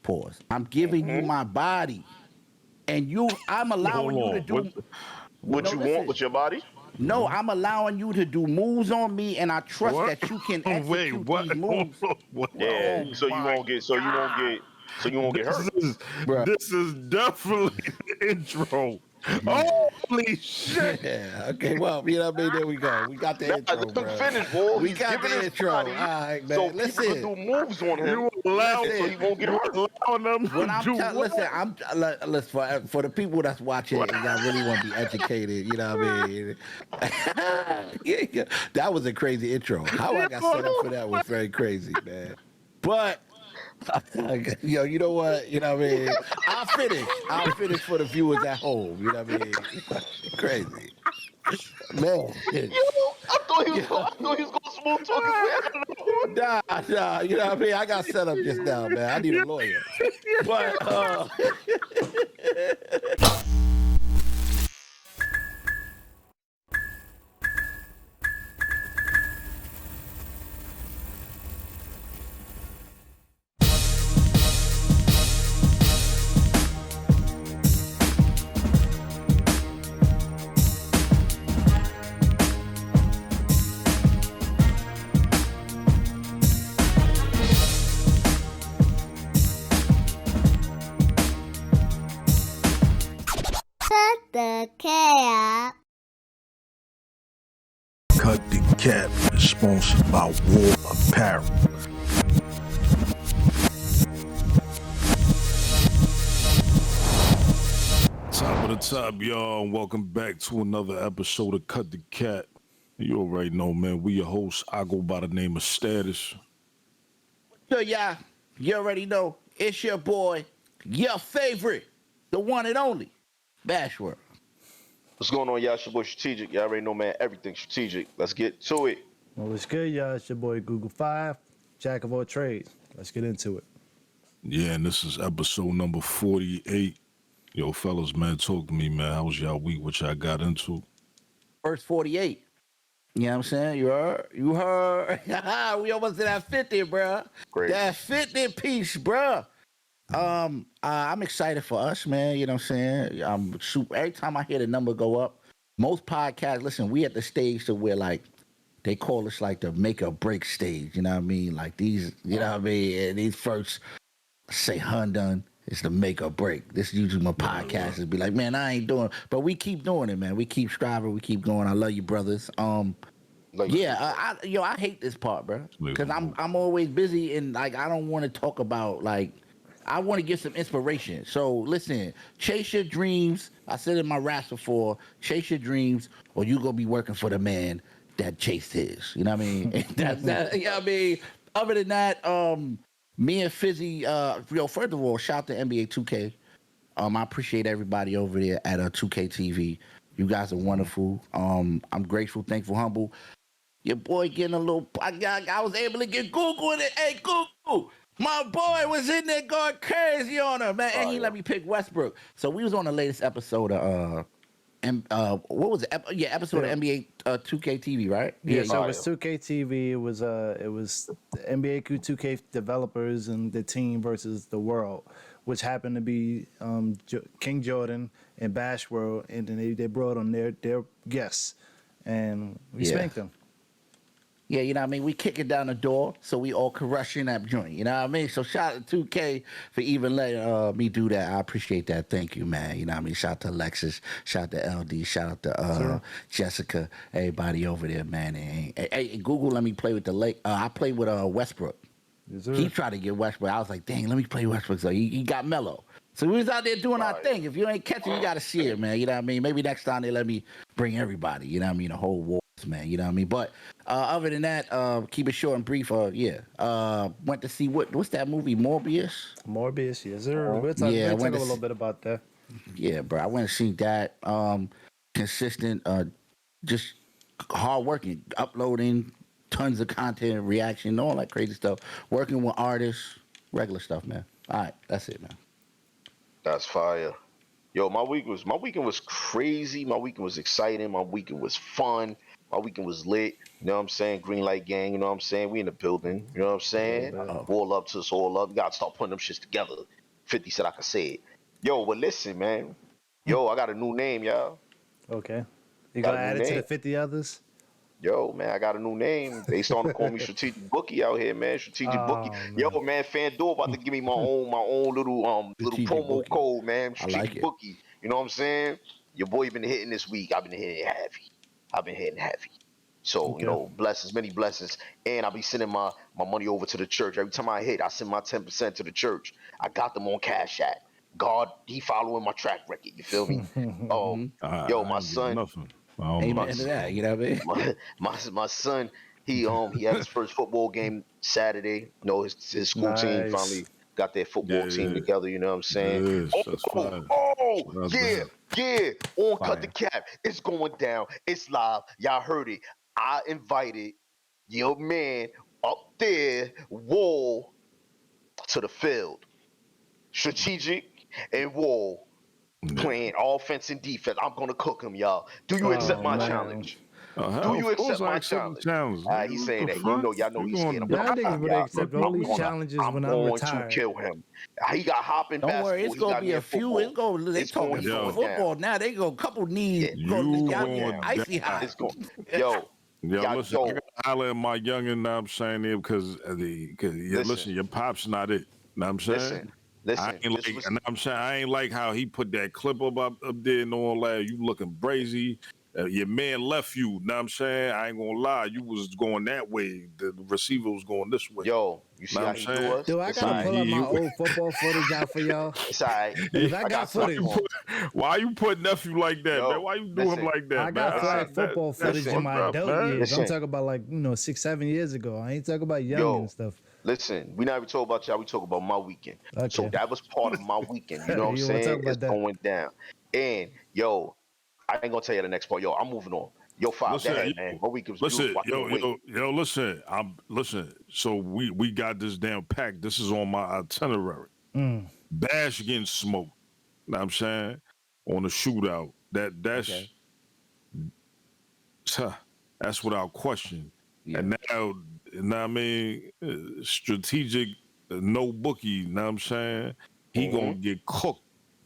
pause. I'm giving you my body, and I'm allowing Hold you to on. do. What No, you want listen. with your body? No, I'm allowing you to do moves on me, and I trust What? that you can Wait, execute what? these moves. What? Yeah, Oh so you my won't get, so you won't God, get, so you won't get This hurt. is bro. this is definitely the intro. Holy shit! Yeah. Okay. Well, you know what I mean. There we go. We got the Nah, let intro, him bro. finish, boy. We He's got giving the his intro. All body right, so man. people could Listen. do moves on him, You allow so Listen. he won't get you hurt. allowing them When to I'm do telling, what? listen, listen for the people that's watching What? and y'all really want to be educated. You know what I mean? Yeah. That was a crazy intro. How I got set up for that was very crazy, man. But yo, you know what? You know what I mean? I'll finish for the viewers at home. You know what I mean? Crazy, man. Yo, Yeah. I thought he was going smooth talk his way out of that. Nah. You know what I mean? I got set up just now, man. I need a lawyer. But The chaos. Cut the Cap is sponsored by WAL Apparel. Top of the top, y'all, and welcome back to another episode of Cut the Cat. You already know, man. We your hosts. I go by the name of Status. so yeah, you already know it's your boy, your favorite, the one and only, Bashworth. What's going on, y'all? It's your boy Strategic. Y'all already know, man. Everything strategic. Let's get to it. Well, what's good, y'all? It's your boy Google 5, Jack of all trades. Let's get into it. Yeah, and this is episode number 48. Yo, fellas, man, talk to me, man. How was y'all week? What y'all got into? First 48. You know what I'm saying? You heard. We almost did that 50, bruh. Great. That 50 piece, bruh. I'm excited for us, man. You know what I'm saying? Every time I hear the number go up, most podcasts, listen, we at the stage to where like they call us like the make or break stage. You know what I mean? Like these, you know what I mean? And these first say Hundun is the make or break. This usually my podcast is be like, man, I ain't doing, but we keep doing it, man. We keep striving, we keep going. I love you, brothers. Like, Yeah, I hate this part, bro, because I'm always busy and like I don't want to talk about like I want to get some inspiration. So listen, chase your dreams. I said in my raps before, chase your dreams, or you gonna be working for the man that chased his. You know what I mean? That's that. You know what I mean? Other than that, me and Fizzy, first of all, shout out to NBA 2K. I appreciate everybody over there at 2K TV. You guys are wonderful. I'm grateful, thankful, humble. Your boy getting a little. I was able to get Google in it. Hey, Google, my boy was in there going crazy on her, man, and he let me pick Westbrook. So we was on the latest episode of and what was it? Episode of NBA 2K TV, right? Yeah, so fire. it was 2K TV. It was the NBA 2K developers and the team versus the world, which happened to be King Jordan and Bash World, and then they brought on their guests, and we spanked them. Yeah, you know what I mean? We kick it down the door, so we all crushing that joint. You know what I mean? So shout out to 2K for even letting me do that. I appreciate that. Thank you, man. You know what I mean? Shout out to Alexis, shout out to LD, shout out to Jessica, everybody over there, man. And, hey, Google, let me play with the lake. I played with Westbrook. Yes, He tried to get Westbrook. I was like, dang, let me play Westbrook. So he got mellow. So we was out there doing our thing. If you ain't catching, you got to see it, man. You know what I mean? Maybe next time they let me bring everybody. You know what I mean? The whole war. Man, you know what I mean? But other than that, keep it short and brief. Went to see what's that movie, Morbius? Morbius, yes, sir. We'll talk a little bit about that. Yeah, bro. I went to see that. Consistent, just hard working, uploading tons of content, reaction, all that crazy stuff. Working with artists, regular stuff, man. All right, that's it, man. That's fire. Yo, my weekend was crazy. My weekend was exciting. My weekend was fun. My weekend was lit. You know what I'm saying? Green light gang. You know what I'm saying? We in the building. You know what I'm saying? All up to us, all up. You gotta start putting them shits together. 50 said I could say it. Yo, but listen, man. Yo, I got a new name, y'all. Okay. You Got gonna a new add it to the name. 50 others? Yo, man, I got a new name. They starting to call me Strategic Bookie out here, man. Strategic Bookie. Oh Yo, man. man, FanDuel about to give me my own little Strategic promo booking. code, man. I like Strategic it. Bookie. You know what I'm saying? Your boy been hitting this week. I've been hitting heavy. I've been hitting heavy. So, Okay. blessings, many blessings. And I'll be sending my money over to the church. Every time I hit, I send my 10% to the church. I got them on Cash App. God, he following my track record. You feel me? Oh, yo, I my ain't getting son, nothing. I don't know. my Amen to that. You know what I mean? my son, he had his first football game Saturday. His school team Nice. finally got their football team Yeah, together. You know what I'm saying? yes, that's Oh, fine. oh, That's yeah, bad. yeah. On Cut the Fire. Cap, it's going down. It's live. Y'all heard it. I invited your man up there, Wall, to the field. Strategic and Wall Yeah. playing offense and defense. I'm gonna cook him, y'all. Do you accept Oh my man. challenge? Do Hell, you of course accept I my accept the challenge? challenge. Nigga. He's What saying the that. fuck? Y'all know You he's scared. going I'm Y'all gonna cook niggas him, would y'all. accept my all these corner? challenges I'm when I'm going to retired. kill him. He got hop in Don't worry, basketball. it's He gonna got be me a in few. It's football. going. They It's talking going Yo. down. football now. They go couple knees. Yeah, Go, You it's y'all going get going down. icy down. hot. It's going. Yo, Yo, y'all, listen, I yo, gotta holler at my youngin', know what I'm saying, there because listen, listen, your pop's not it. Know what I'm saying? listen, I listen. ain't This like, was and I'm saying I ain't like how he put that clip up there and all that. You looking brazy. Your man left you. Know what I'm saying? I ain't gonna lie. You was going that way. The receiver was going this way. yo. You see Know what how I'm he do saying? us? Do I It's gotta alright. pull up my You, old football footage out for y'all? It's alright. Cause I I got got something footage. for him. why you put nephew like that, man? Yo, Why you do him listen, like I that, man? got listen, flag football That's footage in listen, fucked my up, adult man. years. I'm listen. talking about like 6, 7 years ago. I ain't talking about young and Yo, stuff. listen, we not even talk about y'all, we talk about my weekend. So Okay. that was part of my weekend. You know what I'm You wanna saying? talk It's about that? going down. And yo, I ain't gonna tell you the next part. Yo, I'm moving on. Yo, Five, go Listen, ahead, man. My weekend was listen, beautiful. I can't wait. listen. Listen. So we got this down packed. This is on my itinerary. Bash getting smoked. Know what I'm saying? On the shootout. Okay. That's without question. Yeah. And now, you know what I mean, strategic, no bookie. Know what I'm saying? He gonna Hmm. get cooked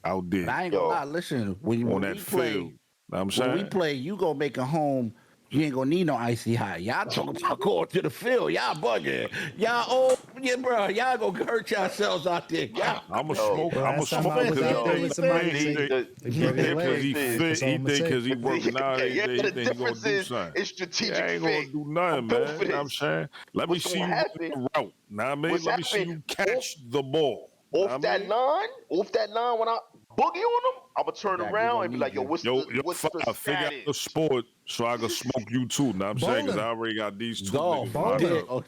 out But there I ain't gonna lie. Yo, Listen, on when that we field. play, Know what I'm saying? you gonna make a home. You ain't gonna need no icy hot. Y'all talk about going to the field. Y'all bugging. Y'all yeah, bro. Y'all gonna hurt yourselves out there. Y'all I'm a yo, smoke. I'm a Last time I smoke was because offense out he there yo. think with he somebody, think he The, say think the, they the broke his yeah, because difference leg. he is, That's fit. all He I'm gonna think say. because he working out every yeah, day. He the think he gonna difference do is something. it's He strategic ain't gonna fit. do I'm nothing, built man. for You know what I'm this. saying? Let me What's see gonna you run happen? the route. Know what I mean? What's Let me see happening? you Off catch the ball. Know what I off that mean? line, off that line, when I boogie on them, I'm gonna turn Exactly. We around gonna and be need like, yo, you. Yo, what's the five, figure out the status? sport so I can smoke you too. Know what I'm saying? Because I Bowling. already got these two niggas Golf. lined Bowling. Yeah. up.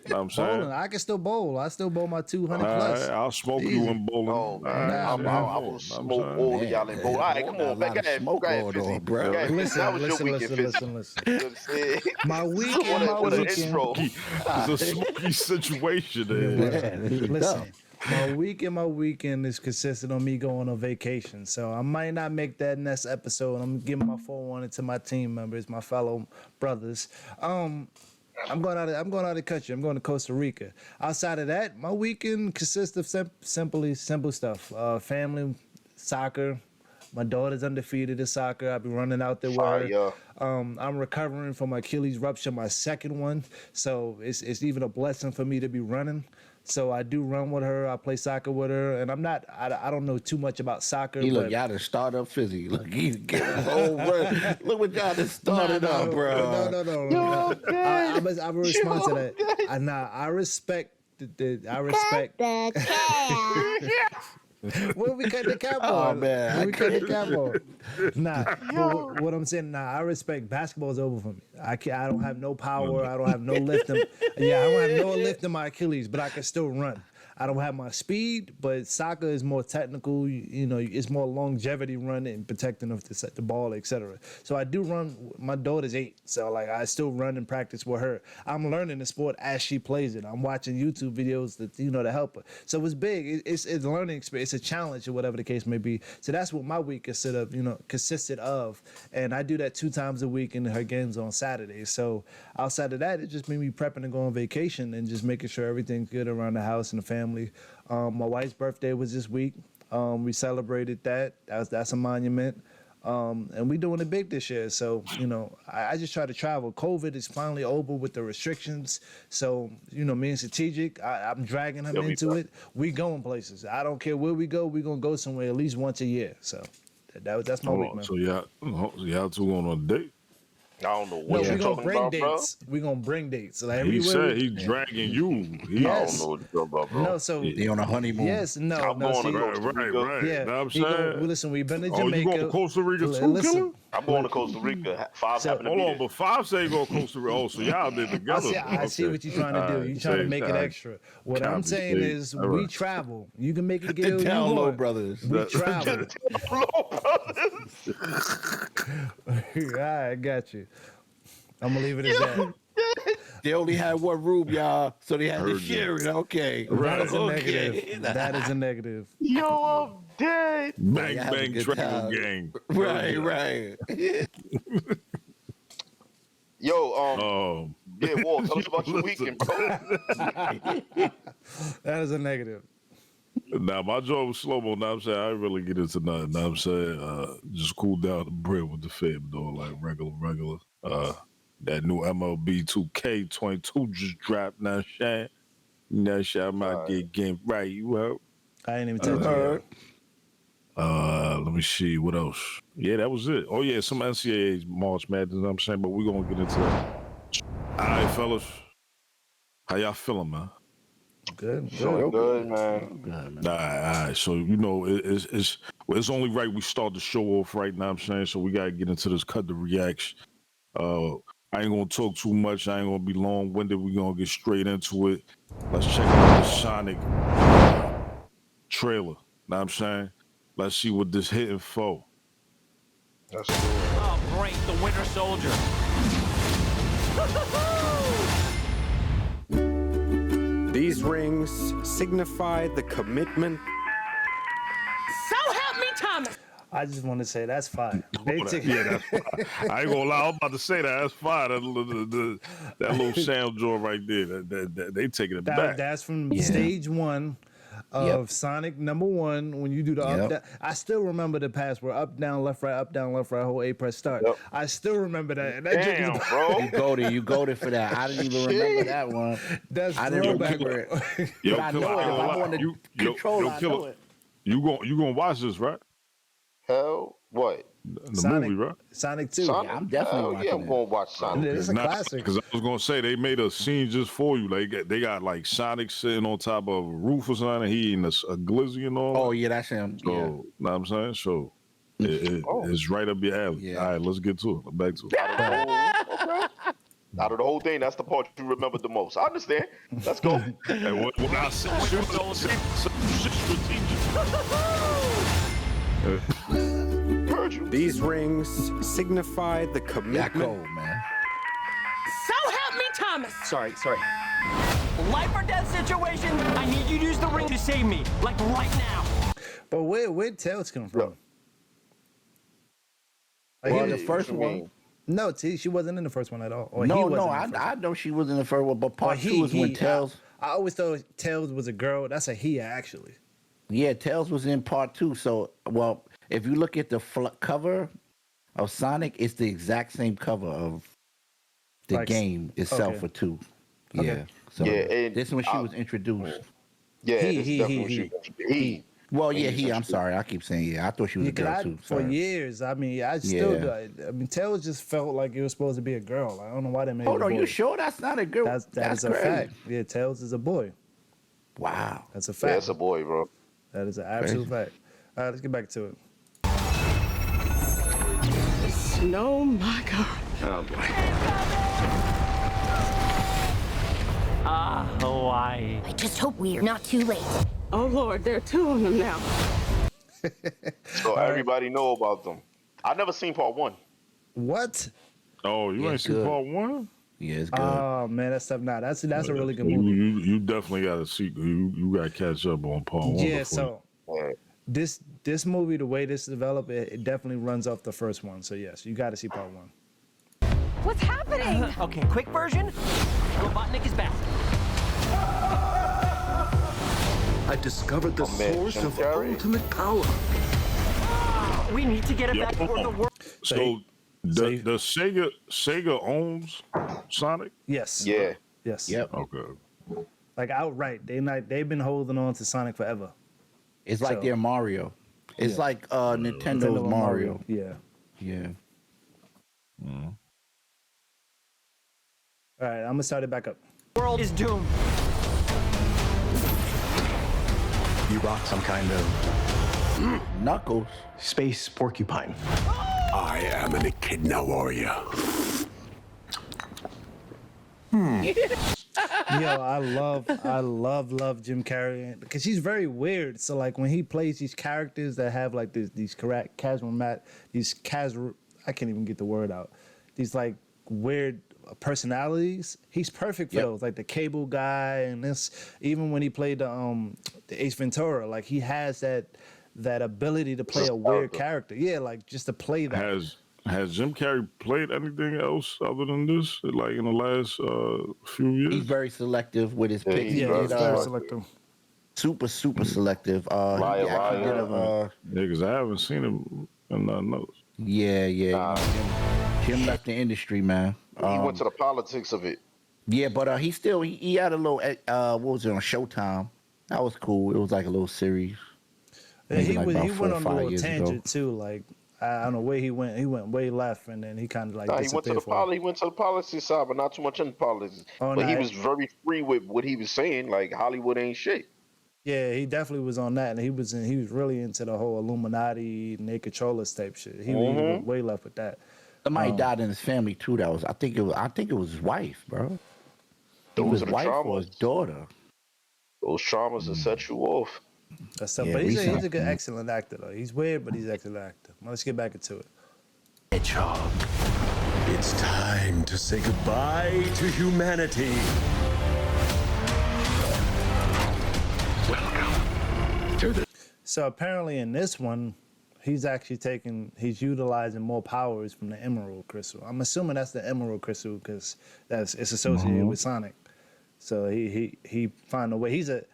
Know what I'm Bowling. saying? I can still bowl. I still bowl my 200 Oh, All right, plus. I'll smoke you Easy. in bowling. oh All man, right, Nah, say no man. I more. will Know what I'm smoke saying? all of y'all in bowl. All right, Man, come got a on, man. lot of smoke Go ahead, going Fizzy. on, Go bro. ahead, Fizzy. How Listen, was your listen, weekend, listen, Fizzy? listen, listen. You know what I'm saying? My weekend, my What a It's a weekend. intro. smoky, it's a smoky situation there. Word. Man, this is tough. Listen, my weekend is consistent on me going on vacation. So I might not make that next episode. I'm giving my 4-1 to my team members, my fellow brothers. I'm going out of the country. I'm going to Costa Rica. Outside of that, my weekend consists of simple stuff. Family, soccer. My daughter's undefeated in soccer. I've been running out there with her. Fire. I'm recovering from my Achilles rupture, my second one. So it's even a blessing for me to be running. So I do run with her. I play soccer with her, and I don't know too much about soccer, He look, but y'all done start up Fizzy. Look, he's getting his whole run. Look what y'all done started up, bro. Yo, I good. will respond to Yo, that. good. I respect I Cut respect. the cap. When we cut the cap Oh on, man, when I we cut the can't. cap on. Nah, but Yo. what I'm saying, I respect. Basketball's over for me. I don't have no power. I don't have no lifting. Yeah, I don't have no lift in my Achilles, but I can still run. I don't have my speed, but soccer is more technical. You know, it's more longevity running and protecting of the ball, etc. So I do run. My daughter's 8, so like I still run and practice with her. I'm learning the sport as she plays it. I'm watching YouTube videos that to help her. So it's big. It's a learning experience. It's a challenge or whatever the case may be. So that's what my week consisted of, and I do that 2 times a week, and her games on Saturdays. So outside of that, it just made me prepping to go on vacation and just making sure everything's good around the house and the family. My wife's birthday was this week. We celebrated that. That's a monument. And we doing it big this year. So, I just try to travel. COVID is finally over with the restrictions. So, me and Strategic, I'm dragging him into it. We going places. I don't care where we go. We're going to go somewhere at least once a year. So that's my week, man. So y'all two going on a date? I don't know what you're talking about, bro. We're going to bring dates. Like He said he's dragging you. I don't Yes. know what you're talking about, bro. No, so They on a honeymoon. yes, no, I'm no. going See, to Right. yeah, Know what I'm he go- saying? listen, we've been to Oh, Jamaica. you going to Costa Rica too, Listen, killer? I'm going to Costa Rica. 5 happen to Hold be on, there. but 5 say go to Costa Rica. Oh, so y'all did together. I see what you're trying to do. You're trying to make it extra. What I'm Copy, saying see. is, All we right. travel. You can make it get The where you Down Low want. Brothers. We travel. All right, I got you. I'm gonna leave it as that. They only had one room, y'all, so they had to Heard share it. Okay. That is a Okay. negative. That is a negative. Yo, I'm dead. Bang, Y'all have a bang, good triple time. gang. Right. Yo, yeah, Walt, tell us about your weekend, bro. That is a negative. Nah, my job was slow-mo. Now I'm saying I didn't really get into nothing. Now I'm saying just cool down the bread with the fam, though, like regular. That new MLB 2K22 just dropped. Now, Shane, I might get game right. You heard? I ain't even touch it. Let me see what else. Yeah, that was it. Oh yeah, some NCAA March Madness. You know what I'm saying, but we're gonna get into that. All right, fellas, how y'all feeling, man? Good. Good, man. All right. So it's only right we start the show off right now. I'm saying, so we gotta get into this cut the reaction. I ain't gonna talk too much. I ain't gonna be long-winded. We're gonna get straight into it. Let's check out the Sonic trailer. Know what I'm saying? Let's see what this hitting for. That's cool. Oh, great, the Winter Soldier. These rings signify the commitment. So help me, Thomas. I just want to say that's fire. That's fine. I ain't gonna lie. I was about to say that. That's fine. That little sound joint right there. That they taking it back. That's from stage 1 of Sonic #1. When you do the up, down. I still remember the pass where up, down, left, right, whole A press start. Yep. I still remember that. And that Damn, joke is, bro. You go there for that. I didn't even remember that one. That's I didn't throwback. remember it. Yo, But I Killer, know it. If I want you, to control, I know it. You gonna watch this, right? Hell, what? The Sonic, movie, right? Sonic 2. Sonic? Yeah, I'm definitely Hell watching yeah, I'm it. going to watch Sonic. It's a classic. Because I was gonna say they made a scene just for you. Like they got like Sonic sitting on top of a roof or something. He eating a glizzy and all. Oh, yeah, that's him. So, Yeah. know what I'm saying? So it's right up your alley. Yeah. All right, let's get to it. Back to it. Out of the whole thing, that's the part you remember the most. I understand. Let's go. Hey, what I said, Heard you. These rings signify the Yeah, commitment. cold, man. So help me, Thomas. Sorry. Life or death situation. I need you to use the ring to save me, like right now. But where'd Tails come from? Like Well, in the the first you one. mean? No, she wasn't in the first one at all. Or he No, wasn't no, in the first one. I know she was in the first one, but Or part 2 is when Tails. I always thought Tails was a girl. That's a he, actually. Yeah, Tails was in part 2. So, well, if you look at the cover of Sonic, it's the exact same cover of the Like, game itself okay. for 2. Okay. Yeah. So Yeah, and this is when she was introduced. Yeah, He, it's he, definitely he. he. Well, yeah, He's I'm sorry. I keep saying I thought she was a girl Because too. for Sorry. years, I mean, I still Yeah. do. I mean, Tails just felt like it was supposed to be a girl. I don't know why they made it Hold a on, boy. you sure that's not a girl? That is a crazy. fact. Yeah, Tails is a boy. Wow. That's a Yeah, fact. it's a boy, bro. That is an absolute fact. All right, let's get back to it. Oh my God. Oh boy. Hawaii. I just hope we're not too late. Oh Lord, there are two of them now. So everybody know about them. I never seen part 1. What? Oh, you Yeah, ain't seen good. part 1? Yeah, it's good. Oh man, that's stuff. Nah, that's a really good movie. You definitely got to see. You got to catch up on part 1. Yeah, before so this movie, the way this developed, it definitely runs off the first one. So yes, you got to see part 1. What's happening? Okay, quick version. Robotnik is back. I discovered the source of ultimate power. We need to get it back toward the world. So the Sega owns Sonic? Yes. Yeah. Yes. Yep. Okay. Like outright, they've been holding on to Sonic forever. It's like So- their Mario. It's like Nintendo's Nintendo Mario. Yeah. Yeah. All right, I'm gonna start it back up. World is doomed. You rock some kind of Knuckles. space porcupine. I am an echidna warrior. Yo, I love Jim Carrey because he's very weird. So like when he plays these characters that have like these I can't even get the word out. These like weird personalities. He's perfect for Yep. those. Like the Cable Guy and this. Even when he played the Ace Ventura, like he has that ability to play a weird character. Yeah, like just to play that. Has Jim Carrey played anything else other than this? Like in the last few years? He's very selective with his picks. he's Yeah, very he's very selective. Super selective. Liar, He actually did liar. Yeah, because I haven't seen him in nothing else. Yeah. Jim left the industry, man. He went to the politics of it. Yeah, but he still he had a little what was it on Showtime? That was cool. It was like a little series. Yeah, Maybe he like was about he 4 went or on a 5 little years ago. tangent too. Like I don't know where he went. He went way left, and then he kind of like Nah, he went to disappeared for a while. he went to the policy side, but not too much in the politics. Oh, But he nah, was very free with what he was saying. Like Hollywood ain't shit. Yeah, he definitely was on that, and he was really into the whole Illuminati, naked controllers type shit. He went way left with that. Somebody died in his family too. That was I think it was his wife, bro. It Those was are the wife or his traumas. daughter. Those traumas that set you off. That's tough. Yeah, But he's a recent. good, excellent actor though. He's weird, but he's an excellent actor. Well, let's get back into it. Hedgehog. It's time to say goodbye to humanity. Welcome to the So apparently in this one, he's utilizing more powers from the Emerald Crystal. I'm assuming that's the Emerald Crystal because it's associated with Sonic. So he found a way. He's a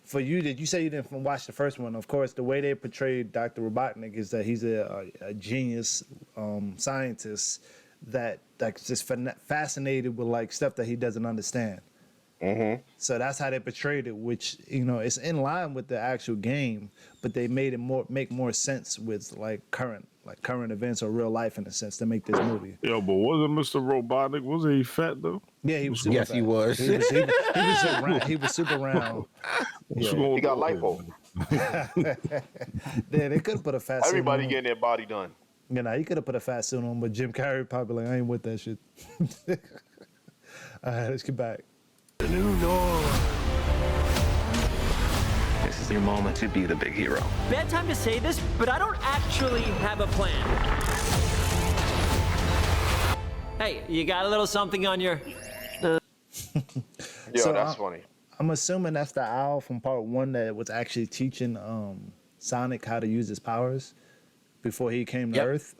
for you. Did you say you didn't watch the first one? Of course, the way they portrayed Dr. Robotnik is that he's a genius scientist that like just fascinated with like stuff that he doesn't understand. So that's how they portrayed it, which it's in line with the actual game, but they made it make more sense with like current events or real life in a sense to make this movie. Yo, but wasn't Mr. Robotic, wasn't he fat though? Yeah, he was. Super Yes, fat. he was. He was super round. He was super round. What's going He got on? lipo. Yeah, they could have put a fat suit Everybody on. getting their body done. He could have put a fat suit on, but Jim Carrey probably like, I ain't with that shit. All right, let's get back. new norm. This is your moment to be the big hero. Bad time to say this, but I don't actually have a plan. Hey, you got a little something on your... Yo, So, that's funny. I'm assuming that's the owl from part 1 that was actually teaching Sonic how to use his powers before he came to Yep. Earth.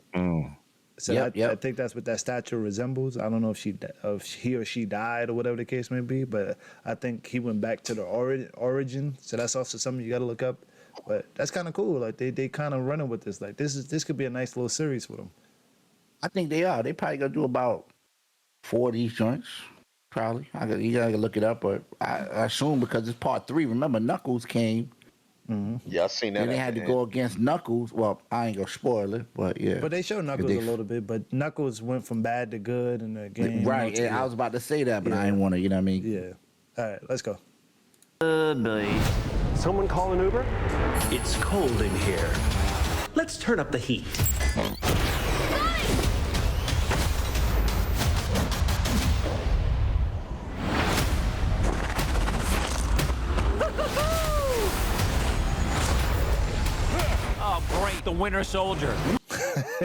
So Yep, I yep. think that's what that statue resembles. I don't know if he or she died or whatever the case may be, but I think he went back to the origin. So that's also something you got to look up. But that's kind of cool. Like they kind of running with this. Like this could be a nice little series for them. I think they are. They probably gonna do about 4 of these joints. Probably. You gotta look it up, but I assume because it's part 3. Remember, Knuckles came. Yeah, I seen that. Then they at had the to end. go against Knuckles. Well, I ain't gonna spoil it, but yeah. But they showed Knuckles They- a little bit. But Knuckles went from bad to good in the game. Right. Yeah, I was about to say that, but I Yeah. didn't want to. You know what I mean? Yeah. All right, let's go. Someone call an Uber? It's cold in here. Let's turn up the heat. great, the Winter Soldier.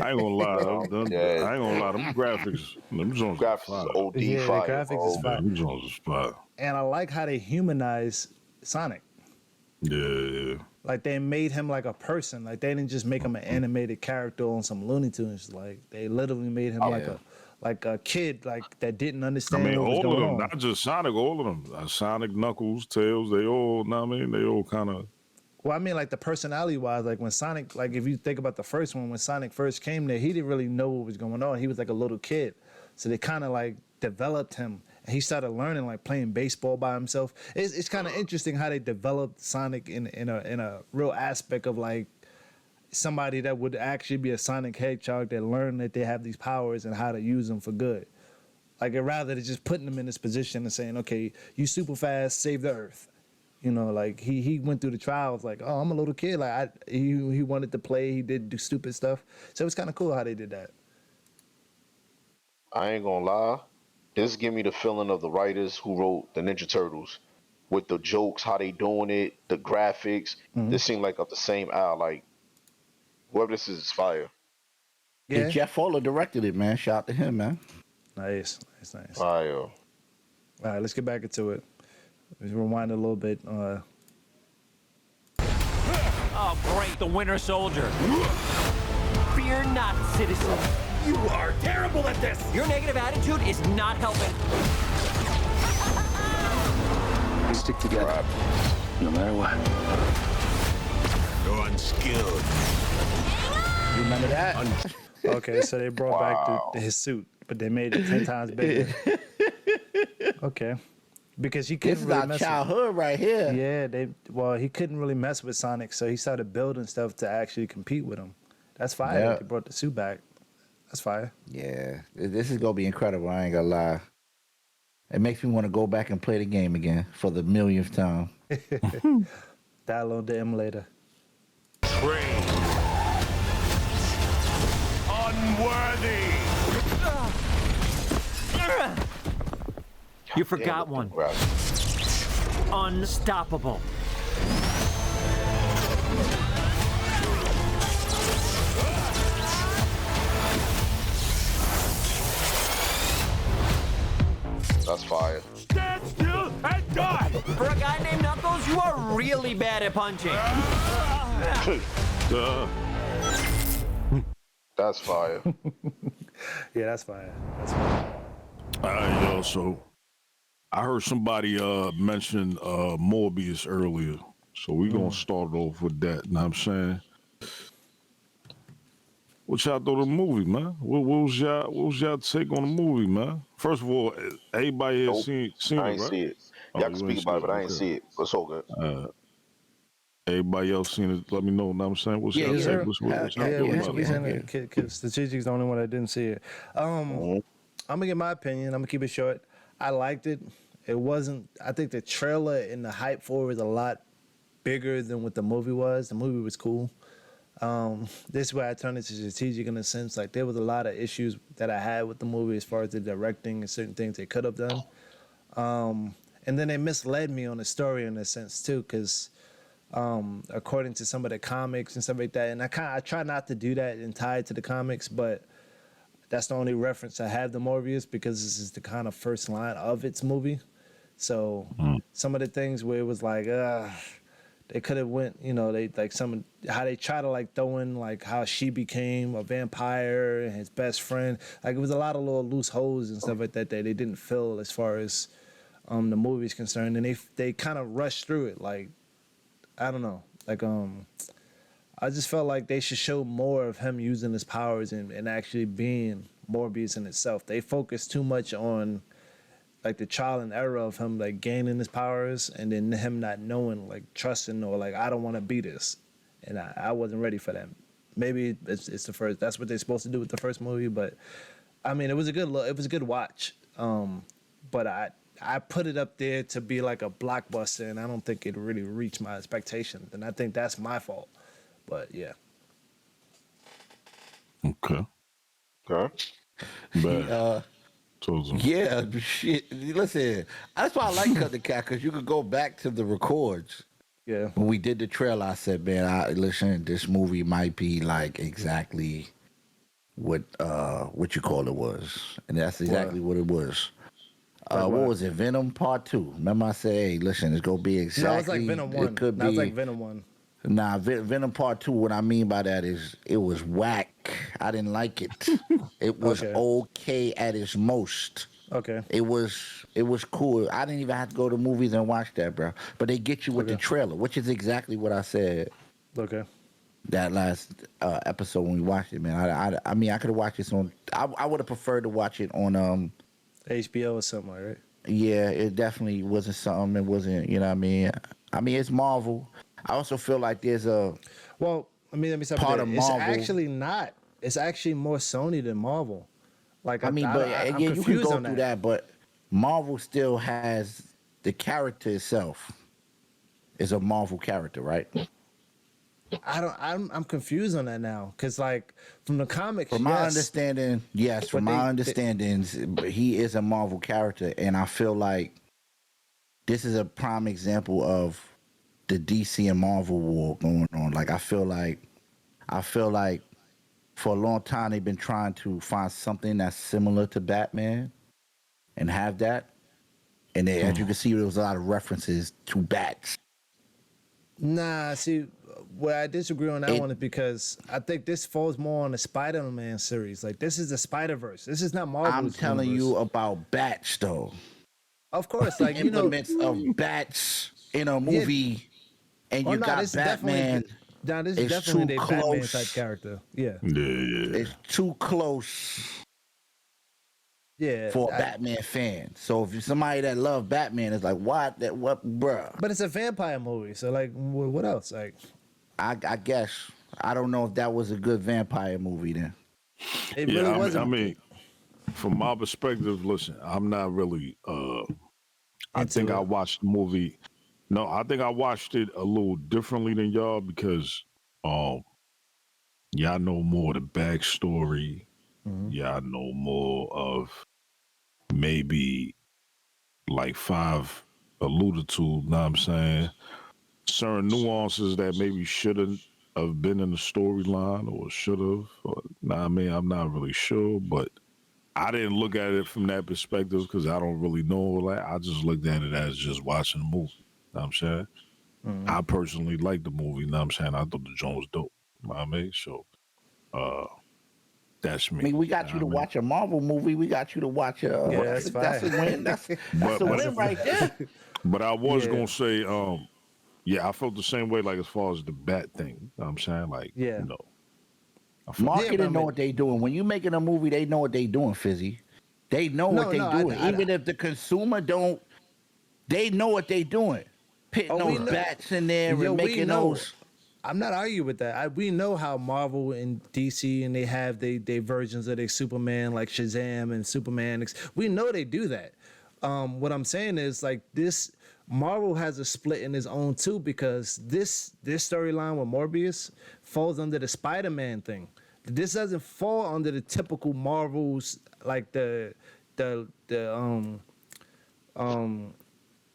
I ain't gonna lie. Yeah. I ain't gonna lie. Them graphics, them joints are Graphics is fire. OD Yeah, the fire, graphics bro. is fire. Them joints is fire. And I like how they humanize Sonic. Yeah. Like they made him like a person. Like they didn't just make him an animated character on some Looney Tunes. Like they literally made him like a kid like that didn't I understand mean, what was all going of them, on. not just Sonic, all of them. Sonic, Knuckles, Tails, they all, know what I mean? They all kind of. Well, I mean, like the personality wise, like when Sonic, like if you think about the first one, when Sonic first came there, he didn't really know what was going on. He was like a little kid. So they kind of like developed him. And he started learning, like playing baseball by himself. It's kind of interesting how they developed Sonic in a real aspect of like somebody that would actually be a Sonic Hedgehog that learned that they have these powers and how to use them for good. Like rather than just putting them in this position and saying, okay, you super fast, save the Earth. You know, like he went through the trials. Like, oh, I'm a little kid. Like he wanted to play. He did do stupid stuff. So it's kind of cool how they did that. I ain't gonna lie. This give me the feeling of the writers who wrote the Ninja Turtles, with the jokes, how they doing it, the graphics. This seemed like up the same aisle. Like whoever this is fire. Yeah. And Jeff Fuller directed it, man. Shout out to him, man. Nice. Fire. All right, let's get back into it. Let's rewind a little bit. Oh, great, the Winter Soldier. Fear not, citizen. You are terrible at this! Your negative attitude is not helping. We stick together, no matter what. You're unskilled. You remember that? Okay, so they brought back his suit, but they made it 10 times bigger. Okay. Because he couldn't This is really our mess childhood right here. Yeah, he couldn't really mess with Sonic, so he started building stuff to actually compete with him. That's fire. Yeah. They brought the suit back. That's fire. Yeah, this is gonna be incredible. I ain't gonna lie. It makes me want to go back and play the game again for the millionth time. Download the emulator. Train. Unworthy. You forgot one. Unstoppable. That's fire. Stand still and die. For a guy named Knuckles, you are really bad at punching. That's fire. Yeah, that's fire. That's fire. All right, yo. So I heard somebody mention Morbius earlier, so we gonna start off with that. Know what I'm saying? What y'all thought of the movie, man? What was y'all take on the movie, man? First of all, everybody here Nope. seen I it, ain't right? see it. Oh, Y'all can you speak ain't about it, but I okay. ain't see it. It's all good. Everybody else seen it? Let me know. Know what I'm saying? What's y'all take? sir. What's y'all Yeah, thought about it? Strategic's the only one that didn't see it. I'm gonna get my opinion. I'm gonna keep it short. I liked it. It wasn't. I think the trailer and the hype for it was a lot bigger than what the movie was. The movie was cool. This is where I turned into strategic in a sense. Like there was a lot of issues that I had with the movie as far as the directing and certain things they could have done. And then they misled me on the story in a sense too, because according to some of the comics and stuff like that, and I try not to do that and tie it to the comics, but that's the only reference I have to Morbius because this is the kind of first line of its movie. So some of the things where it was like, they could have went, they like how they try to like throw in like how she became a vampire and his best friend. Like it was a lot of little loose holes and stuff like that they didn't fill as far as the movie's concerned, and they kind of rushed through it. Like I don't know, like I just felt like they should show more of him using his powers and actually being Morbius in itself. They focus too much on like the trial and error of him like gaining his powers and then him not knowing, like trusting or like I don't want to be this, and I wasn't ready for that. Maybe it's the first. That's what they're supposed to do with the first movie, but I mean it was a good look. It was a good watch. But I put it up there to be like a blockbuster, and I don't think it really reached my expectations, and I think that's my fault. But yeah. Okay. Bad. Yeah, shit. Listen, that's why I like Cut the Cat, because you could go back to the records Yeah. When we did the trailer, I said, man, listen, this movie might be like exactly what you call it was. And that's exactly what it was. Like What was it? Venom Part 2. Remember I said, hey, listen, it's gonna be exactly No, it's like Venom 1. It could No, be it's like Venom 1. Nah, Venom Part 2, what I mean by that is it was whack. I didn't like it. It was okay at its most. Okay. It was cool. I didn't even have to go to movies and watch that, bro. But they get you with the trailer, which is exactly what I said. Okay. That last episode when we watched it, man. I mean, I could have watched this on. I would have preferred to watch it on HBO or something, like, right? Yeah, it definitely wasn't something. It wasn't, you know what I mean? I mean, it's Marvel. I also feel like there's a let me stop part there. of Marvel. It's actually not. It's actually more Sony than Marvel. Like I mean, but I'm again, you can confused go on through that, but Marvel still has the character itself is a Marvel character, right? I'm confused on that now, because like from the comics, From my understanding, yes, from my understandings, he is a Marvel character, and I feel like this is a prime example of the DC and Marvel war going on. Like I feel like for a long time they've been trying to find something that's similar to Batman and have that. And they, as you can see, there was a lot of references to bats. Nah, see, where I disagree on that one is because I think this falls more on the Spider-Man series. Like this is the Spider-Verse. This is not Marvel's I'm telling you about bats, though. Of course, like you know, implements of bats in a movie, and you got Batman. Now this is definitely a Batman type character. Yeah. It's too close. Yeah. For a Batman fan. So if you're somebody that love Batman, it's like what, bruh. But it's a vampire movie, so like, what else? Like, I guess I don't know if that was a good vampire movie then. It really wasn't. I mean, from my perspective, listen, I'm not really. I think I watched the movie. No, I think I watched it a little differently than y'all because, y'all know more of the backstory. Y'all know more of maybe like Five alluded to. Know what I'm saying? Certain nuances that maybe shouldn't have been in the storyline or should have. I mean, I'm not really sure, but I didn't look at it from that perspective because I don't really know. Like, I just looked at it as just watching a movie. Know what I'm saying? I personally liked the movie. Know what I'm saying? I thought the joint was dope. Know what I mean? So, that's me. I mean, we got you to watch a Marvel movie. We got you to watch a. That's a win. That's a win right there. But I was gonna say, I felt the same way. Like as far as the bat thing, you know what I'm saying, like, you know, marketing know what they doing. When you making a movie, they know what they doing. Fizzy, they know what they doing. Even if the consumer don't, they know what they doing. Putting those bats in there and making those. I'm not arguing with that. We know how Marvel and DC and they have their versions of their Superman, like Shazam and Superman. We know they do that. What I'm saying is like this. Marvel has a split in his own too because this storyline with Morbius falls under the Spider-Man thing. This doesn't fall under the typical Marvels like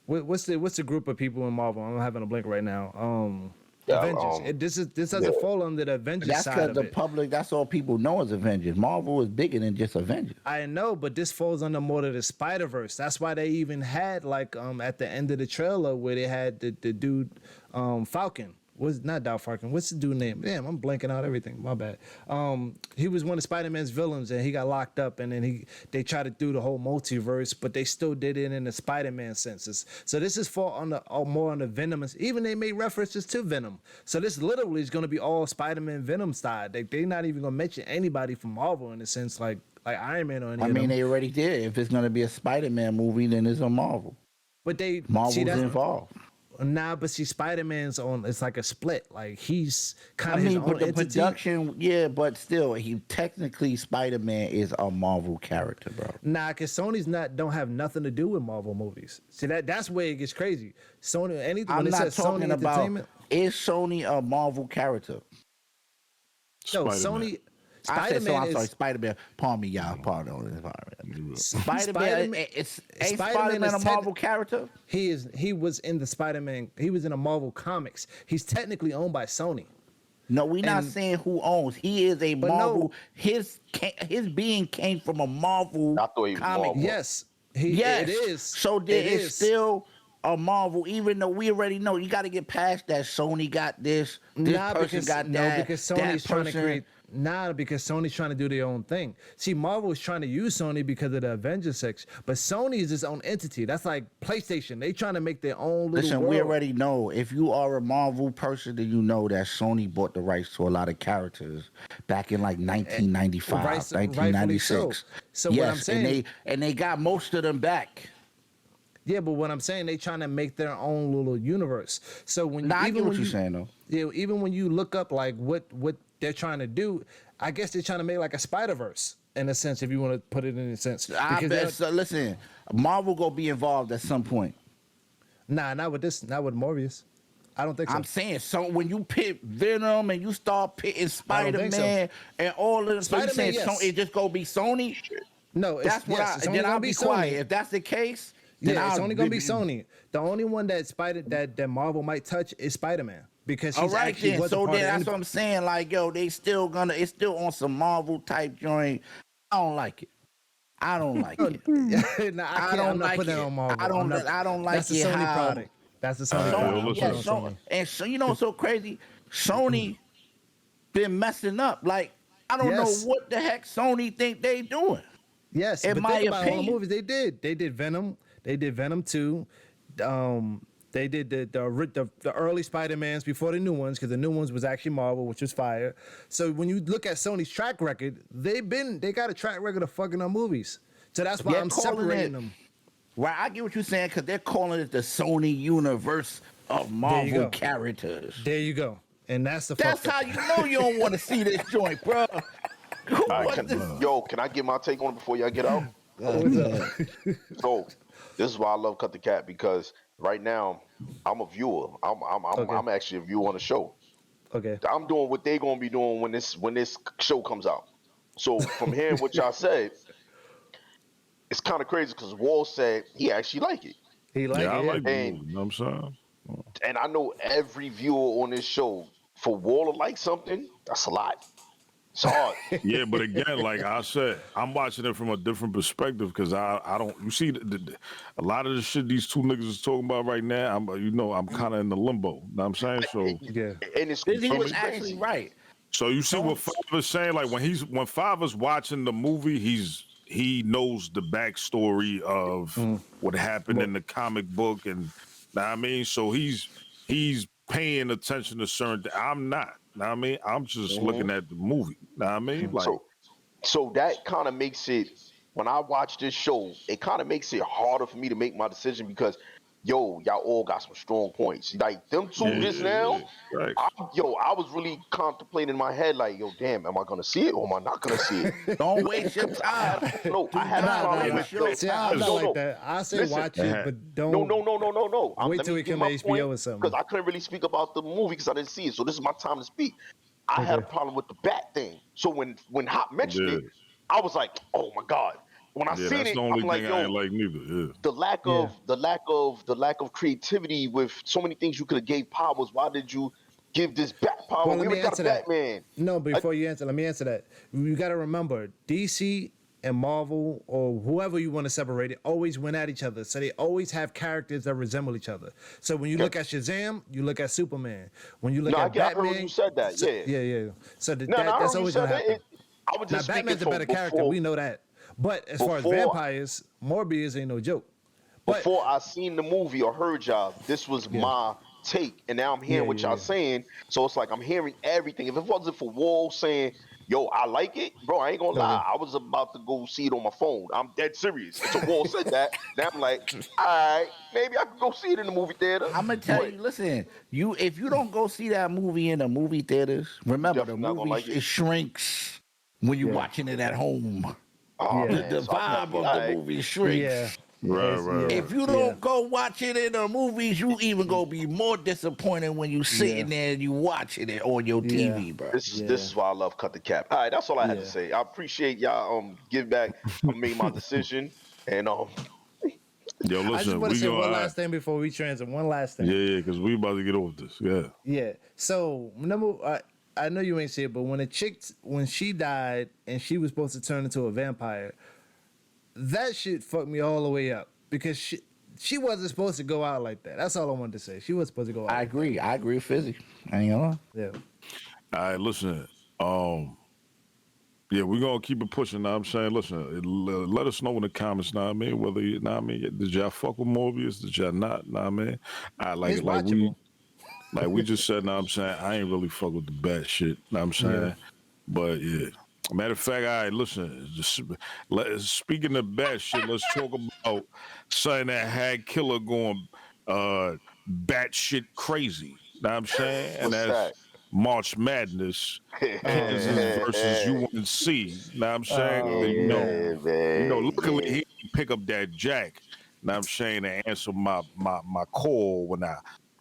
what's the group of people in Marvel? I'm having a blank right now. Avengers. This doesn't fall under the Avengers that's side of it. That's because the public, that's all people know is Avengers. Marvel is bigger than just Avengers. I know, but this falls under more of the Spider-Verse. That's why they even had like at the end of the trailer where they had the dude Falcon. Was not Dow Falcon. What's the dude name? Damn, I'm blanking out everything. My bad. He was one of Spider-Man's villains, and he got locked up. And then they tried to do the whole multiverse, but they still did it in the Spider-Man senses. So this is more on the Venom. Even they made references to Venom. So this literally is going to be all Spider-Man Venom style. They're not even going to mention anybody from Marvel in a sense, like Iron Man or anything. I mean, they already did. If it's going to be a Spider-Man movie, then it's a Marvel. But Marvel's involved. Nah, but see, Spider-Man's on. It's like a split. Like he's kind of. I mean, his but own the entity. production, but still, technically Spider-Man is a Marvel character, bro. Nah, because Sony's don't have nothing to do with Marvel movies. See that's where it gets crazy. Sony, anything. I'm when not it says talking Sony about. Entertainment, Is Sony a Marvel character? no, Sony. I said so. Spider-Man I'm sorry, is Spider-Man. Pardon me, y'all. Pardon. Spider-Man. Spider-Man- Ain't Spider-Man is a Marvel character? he was in the Spider-Man. He was in a Marvel comics. He's technically owned by Sony. No, we're not saying who owns. He is a But Marvel. no. His being came from a Marvel I thought he was comic. Marvel. Yes, Yes. it is. So there It is still a Marvel, even though we already know you got to get past that. Sony got this. This person got that. because that Sony's trying to person- create. Because Sony's trying to do their own thing. See, Marvel is trying to use Sony because of the Avengers 6, but Sony is its own entity. That's like PlayStation. They trying to make their own little Listen, world. we already know. If you are a Marvel person, then you know that Sony bought the rights to a lot of characters back in like 1995, Rightfully 1996. So yes, what I'm saying, and they got most of them back. yeah, but what I'm saying, they trying to make their own little universe. So when Nah, I even get what when you're you, saying though. yeah, even when you look up like what they're trying to do, I guess they're trying to make like a Spider-Verse in a sense, if you want to put it in a sense. I Because bet. So listen, Marvel gonna be involved at some point. not with this, not with Morbius. I don't think so. I'm saying, so when you pit Venom and you start pitting think so. Spider-Man and all of them, so you Spider-Man, saying yes. it just gonna be Sony? No, it's, That's what yes, it's only then gonna I'll be be Sony. quiet. If that's the case, then Yeah, it's I'll only gonna be Sony. The only one that Marvel might touch is Spider-Man because he's All right actually then. was a So part then of that's what I'm saying. Like, yo, it's still on some Marvel type joint. I don't like it. I don't like it. Nah, don't I'm not like putting it. it on Marvel. I don't like That's a it Sony how- product. That's the Sony Yo, product. listen. Put it on so, Sony. and so you know what's so crazy? Sony been messing up. Like, I don't Yes. know what the heck Sony think they doing. Yes, In but my think about all the opinion. movies they did. They did Venom. They did Venom 2. They did the early Spider-Mans before the new ones, because the new ones was actually Marvel, which was fire. So when you look at Sony's track record, they got a track record of fucking up movies. So that's why They're I'm calling separating it- them. Right, I get what you're saying because they're calling it the Sony universe of Marvel go. characters. There you go. And that's the That's fucked how up. you know you don't want to see this joint, bro. All right, can I get my take on it before y'all get out? So this is why I love Cut the Cat, because right now I'm a viewer. I'm actually a viewer on the show. Okay. I'm doing what they gonna be doing when this show comes out. So from hearing what y'all said, it's kind of crazy because Wall said he actually like it, He like Yeah, I it. like the And- movie. You know what I'm saying? and I know every viewer on this show, for Wall to like something, that's a lot. It's hard. Yeah, but again, like I said, I'm watching it from a different perspective because I don't. You see, a lot of the shit these two niggas is talking about right now. I'm kind of in the limbo. Know what I'm saying? So Yeah. And it's He it's was crazy. actually right. So you see what Father's saying? Like when Father's watching the movie, he knows the backstory of what happened in the comic book, and know what I mean, so he's paying attention to certain. I'm not. Know what I mean, I'm just looking at the movie. Know what I mean, like So that kind of makes it, when I watch this show, it kind of makes it harder for me to make my decision because, y'all all got some strong points. Like them two just now, right. I was really contemplating in my head, like, yo, damn, am I gonna see it or am I not gonna see it? Don't waste your time. No, I had a problem with the. See, I'm not No, like no. that. I say Listen. watch it, but don't. No. Wait till we come to HBO or something. Because I couldn't really speak about the movie because I didn't see it. So this is my time to speak. I had a problem with the bat thing. So when Hop mentioned it, I was like, oh my God. When I yeah, seen that's it, the only I'm like, thing I yo, ain't like neither. Yeah. the lack of creativity with so many things you could have gave powers. Why did you give this bat power? Well, we let me already got answer a that. Batman. No, before you answer, let me answer that. You got to remember, DC and Marvel or whoever you want to separate it always went at each other. So they always have characters that resemble each other. So when you look at Shazam, you look at Superman. When you look at I Batman, heard when you said that. yeah. So I that's heard you always said gonna that. happen. I was Now just Batman's a speaking better from character, before. we know that. But as far as Before- vampires, Morbius ain't no joke. But Before I seen the movie or heard y'all, this was my take, and now I'm hearing what y'all saying. So it's like I'm hearing everything. If it wasn't for Wall saying, "Yo, I like it," bro, I ain't gonna lie, I was about to go see it on my phone. I'm dead serious. Until Wall said that, now I'm like, all right, maybe I could go see it in the movie theater. I'm gonna tell you, listen, if you don't go see that movie in the movie theaters, remember the Definitely not gonna movie like it. it shrinks when you're watching it at home. Oh, The man, so I'm vibe happy. of All the right. movie shrinks. yeah. Right. If you don't go watch it in the movies, you even gonna be more disappointed when you sitting there and you watching it on your TV, bro. This is why I love Cut the Cap. All right, that's all I had to say. I appreciate y'all give back. I made my decision, and Yo, listen, I just want we to say gonna, one last thing before we transit. One last thing. Yeah, because we about to get off this. Yeah. Yeah. So I know you ain't see it, but when she died and she was supposed to turn into a vampire, that shit fucked me all the way up because she wasn't supposed to go out like that. That's all I wanted to say. She wasn't supposed to go out. I agree with Fizzy. I ain't gonna lie. Yeah. All right, listen. Yeah, we're gonna keep it pushing. Now I'm saying, listen, let us know in the comments. Now I mean, whether you, now I mean, did y'all fuck with Morbius? Did y'all not? Now I mean, I like It's it. Like watchable. we just said. Now I'm saying, I ain't really fuck with the bad shit. Now I'm saying, but yeah. Matter of fact, all right, listen. Speaking of bad shit, let's talk about something that had Killer going batshit crazy. Know what I'm saying, and what's that's that? March Madness, Kansas versus UNC. Know what I'm saying, luckily he didn't pick up that jack. Know what I'm saying, to answer my call when I.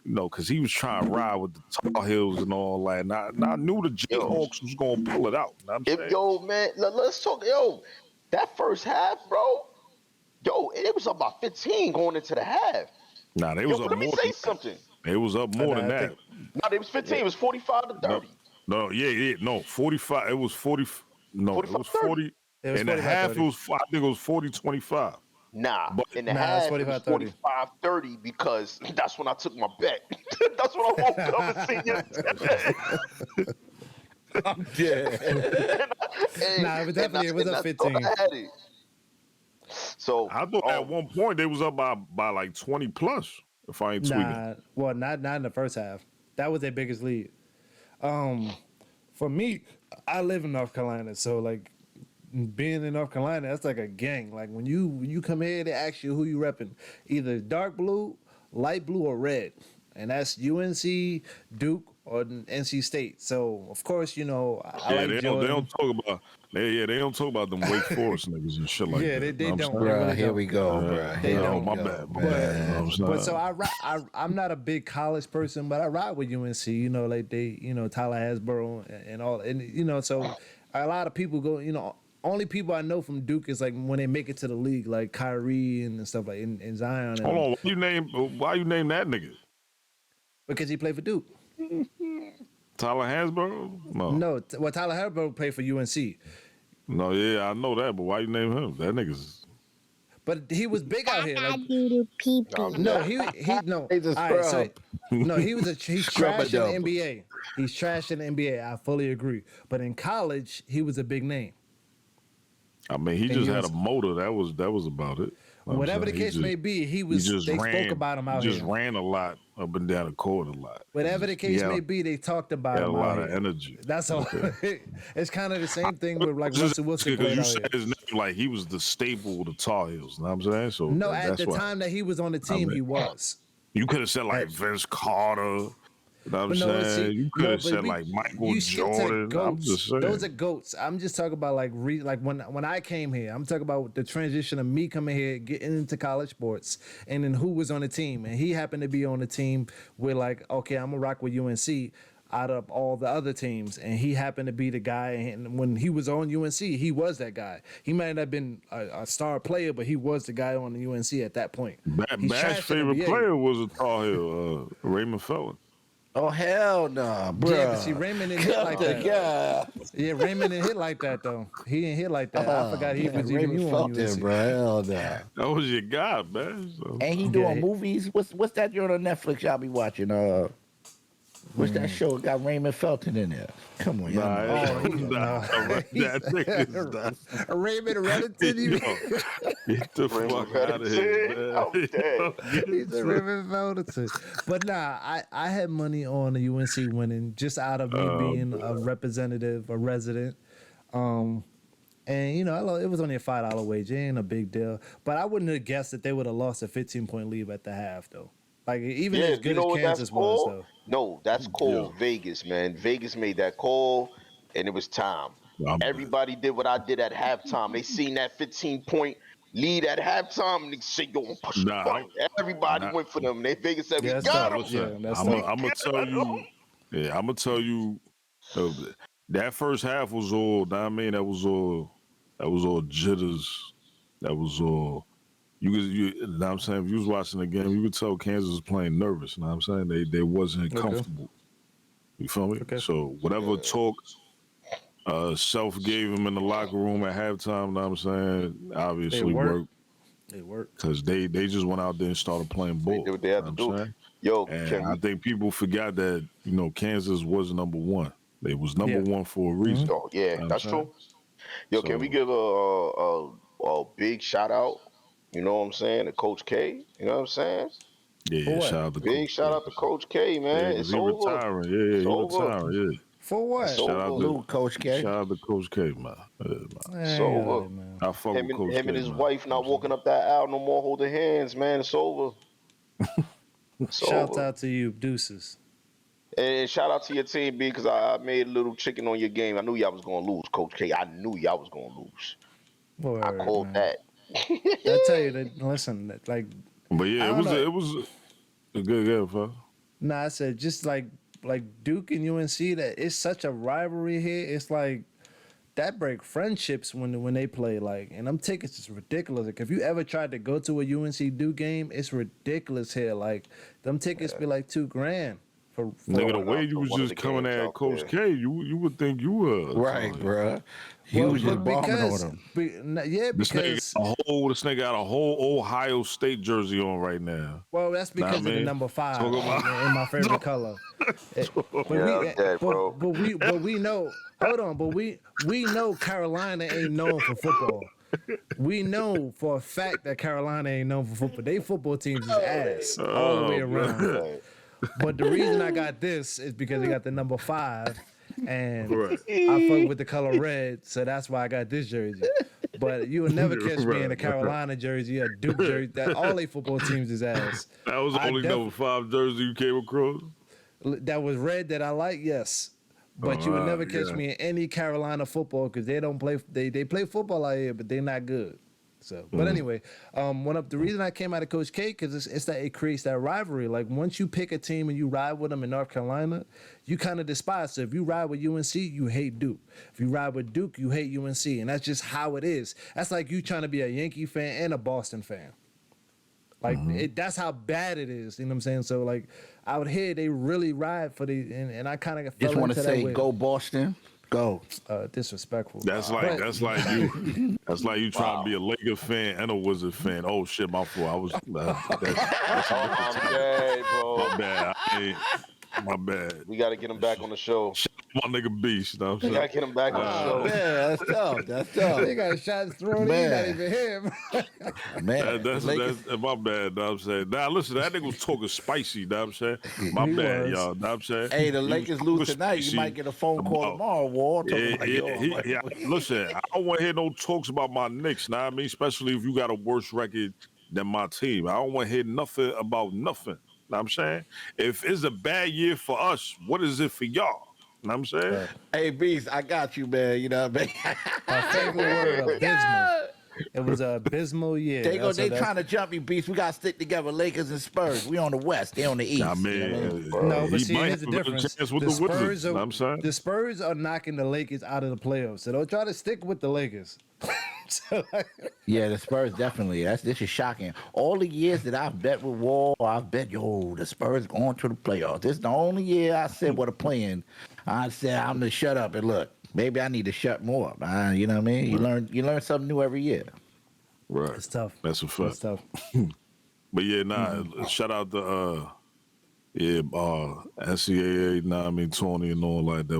Because he was trying to ride with the Tar Heels and all that. And I knew the Jayhawks was going to pull it out. Know what I'm saying? Yo, man, let's talk. Yo, that first half, bro. Yo, it was up by 15 going into the half. Nah, they was up let more. me say something. They was up more than that. No, it was 15. It was 45 to 30. No, 45. It was 40. No, it was 40. In the half, it was. I think it was 40-25. Nah, in the half, it was 45-30 because that's when I took my bet. That's when I woke up and seen you. I'm dead. Nah, but definitely it was up 15. So I thought at one point they was up by like 20 plus. If I ain't tweaking. Well, not in the first half. That was their biggest lead. For me, I live in North Carolina, so like being in North Carolina, that's like a gang. Like when you come here, they ask you who you repping, either dark blue, light blue, or red, and that's UNC, Duke, or NC State. So of course, I like they Jordan. don't talk about. They don't talk about them Wake Forest niggas and shit like that. Yeah, they don't. Bro, here we go, bro. They don't. My bad. But so I'm not a big college person, but I ride with UNC. Like they, Tyler Hasbro and all, and so a lot of people go. Only people I know from Duke is like when they make it to the league, like Kyrie and stuff like and Zion. Hold on, why you name that nigga? Because he played for Duke. Tyler Hansborough? No. Well, Tyler Hansborough played for UNC. No, yeah, I know that, but why you name him? That nigga's. But he was big out here. Like, No, he no. He's a All right, so, scrub. no, he's trash in Scrub-a-dub. the NBA. He's trash in the NBA. I fully agree. But in college, he was a big name. I mean, he just had a motor. That was about it. Whatever the case may be, they spoke about him out here. He just ran a lot up and down the court a lot. Whatever the case may be, they talked about him. Had a lot out of here. energy. That's all. It's kind of the same thing with like Russell Wilson. Because you out said here. his name like he was the staple of the Tar Heels. Know what I'm saying? So No, at that's the why. time that he was on the team, he was. You could have said like Vince Carter. You know what I'm saying? You could have said like Michael Jordan. I'm just saying. Those are goats. I'm just talking about like when I came here. I'm talking about the transition of me coming here, getting into college sports, and then who was on the team. And he happened to be on the team with like, okay, I'm gonna rock with UNC out of all the other teams, and he happened to be the guy. And when he was on UNC, he was that guy. He might not have been a star player, but he was the guy on the UNC at that point. Bash's favorite player was a Tar Heel, Raymond Felton. Oh hell no, bro. Yeah, but see, Raymond didn't hit like that. Yeah, Raymond didn't hit like that though. He didn't hit like that. I forgot he was even you on UNC. Bro. Hell no. That was your guy, man. So. Ain't he doing movies? What's that joint on Netflix y'all be watching? What's that show? It got Raymond Felton in there. Come on, y'all. Raymond Reddington. Get the fuck out of here, man. He's a Raymond Felton. But nah, I had money on the UNC winning just out of me being a representative, a resident. And it was only a $5 wager. It ain't a big deal. But I wouldn't have guessed that they would have lost a 15-point lead at the half though. Like even as good as Kansas was though. No, that's called Vegas, man. Vegas made that call, and it was time. Everybody did what I did at halftime. They seen that 15-point lead at halftime, and they say, "Yo, I'm push the Nah, button." Everybody nah, went for them. They Vegas said, "We Yeah, that's got tough. him." listen, Yeah, that's I'm tough. gonna tell you. Yeah, I'm gonna tell you. uh, that first half was all. I mean, that was all. That was all jitters. That was all. You know what I'm saying? If you was watching the game, you could tell Kansas was playing nervous. You know what I'm saying? They wasn't Okay. comfortable. You feel me? Okay. So whatever talk Self gave him in the locker room at halftime, you know what I'm saying, obviously worked. It worked. Because they just went out there and started playing They ball. did what they had to You know do. what I'm saying? Yo, And I think people forgot that, Kansas was number one. They was number one for a reason. Oh yeah, You know what that's I'm saying? true. Yo, can we So, give a big shout out? You know what I'm saying? To Coach K. You know what I'm saying? yeah, shout out to Big Coach shout K. out to Coach K, Yeah, man. because It's he over. retiring. Yeah, It's he over. retiring. Yeah. For what? It's Shout out over. to Coach K. Shout out to Coach K, man. Yeah, man. It's Ain't over. got it, man. I fuck with Coach Him K, and his man. wife not walking up that aisle no more holding hands, man. It's over. It's Shout over. out to you, deuces. And shout out to your team, B, because I made a little chicken on your game. I knew y'all was gonna lose, Coach K. I knew y'all was gonna lose. Word, I called man. that. I tell you that. Listen, like But yeah, I it don't was know. it was a good game, fella. Nah, I said just like Duke and UNC, that it's such a rivalry here. It's like that break friendships when they play. Like, and them tickets is ridiculous. Like, if you ever tried to go to a UNC Duke game, it's ridiculous here. Like, them tickets be like $2,000 for Nigga, the way you was one of just the coming games at out Coach there. K, you would think you were Right, bruh. He was just bombing on him. This nigga got a whole Ohio State jersey on right now. Well, that's because of the number 5 in my favorite color. But we know. Hold on, but we know Carolina ain't known for football. We know for a fact that Carolina ain't known for football. They football teams is ass all the way around. But the reason I got this is because they got the number 5, and I fuck with the color red, so that's why I got this jersey. But you will never catch me in a Carolina jersey, a Duke jersey. That all they football teams is ass. That was the only number 5 jersey you came across? That was red that I like, yes. But you would never catch me in any Carolina football because they don't play. They play football out here, but they're not good. So, but anyway, the reason I came out of Coach K because it's that it creates that rivalry. Like once you pick a team and you ride with them in North Carolina, you kind of despise. So if you ride with UNC, you hate Duke. If you ride with Duke, you hate UNC, and that's just how it is. That's like you trying to be a Yankee fan and a Boston fan. Like that's how bad it is. You know what I'm saying? So like out here, they really ride for the and I kind of just want to say go Boston. Go. Disrespectful. That's like you trying to be a Lakers fan and a Wizard fan. Oh shit, my fault. I was that's bro. My bad. My bad. We got to get him back on the show. My nigga Beast, you know what I'm saying? We got to get him back on the show. Man, that's tough. That's tough. They got shots thrown in, not even him. Man, that's my bad, know what I'm saying? Now, listen, that nigga was talking spicy, know what I'm saying? My bad, y'all, know what I'm saying? Hey, the Lakers lose tonight. You might get a phone call tomorrow, Wall. Listen, I don't want to hear no talks about my Knicks, know what I mean? Especially if you got a worse record than my team. I don't want to hear nothing about nothing. Know what I'm saying? If it's a bad year for us, what is it for y'all? Know what I'm saying? Hey, Beast, I got you, man. You know what I mean? My favorite word, abysmal. It was an abysmal year. They trying to jump you, Beast. We got to stick together, Lakers and Spurs. We on the West. They on the East. I mean, no, but see, here's the difference. The Spurs are knocking the Lakers out of the playoffs, so don't try to stick with the Lakers. Yeah, the Spurs definitely. This is shocking. All the years that I've bet with Wall, I've bet the Spurs going to the playoffs. This is the only year I said what a playing. I said I'm gonna shut up and look. Maybe I need to shut more. You know what I mean? You learn something new every year. Right. It's tough. That's a fact. It's tough. But yeah, shout out to NCAA, Tony and all like that.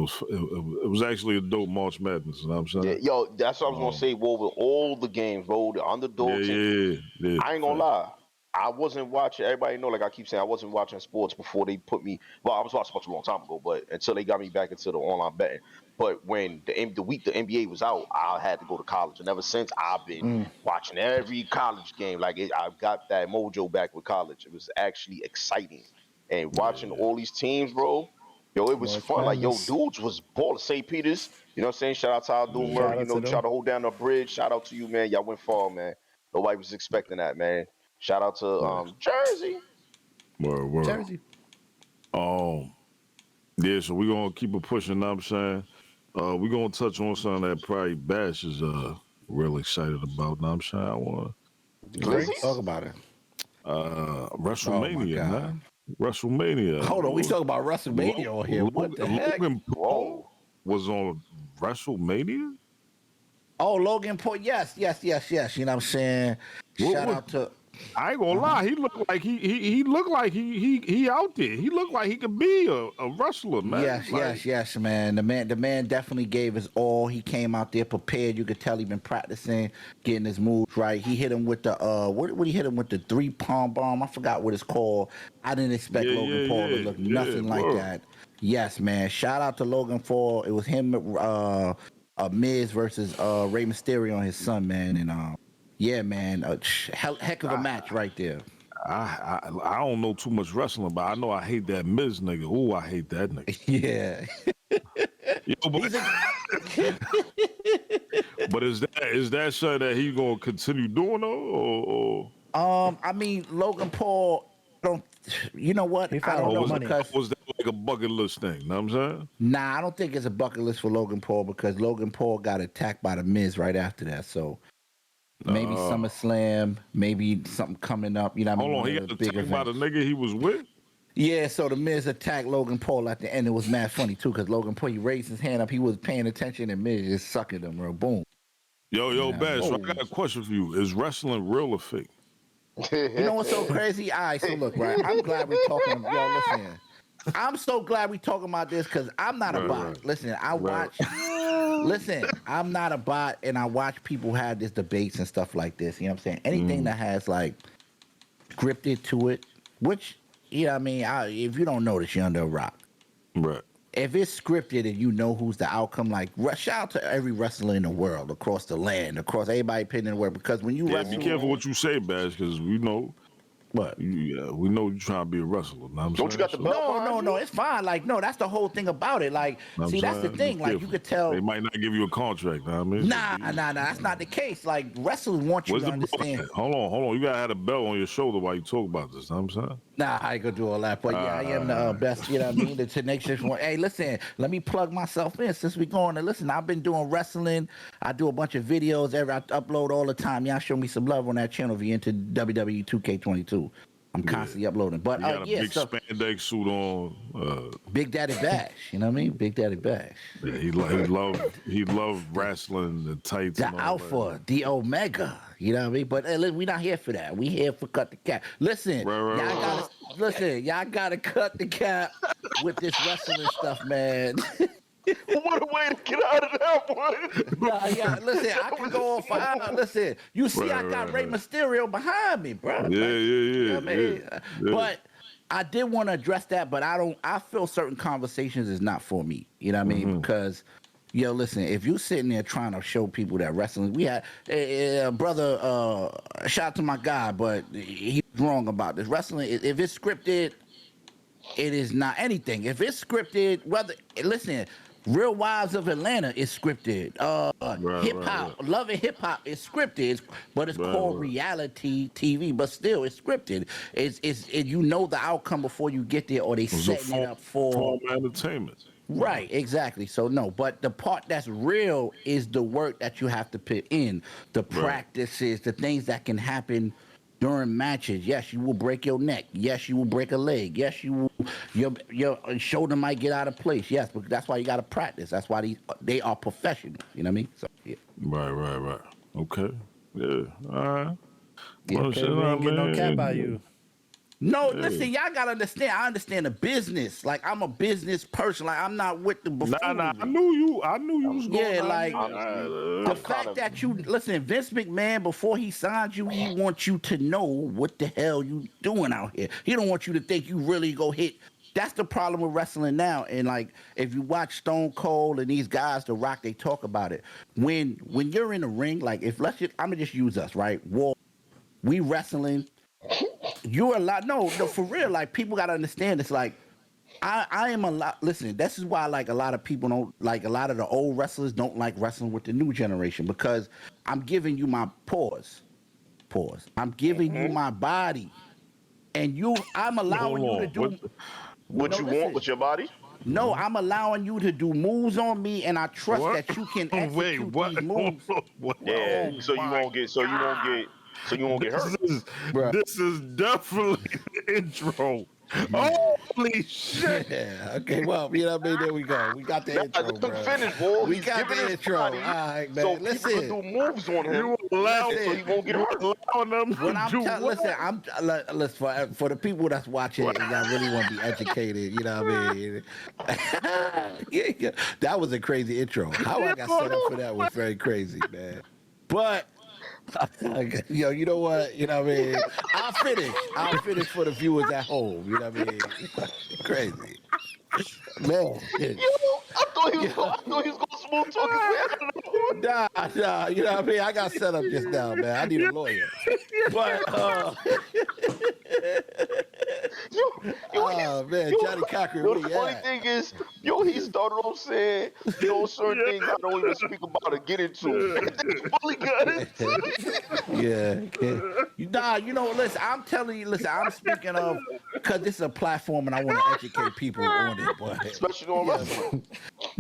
It was actually a dope March Madness, you know what I'm saying? Yeah, yo, that's what I was gonna say, Will, with all the games, bro, the underdog team. Yeah. I ain't gonna lie. I wasn't watching. Everybody know, like I keep saying, I wasn't watching sports before they put me. Well, I was watching sports a long time ago, but until they got me back into the online betting. But when the week the NBA was out, I had to go to college, and ever since I've been watching every college game. I've got that mojo back with college. It was actually exciting, and watching all these teams, bro. Yo, it was fun. Like, yo, dudes was balling. St. Peters, you know what I'm saying? Shout out to our dude Murray. You know, try to hold down the bridge. Shout out to you, man. Y'all went far, man. Nobody was expecting that, man. Shout out to Jersey. Word. Jersey. Yeah, so we're gonna keep it pushing, know what I'm saying? We're gonna touch on something that probably Bash is real excited about, know what I'm saying? I wanna Talk about it. WrestleMania, Oh my God. man. WrestleMania. Hold on, we talking about WrestleMania on here. What the heck? Logan Paul Whoa. was on WrestleMania? Oh, Logan Paul. Yes. You know what I'm saying? Shout out to. I ain't gonna lie. He looked like he looked like he out there. He looked like he could be a wrestler, man. Yes, man. The man definitely gave his all. He came out there prepared. You could tell he been practicing, getting his moves right. He hit him with the what he hit him with the 3-palm bomb. I forgot what it's called. I didn't expect Logan Paul to look nothing like that. Yes, man. Shout out to Logan Paul. It was him, Miz versus Rey Mysterio and his son, man, and yeah, man, heck of a match right there. I don't know too much wrestling, but I know I hate that Miz nigga. Ooh, I hate that nigga. Yeah. Yo, but is that something that he gonna continue doing though, or? I mean, Logan Paul. You know what? I don't know because was that like a bucket list thing? Know what I'm saying? Nah, I don't think it's a bucket list for Logan Paul because Logan Paul got attacked by the Miz right after that. So. Maybe SummerSlam, maybe something coming up. You know what I mean? Hold on, he got attacked by the nigga he was with? Yeah, so the Miz attacked Logan Paul at the end. It was mad funny, too, because Logan Paul, he raised his hand up. He was paying attention, and Miz just sucking him, bro. Boom. Yo, Bash, so I got a question for you. Is wrestling real or fake? You know what's so crazy? All right, so look, right? I'm glad we're talking. Yo, listen. I'm so glad we're talking about this because I'm not a bot. Right. Listen, I watch... Listen, I'm not a bot, and I watch people have these debates and stuff like this. You know what I'm saying? Anything that has like scripted to it, which you know what I mean. If you don't notice, you're under a rock. Right. If it's scripted and you know who's the outcome, like shout out to every wrestler in the world, across the land, across everybody putting in the work. Because when you wrestle, be careful what you say, Bash, because we know. What? We know you're trying to be a wrestler. Don't you got the belt? No, it's fine. Like, no, that's the whole thing about it. Like, see, that's the thing. Like, you could tell. They might not give you a contract, know what I mean? Nah, that's not the case. Like, wrestlers want you to understand. Hold on. You gotta have a belt on your shoulder while you talk about this, know what I'm saying? Nah, I ain't gonna do all that. But yeah, I am the best, you know what I mean? The tenacious one. Hey, listen, let me plug myself in since we going to listen. I've been doing wrestling. I do a bunch of videos. I upload all the time. Y'all show me some love on that channel if you're into WWE 2K22. I'm constantly uploading. But you got a big spandex suit on. Big Daddy Bash, you know what I mean? Big Daddy Bash. Yeah, he loved wrestling, the tights. The and all Alpha, that. the Omega. You know what I mean? But we're not here for that. We here for cut the cap. Listen, y'all gotta cut the cap with this wrestling stuff, man. What a way to get out of that one. Listen, I can go on for hours. Listen, you see, I got Rey Mysterio behind me, bro. Yeah. You know what I mean? But I did want to address that, but I feel certain conversations is not for me. You know what I mean? Because, listen, if you sitting there trying to show people that wrestling, we had brother, shout out to my guy, but he's wrong about this. Wrestling, if it's scripted, it is not anything. If it's scripted, listen, Real Wives of Atlanta is scripted. Hip hop, Love and Hip Hop is scripted, but it's called reality TV. But still, it's scripted. It's you know the outcome before you get there, or they setting it up for entertainment. Right, exactly. So no, but the part that's real is the work that you have to put in, the practices, the things that can happen during matches. Yes, you will break your neck. Yes, you will break a leg. Yes, you will. Your shoulder might get out of place. Yes, but that's why you got to practice. That's why they are professionals. You know what I mean? So yeah. Right. Okay. Yeah. All right. Yeah, we ain't getting no cap by you. No, listen, y'all gotta understand. I understand the business. Like, I'm a business person. Like, I'm not with the buffoonery. Nah. I knew you was going. Yeah, like the fact that you listen, Vince McMahon, before he signed you, he wants you to know what the hell you doing out here. He don't want you to think you really go hit. That's the problem with wrestling now. And like, if you watch Stone Cold and these guys, The Rock, they talk about it. When you're in the ring, like, I'm gonna just use us, right? We wrestling. You're a lot. No, for real. Like, people gotta understand this. Like, I am a lot. Listen, this is why like a lot of people don't like a lot of the old wrestlers don't like wrestling with the new generation, because I'm giving you my pause. Pause. I'm giving you my body, and I'm allowing you to do. What you want with your body? No, I'm allowing you to do moves on me, and I trust that you can execute these moves. Yeah, Oh so you my won't get, so you won't get, so you won't get hurt. Bruh. This is definitely the intro. Holy shit! Yeah. Okay. Well, you know what I mean. There we go. We got the Nah, intro, let him bro. finish, boy. We He's got giving the his intro. body All right, so man. people can do moves on him. You allow so he won't get hurt. allowing them When to I'm do telling, what? listen, listen for the people that's watching and y'all really want to be educated. You know what I mean? Yeah. That was a crazy intro. How I got set up for that was very crazy, man. But yo, you know what? You know what I mean? I'll finish for the viewers at home. You know what I mean? Crazy. Man. I thought he was going smooth talk his way out of the Nah, you know what I mean? I got set up just now, man. I need a lawyer. But oh man, Johnny Cochran, the where you funny at? thing is, he started off saying, certain things I don't even speak about or get into. Fully got it. Yeah. Listen, I'm telling you, I'm speaking of, because this is a platform and I want to educate people on it, but Especially on wrestling.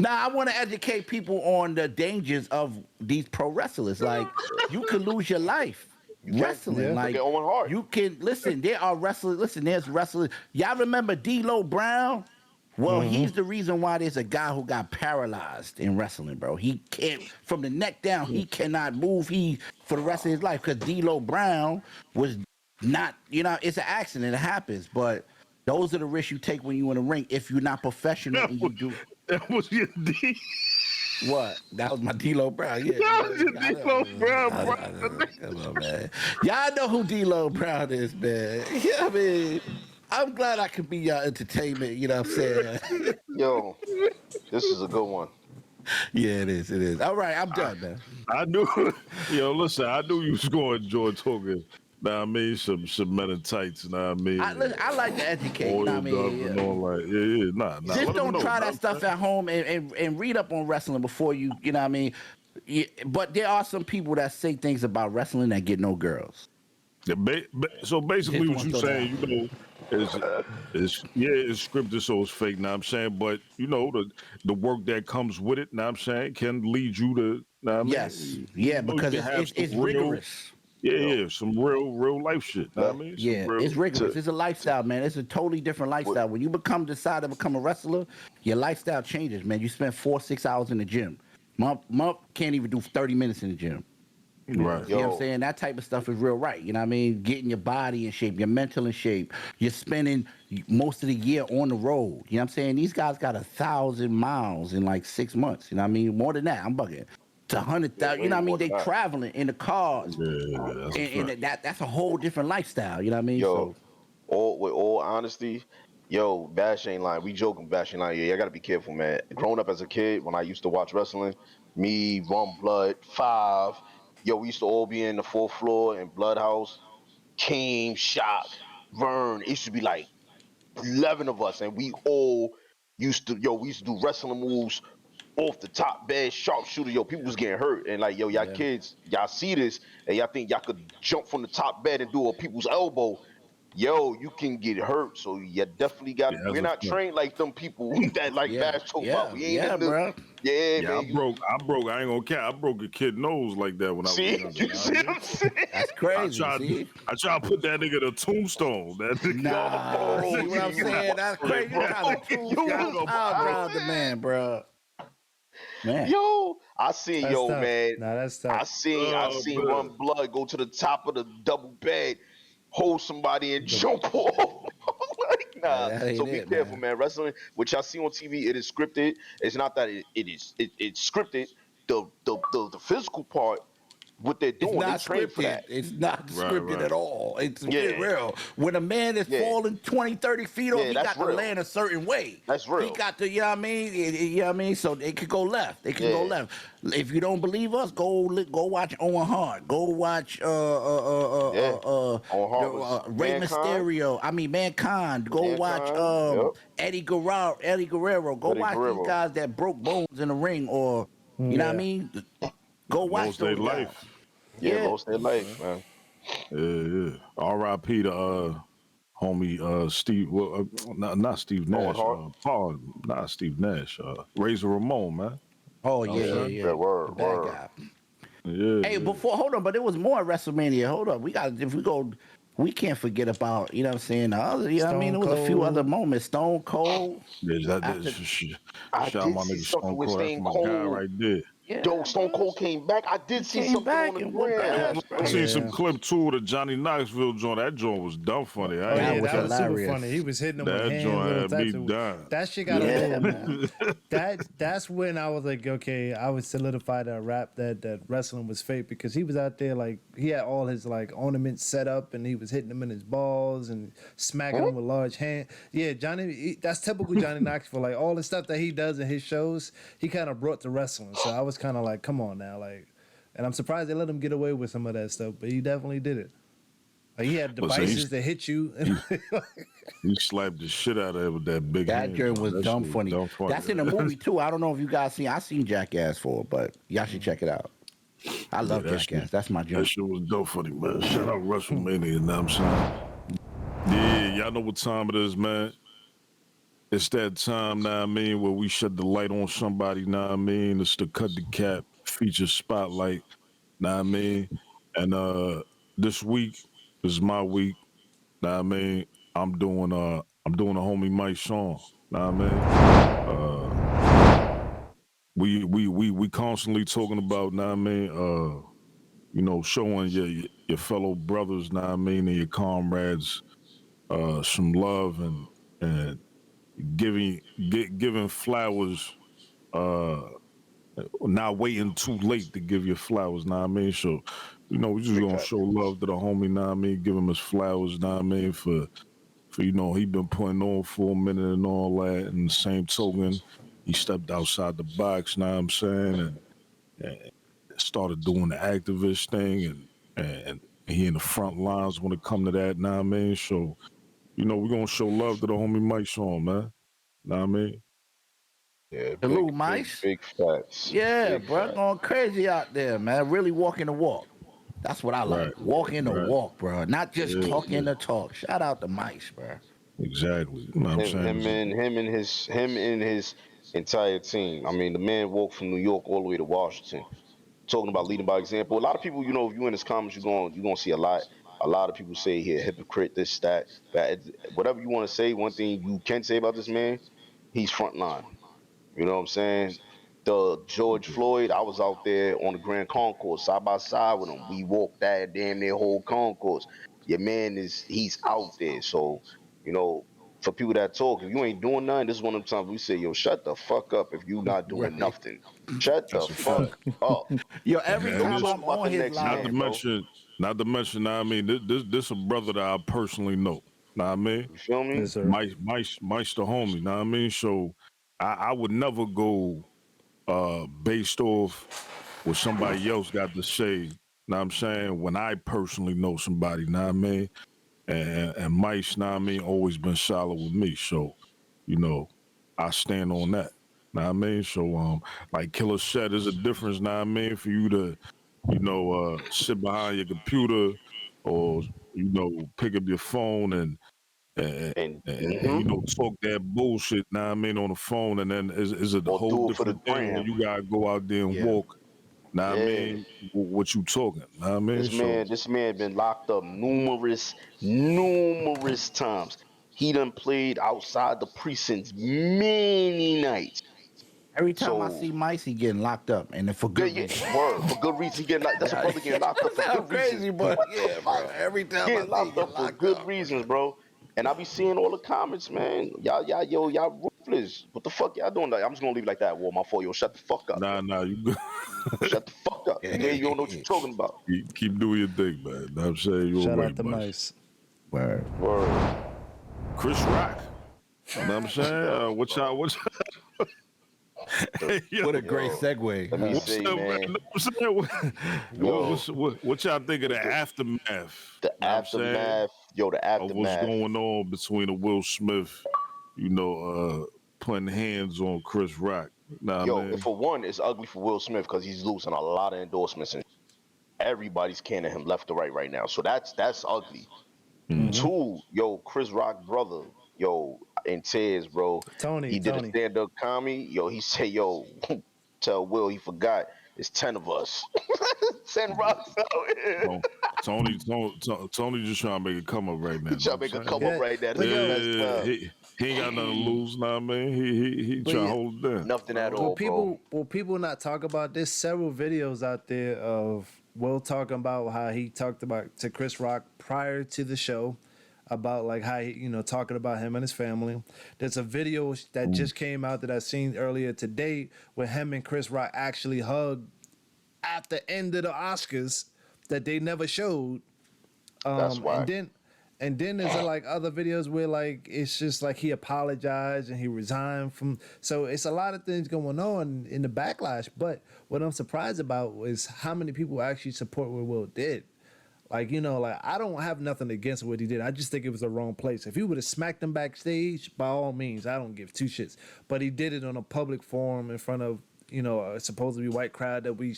I want to educate people on the dangers of these pro wrestlers. Like, you could lose your life wrestling. Yeah. Like, you can listen. There are wrestlers. Listen, there's wrestlers. Y'all remember D'Lo Brown? Well, he's the reason why there's a guy who got paralyzed in wrestling, bro. He can't, from the neck down, he cannot move. For the rest of his life, because D'Lo Brown was not. It's an accident. It happens, but those are the risks you take when you in the ring. If you're not professional and you do. That was your D. What? That was my D'Lo Brown. Yeah, That was your D'Lo Brown, bro. Come on, man. Y'all know who D'Lo Brown is, man. Yeah, I mean, I'm glad I could be y'all entertainment. You know what I'm saying? Yo, this is a good one. Yeah, it is. It is. All right, I'm done, man. I knew. Listen, I knew you was going to enjoy talking. Now I mean, some men in tights. Now I mean, I like to educate. You know what I mean? Nah. Just don't try that stuff at home and read up on wrestling before you. You know what I mean? But there are some people that say things about wrestling that get no girls. Yeah, so basically, what you saying, it's scripted, so it's fake. Now I'm saying, but the work that comes with it. Now I'm saying, can lead you to. Yes, because it's rigorous. Yeah, some real life shit. Know what I mean? It's rigorous. It's a lifestyle, man. It's a totally different lifestyle. When you decide to become a wrestler, your lifestyle changes, man. You spend 4-6 hours in the gym. Month can't even do 30 minutes in the gym. Right. You know what I'm saying? That type of stuff is real right. You know what I mean? Getting your body in shape, your mental in shape. You're spending most of the year on the road. You know what I'm saying? These guys got 1,000 miles in like 6 months. You know what I mean? More than that. I'm bugging. It's 100,000. You know what I mean? They traveling in the cars. And that's a whole different lifestyle. You know what I mean? Yo, with all honesty, Bash ain't lying. We joking, Bash ain't lying. Yeah, I gotta be careful, man. Growing up as a kid, when I used to watch wrestling, me, Rum Blood, Five, we used to all be in the 4th floor in Bloodhouse. King, Shock, Vern. It used to be like 11 of us, and we all used to do wrestling moves off the top bed, sharpshooter. People was getting hurt, and like, y'all kids, y'all see this, and y'all think y'all could jump from the top bed and do a people's elbow. You can get hurt, so you definitely got. We're not trained like them people that Bash talk about. We ain't bro. Man. I broke. I ain't gonna care. I broke a kid nose like that when I was younger. You see what I'm saying? That's crazy. I tried to put that nigga in a tombstone. That nigga. Nah, see what I'm saying? That's crazy. You trying to tombstone the man, bro. Man. I seen That's tough. man. Nah, that's tough. I seen Rum Blood go to the top of the double bed, hold somebody and jump off. Like, nah. So be careful, man. Wrestling, which y'all see on TV, it is scripted. It's not that it's scripted. The physical part, what they're doing, they train for that. It's not scripted at all. It's real. When a man is falling 20, 30 feet off, he got to land a certain way. That's real. He got to, you know what I mean? You know what I mean? So it could go left. It can go left. If you don't believe us, go watch Owen Hart. Go watch Rey Mysterio. I mean Mankind. Go watch Eddie Guerrero. Go watch these guys that broke bones in the ring, or you know what I mean? Go watch those guys. Most their life, man. Yeah. R.I.P. to homie Steve. Well, not Steve Owen Nash. Hart. Paul, not Steve Nash. Razor Ramon, man. Oh You know yeah, what I'm yeah, saying? yeah. Yeah, The word, bad word. guy. Yeah, Hey, yeah. before hold on, but there was more at WrestleMania. Hold up, we got if we go, we can't forget about you know what I'm saying. The other, you know what I mean. Stone There was a few other Cold. moments. Stone Cold Yeah, after, I shout out did my see nigga something Stone with Cold. That's Stone my guy Cold. right there. Yo, yeah, Stone bro. Cold came back. I He did see came something on back the and whooped gram. ass, I bro. seen some Yeah. clip too of the Johnny Knoxville joint. That joint was dumb funny. Oh That yeah, was that was super hilarious. funny. He was hitting them with That hands, joint little had me types of. dying. That shit got a Yeah, little. man. That's when I was like, okay, I would solidify that rap that wrestling was fake because he was out there like he had all his like ornaments set up and he was hitting them in his balls and smacking them with large hands. Yeah, that's typical Johnny Knoxville. Like all the stuff that he does in his shows, he kind of brought to wrestling. So I was kind of like, come on now, like, and I'm surprised they let him get away with some of that stuff, but he definitely did it. Like he had Listen, devices that hit you. he slapped the shit out of it with that big That hand. joint was That dumb shit was funny. dumb funny. That's in the movie too. I don't know if you guys seen. I seen Jackass 4, but y'all should check it out. I love that Jackass. shit, That's my that joint. shit was dumb funny, man. Shout out WrestleMania, you know what I'm saying? Yeah, y'all know what time it is, man. It's that time, know what I mean, where we shed the light on somebody, know what I mean? It's the Cut the Cap feature spotlight, know what I mean? And this week is my week, know what I mean? I'm doing a homie Mike song, know what I mean? We constantly talking about, know what I mean, you know, showing your fellow brothers, know what I mean, and your comrades some love and giving flowers, uh, not waiting too late to give your flowers, know what I mean? So, you know, we just Big gonna fact. show love to the homie, know what I mean? Give him his flowers, know what I mean? For you know, he been putting on for a minute and all that. And the same token, he stepped outside the box, know what I'm saying? And started doing the activist thing and he in the front lines when it come to that, know what I mean? So, you know, we're gonna show love to the homie Mike song, man. Know what I mean? Yeah, Salute, Mice. big facts. Yeah, Big bro, facts. going crazy out there, man. Really walking the walk. That's what I Right, like. Walking the right. walk, bro. Not just Yeah, talking yeah. the talk. Shout out to Mice, bro. Exactly. You know what I'm saying? Him and his entire team. I mean, the man walked from New York all the way to Washington. Talking about leading by example. A lot of people, you know, if you in his comments, you're gonna see a lot. A lot of people say he a hypocrite, this, that. But whatever you want to say, one thing you can say about this man, he's frontline. You know what I'm saying? The George Floyd, I was out there on the Grand Concourse side by side with him. We walked that damn near whole concourse. Your man he's out there. So, you know, for people that talk, if you ain't doing nothing, this is one of the times we say, yo, shut the fuck up if you not doing Right. nothing. Shut the That's a fuck fact. up. Yo, every And Don't time this, talk I'm about on the his next not live, to man, bro. mention, know what I mean, this a brother that I personally know. Know what I mean? You feel me? Yes, sir. Mike's the homie, know what I mean? So I would never go based off what somebody else got to say, know what I'm saying, when I personally know somebody, know what I mean? And Mike's, know what I mean, always been solid with me. So, you know, I stand on that. Know what I mean? So like Killer said, there's a difference, know what I mean, for you to, you know, sit behind your computer or, you know, pick up your phone and, And you know, talk that bullshit, know what I mean, on the phone, and then is a or whole do it for the different thing when gram. you gotta go out there and yeah. walk, know what I Yeah. mean, what you talking, know what I mean? So This man been locked up numerous times. He done played outside the precincts many nights. Every time I So see Mice, he getting locked up, and for yeah, good yeah, reason. word for good reason. He getting like that's a brother getting locked up That for sounds good reasons. crazy, but What the yeah, bro. fuck? Every time I Getting see, he locked get up for locked good up, bro. reasons, bro. And I be seeing all the comments, man. Y'all ruthless. What the fuck y'all doing? Like, I'm just gonna leave it like that. War my fault, yo. Shut the fuck up, yo. nah, you good. Shut the fuck up. Yeah, you don't know what you're talking about. Keep doing your thing, man. Know what I'm saying, you're Shout right, out to much. Mice. Word. Word. Chris Rock. You know what I'm saying? Yo, What y'all yo, What a great yo, segue. let me what's say, up, man. man? Yo, What y'all think of the aftermath? the Know what I'm saying? aftermath. Yo, the Of what's aftermath. going on between the Will Smith, you know, putting hands on Chris Rock. Know what I Yo, mean? for one, it's ugly for Will Smith because he's losing a lot of endorsements and everybody's canning him left to right now. So that's ugly. Mm-hmm. Two, yo, Chris Rock brother, yo, in tears, bro. Tony. He did a stand-up comedy. Yo, he said, yo, tell Will he forgot. It's 10 of us. 10 rocks out here. So, Tony just trying to make a come up right now. He trying to make a come up right now. But This yo, is messed up. He ain't got nothing to lose now, man. He trying to hold it down. Nothing at all, bro. Will people not talk about this? Several videos out there of Will talking about how he talked about to Chris Rock prior to the show about like how he, talking about him and his family. There's a video that just came out that I seen earlier today where him and Chris Rock actually hugged at the end of the Oscars that they never showed. That's why. And then there's like other videos where like it's just like he apologized and he resigned from. So it's a lot of things going on in the backlash. But what I'm surprised about is how many people actually support what Will did. Like, I don't have nothing against what he did. I just think it was the wrong place. If he would have smacked him backstage, by all means, I don't give two shits. But he did it on a public forum in front of, a supposedly white crowd that we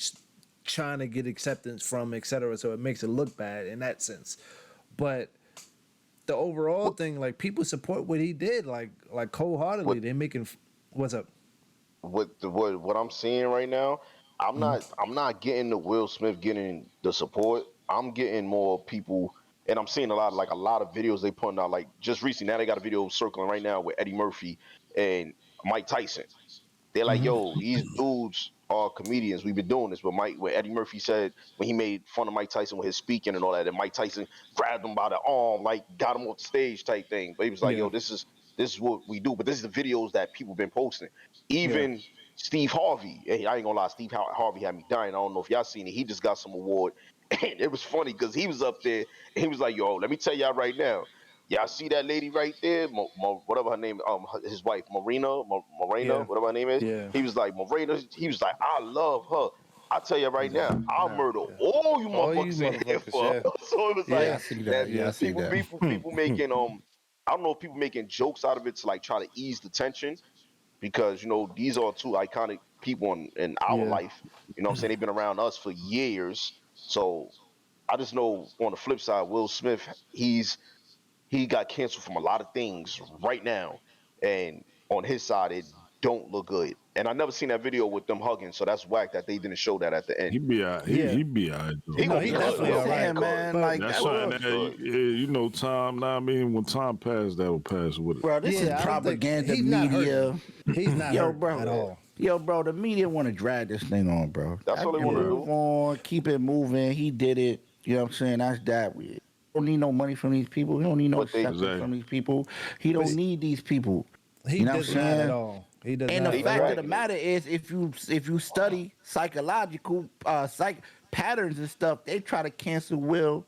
trying to get acceptance from, et cetera. So it makes it look bad in that sense. But the overall thing, like, people support what he did, like cold-heartedly. They're making, what's up? What I'm seeing right now, I'm not getting the Will Smith getting the support. I'm getting more people, and I'm seeing a lot of videos they putting out. Like just recently, now they got a video circling right now with Eddie Murphy and Mike Tyson. They're like, yo, these dudes are comedians. We've been doing this, but what Eddie Murphy said when he made fun of Mike Tyson with his speaking and all that, and Mike Tyson grabbed him by the arm, like got him off the stage type thing. But he was like, yo, this is what we do. But this is the videos that people been posting. Even Steve Harvey, hey, I ain't gonna lie, Steve Harvey had me dying. I don't know if y'all seen it. He just got some award. And it was funny because he was up there and he was like, yo, let me tell y'all right now. Y'all see that lady right there? Whatever her name, his wife, Morena, whatever her name is. Yeah. He was like, Morena, he was like, I love her. I tell you right now, I'll murder all you motherfuckers in here for her. So it was like, I see that. Yeah, I see that. People making, I don't know if people making jokes out of it to like try to ease the tension because, these are two iconic people in our life. You know what I'm saying? They've been around us for years. So I just know on the flip side, Will Smith, he got canceled from a lot of things right now. And on his side, it don't look good. And I never seen that video with them hugging, so that's whack that they didn't show that at the end. He be all right. He be all right. He definitely all right, man. Like that's something time. Now I mean, when time passed, that will pass with it. Bro, this is propaganda media. He's not hurt at all. Yo, bro, the media want to drag this thing on, bro. That's all they want to do. Move on, keep it moving. He did it. You know what I'm saying? That's that. We don't need no money from these people. He don't need no acceptance from these people. He don't need these people. He does not at all. He does and not. The fact of the matter is, if you study psychological patterns and stuff, they try to cancel Will.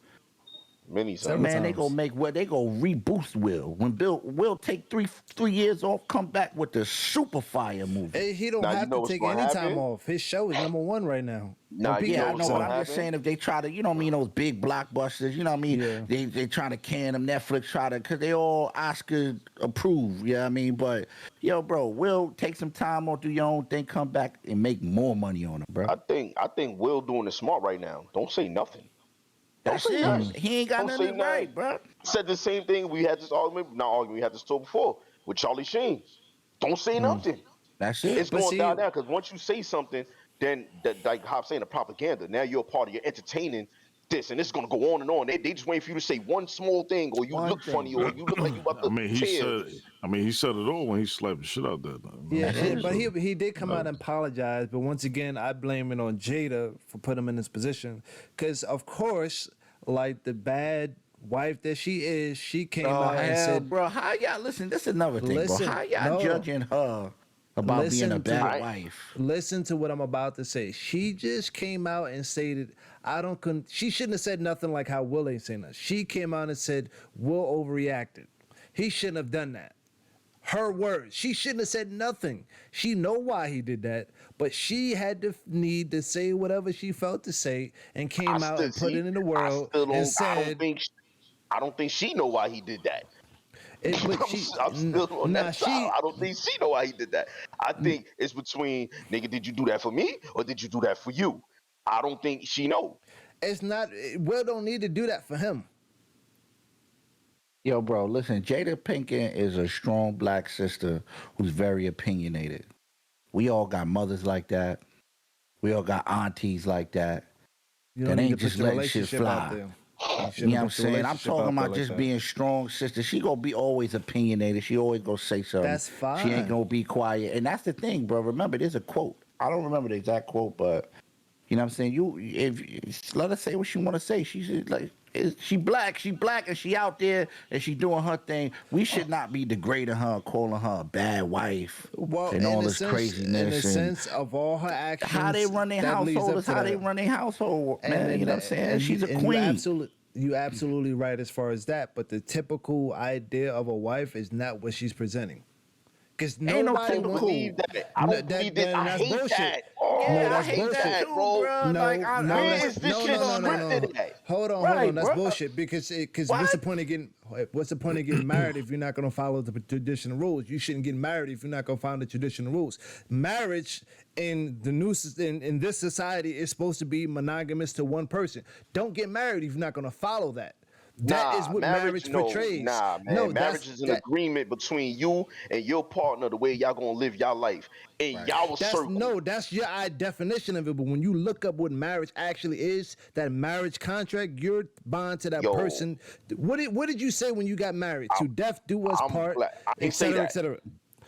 Many times. Man, they gonna reboost Will. When Will take three years off, come back with the Super Fire movie. Hey, he don't have to take any time off. His show is #1 right now. I know, but I'm just saying if they try to, those big blockbusters, they trying to can them. Netflix try to, because they all Oscar approved, But, bro, Will take some time off, do your own thing, come back and make more money on him, bro. I think Will doing it smart right now. Don't say nothing. That's it. He ain't got nothing right, bro. Said the same thing. We had this argument. We had this talk before with Charlie Sheen. Don't say nothing. That's it. It's going down now because once you say something, then like Hop saying the propaganda. Now you're a part of. You're entertaining this, and it's gonna go on and on. They just waiting for you to say one small thing, or you look funny, or you look like you about to. He said it all when he slapped the shit out there. Yeah, but he did come out and apologize. But once again, I blame it on Jada for putting him in this position, because of course, like the bad wife that she is, she came out and said, "Bro, how y'all listen? This is another thing, bro. How y'all judging her?" About being a bad wife. Listen to what I'm about to say. She just came out and stated, she shouldn't have said nothing like how Will ain't saying that. She came out and said, Will overreacted. He shouldn't have done that. Her words. She shouldn't have said nothing. She know why he did that, but she had the need to say whatever she felt to say and came out and put it in the world and said, I don't think she know why he did that. I'm still on that side. I don't think she know why he did that. I think it's between, nigga, did you do that for me or did you do that for you? I don't think she know. It's not. Will don't need to do that for him. Yo, bro, listen, Jada Pinkett is a strong black sister who's very opinionated. We all got mothers like that. We all got aunties like that. You That don't need ain't to put just your letting shit relationship out fly. there. You know what I'm saying? I'm talking about just being strong sister. She gonna be always opinionated. She always gonna say something. That's fine. She ain't gonna be quiet. And that's the thing, bro. Remember, there's a quote. I don't remember the exact quote, but you know what I'm saying? If let her say what she wanna say. She's like she black, and she out there and she doing her thing. We should not be degrading her, calling her a bad wife, and all this craziness. In the sense of all her actions, how they run their household is how they run their household, man. You know what I'm saying? She's a queen. You absolutely right as far as that, but the typical idea of a wife is not what she's presenting. Because nobody don't believe that. I don't believe that. I hate bullshit. that. Oh, No, I that's hate bullshit. that, bro. Where is this shit scripted at? Hold on. That's bullshit. Because what's the point of getting married if you're not going to follow the traditional rules? You shouldn't get married if you're not going to follow the traditional rules. Marriage in this society is supposed to be monogamous to one person. Don't get married if you're not going to follow that. That is what marriage portrays. Nah, man. No, marriage is an agreement between you and your partner, the way y'all gonna live y'all life. And y'all circle. That's your definition of it. But when you look up what marriage actually is, that marriage contract, you're bound to that person. What did you say when you got married? To death do us part, et cetera, et cetera.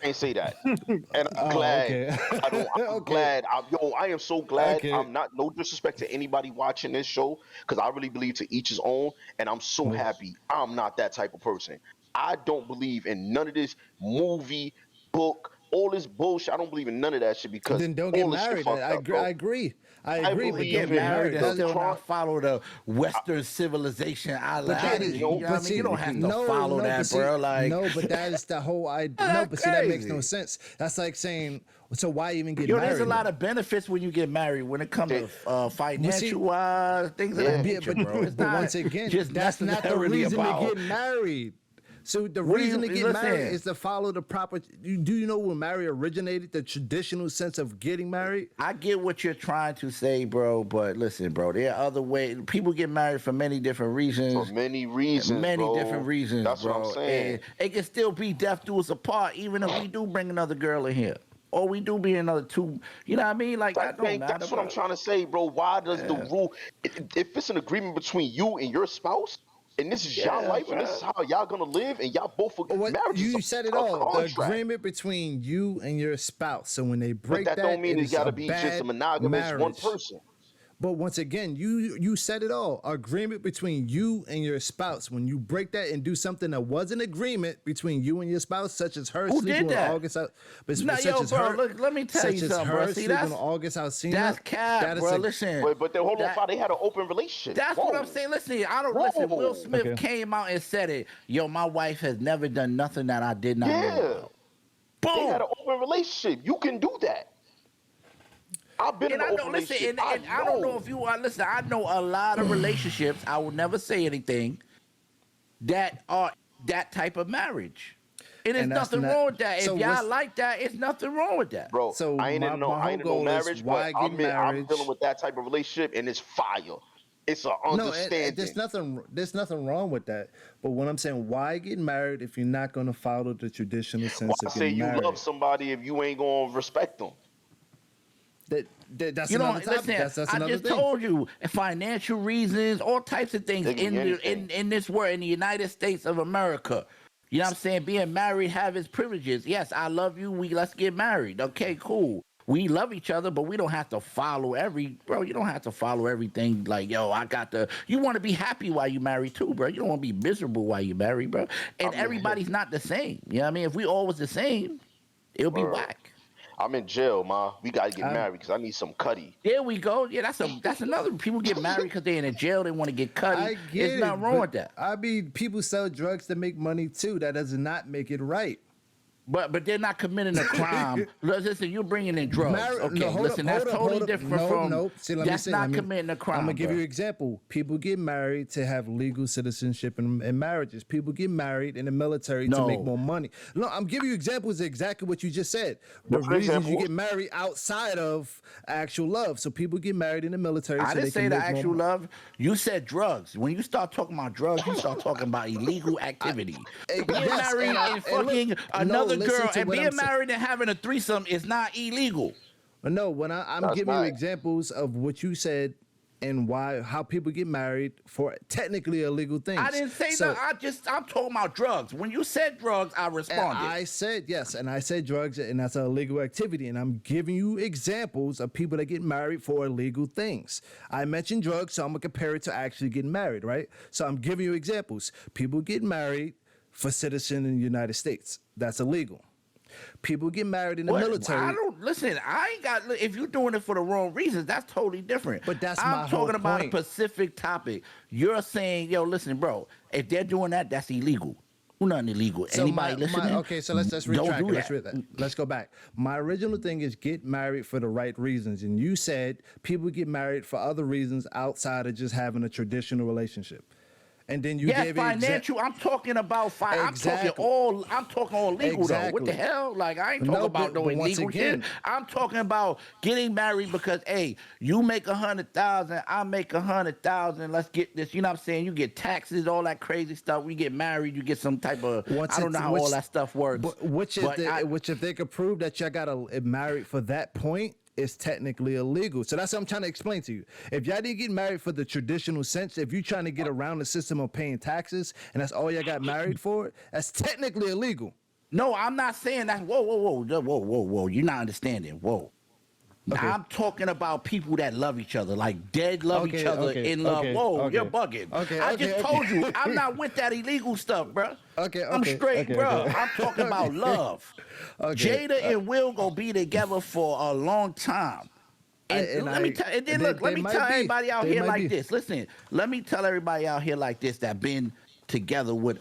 I ain't say that, and I'm glad. Okay. I'm glad. I am so glad. Okay. I'm not. No disrespect to anybody watching this show, because I really believe to each his own, and I'm so happy. I'm not that type of person. I don't believe in none of this movie, book, all this bullshit. I don't believe in none of that shit because then don't get married. I agree. But get married and still not follow the Western civilization. You don't have to follow that, bro. Like but that is the whole idea. No, but see, that makes no sense. That's like saying, so why even get married? There's a lot of benefits when you get married when it comes to financial things of that nature, bro. But once again, that's not the reason to get married. So the reason to get married is to follow the proper. Do you know when marriage originated? The traditional sense of getting married. I get what you're trying to say, bro. But listen, bro, there are other ways. People get married for many different reasons. For many reasons, different reasons. That's bro. what I'm saying. And it can still be death do us apart, even if we do bring another girl in here. Or we do be another two. You know what I mean? Like that don't matter. That's what I'm trying to say, bro. Why does the rule? If it's an agreement between you and your spouse. And this is y'all life, and this is how y'all gonna live, and y'all both will get married. You said it all. The agreement between you and your spouse. So when they break that don't mean it gotta be just a monogamous one person. But once again, you said it all. Agreement between you and your spouse. When you break that and do something that was an agreement between you and your spouse, such as her sleeping on August out. Let me tell you something, bro. See, that's on August Alsina. That's cap, bro. Listen. But then hold on, they had an open relationship. That's what I'm saying. Listen, listen. Will Smith came out and said it. Yo, my wife has never done nothing that I did not know about. Boom. They had an open relationship. You can do that. I've been in an open relationship. I don't know if you are. Listen, I know a lot of relationships. I will never say anything that are that type of marriage. It is nothing wrong with that. If y'all like that, it's nothing wrong with that. Bro, so I ain't in no marriage, but I'm dealing with that type of relationship, and it's fire. It's an understanding. There's nothing wrong with that. But what I'm saying, why get married if you're not going to follow the traditional sense of getting married? I say you love somebody if you ain't going to respect them. That's another topic. That's another I just told you, financial reasons, all types of things in this world, in the United States of America. You know what I'm saying? Being married have its privileges. Yes, I love you. Let's get married. Okay, cool. We love each other, but we don't have to follow you don't have to follow everything. Like, yo, you want to be happy while you married too, bro. You don't want to be miserable while you married, bro. And everybody's not the same. You know what I mean? If we all was the same, it'll be whack. I'm in jail, ma. We gotta get married because I need some cutty. There we go. Yeah, that's another. People get married because they're in a jail. They want to get cutty. There's nothing wrong with that. People sell drugs to make money too. That does not make it right. But they're not committing a crime. Listen, you're bringing in drugs. That's totally different from. Nope. See, that's not committing a crime. I'm gonna give you an example. People get married to have legal citizenship in marriages. People get married in the military to make more money. No, I'm giving you examples of exactly what you just said. The reasons you get married outside of actual love. So people get married in the military. I didn't say the actual love. You said drugs. When you start talking about drugs, you start talking about illegal activity. Being married and fucking another girl and being married and having a threesome is not illegal. No, when I'm giving you examples of what you said and how people get married for technically illegal things. I didn't say that. I'm talking about drugs. When you said drugs, I responded. I said yes, and I said drugs, and that's an illegal activity. And I'm giving you examples of people that get married for illegal things. I mentioned drugs, so I'm gonna compare it to actually getting married, right? So I'm giving you examples. People get married for citizen in the United States. That's illegal. People get married in the military. I ain't got. If you're doing it for the wrong reasons, that's totally different. But I'm talking about a specific topic. You're saying, yo, listen, bro. If they're doing that, that's illegal. Nothing illegal. So anybody listening? Okay, so let's retract. Don't do that. Let's go back. My original thing is get married for the right reasons, and you said people get married for other reasons outside of just having a traditional relationship. And then you gave financial. I'm talking about exactly. I'm talking all legal though. What the hell? Like I ain't talking about no illegal shit. I'm talking about getting married because you make 100,000, I make 100,000. Let's get this. You know what I'm saying? You get taxes, all that crazy stuff. We get married. You get some type of. I don't know how all that stuff works. Which if they could prove that y'all got married for that point, is technically illegal. So that's what I'm trying to explain to you. If y'all didn't get married for the traditional sense, if you're trying to get around the system of paying taxes and that's all y'all got married for, that's technically illegal. No, I'm not saying that. Whoa. You're not understanding. Whoa. Okay. I'm talking about people that love each other, like dead love each other in love. Whoa, you're bugging. I just told you, I'm not with that illegal stuff, bro. I'm straight, bro. I'm talking about love. Jada and Will gonna be together for a long time. And let me tell everybody out here like this. Listen, let me tell everybody out here like this that been together with.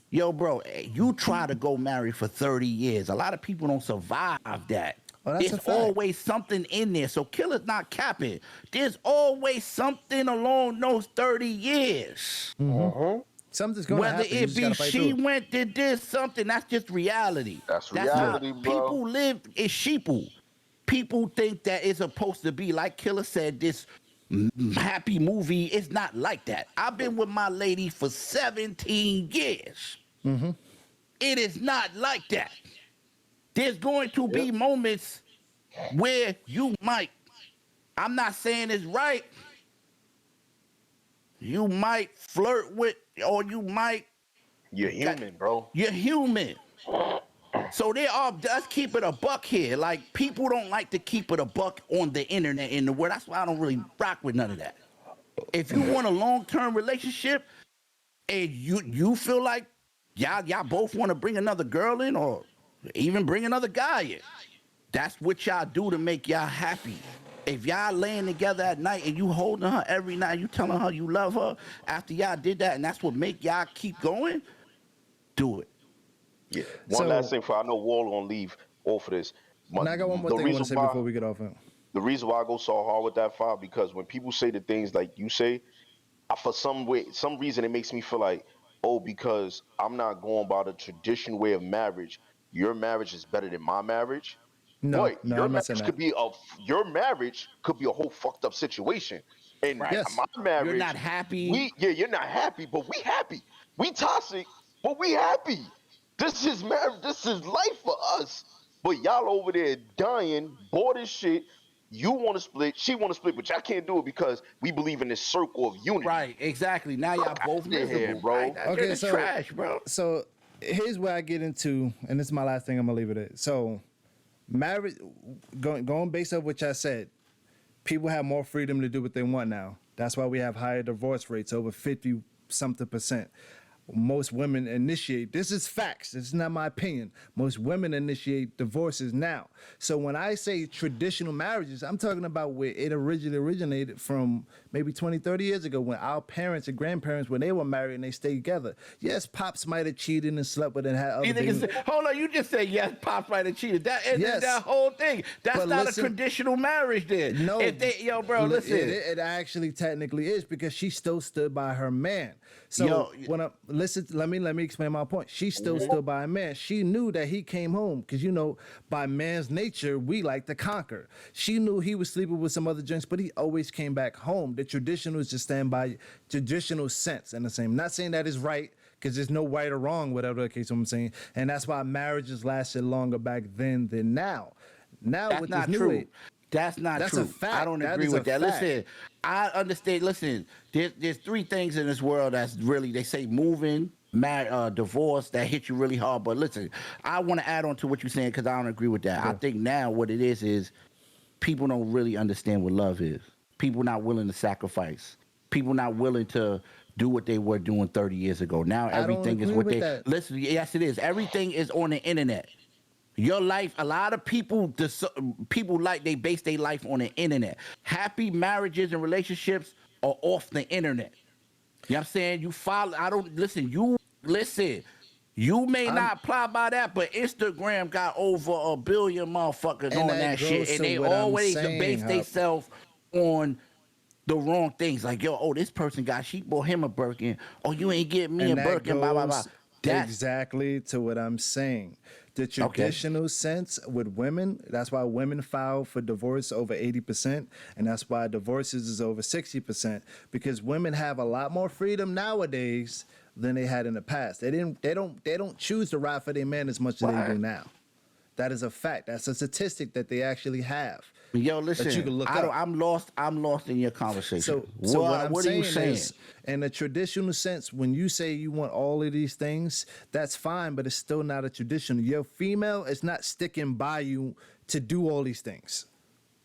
Yo, bro, you try to go marry for 30 years. A lot of people don't survive that. There's always something in there. So Killer's not capping. There's always something along those 30 years. Mm-hmm. Something's going to happen. Whether it be she went, did this, something, that's just reality. That's reality, bro. People live, it's sheeple. People think that it's supposed to be, like Killer said, this happy movie. It's not like that. I've been with my lady for 17 years. Mm-hmm. It is not like that. There's going to be moments where you might, I'm not saying it's right, you might flirt with, or you might. You're human, bro. You're human. So let's keep it a buck here. Like, people don't like to keep it a buck on the internet in the world. That's why I don't really rock with none of that. If you want a long-term relationship and you feel like y'all both want to bring another girl in or even bring another guy in, that's what y'all do to make y'all happy. If y'all laying together at night and you holding her every night, you telling her you love her after y'all did that, and that's what make y'all keep going, do it. Yeah. One last thing, I know Wall gonna leave off of this. And I got one more thing I want to say before we get off it. The reason why I go so hard with that file, because when people say the things like you say, for some reason it makes me feel like, because I'm not going by the traditional way of marriage, your marriage is better than my marriage. No, your marriage could be a whole fucked up situation. And my marriage, you're not happy. You're not happy, but we happy. We toxic, but we happy. This is marriage. This is life for us. But y'all over there dying, bored as shit. You want to split, she want to split, but y'all can't do it because we believe in this circle of unity. Right, exactly. Now y'all both miserable, bro. Right? Okay, so trash, bro. So here's where I get into, and this is my last thing. I'm gonna leave it at. So, marriage, going based on what y'all said, people have more freedom to do what they want now. That's why we have higher divorce rates, over 50-something%. most women initiate, this is facts, this is not my opinion, most women initiate divorces now. So when I say traditional marriages, I'm talking about where it originally originated from maybe 20, 30 years ago, when our parents and grandparents, when they were married and they stayed together. Yes, pops might have cheated and slept with and had other babies. Hold on, you just said yes, pops might have cheated. That is Yes. that whole thing. That's But not listen, a traditional marriage then. No, If they, yo, bro, listen. It actually technically is, because she still stood by her man. So when I listen, let me explain my point. She still stood by a man. She knew that he came home, because by man's nature we like to conquer. She knew he was sleeping with some other junks, but he always came back home. The traditional is to stand by traditional sense, and the same. Not saying that is right, because there's no right or wrong, whatever the case I'm saying, and that's why marriages lasted longer back then than now. Now That's with not this true. new age, That's not that's true. a fact. I don't That agree is with a that. fact. Listen, I understand. Listen, there's three things in this world that's really, they say moving, divorce, that hit you really hard. But listen, I want to add on to what you're saying, because I don't agree with that. I think now what it is people don't really understand what love is. People not willing to sacrifice. People not willing to do what they were doing 30 years ago. Now everything is what they listen. Yes, it is. Everything is on the internet. Your life, a lot of people they base their life on the internet. Happy marriages and relationships are off the internet. You know what I'm saying? You may not apply by that, but Instagram got over 1 billion motherfuckers on that shit, and they always base themselves on the wrong things. Like, this person she bought him a Birkin. Oh, you ain't get me a Birkin, blah, blah, blah. That's exactly to what I'm saying. The traditional sense with women, that's why women file for divorce over 80%, and that's why divorces is over 60%, because women have a lot more freedom nowadays than they had in the past. They don't choose to ride for their man as much as they do now. That is a fact. That's a statistic that they actually have. Yo, listen, that you can look up. I'm lost in your conversation. So what I'm what saying are you saying? is, in a traditional sense, when you say you want all of these things, that's fine, but it's still not a traditional. Your female is not sticking by you to do all these things,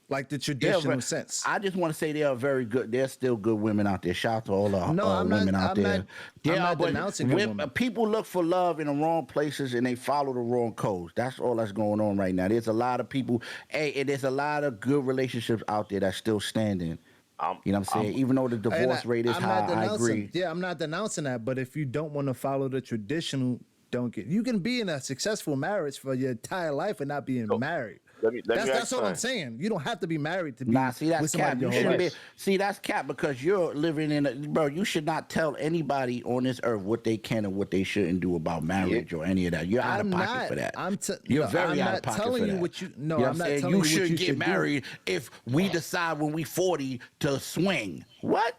like the traditional sense. I just want to say they are very good. There's still good women out there. Shout out to all the women out there. I'm not denouncing good women. People look for love in the wrong places and they follow the wrong codes. That's all that's going on right now. There's a lot of people, and there's a lot of good relationships out there that's still standing. You know what I'm saying? Even though the divorce rate is high, I agree. Yeah, I'm not denouncing that, but if you don't want to follow the traditional, you can be in a successful marriage for your entire life and not being married. That's all I'm saying. You don't have to be married to be with somebody your whole life. See, that's cap, because you're living in bro, you should not tell anybody on this earth what they can and what they shouldn't do about marriage or any of that. You're out of pocket for that. You're very out of pocket for that. I'm not telling you you should get married if we decide when we 40 to swing. What?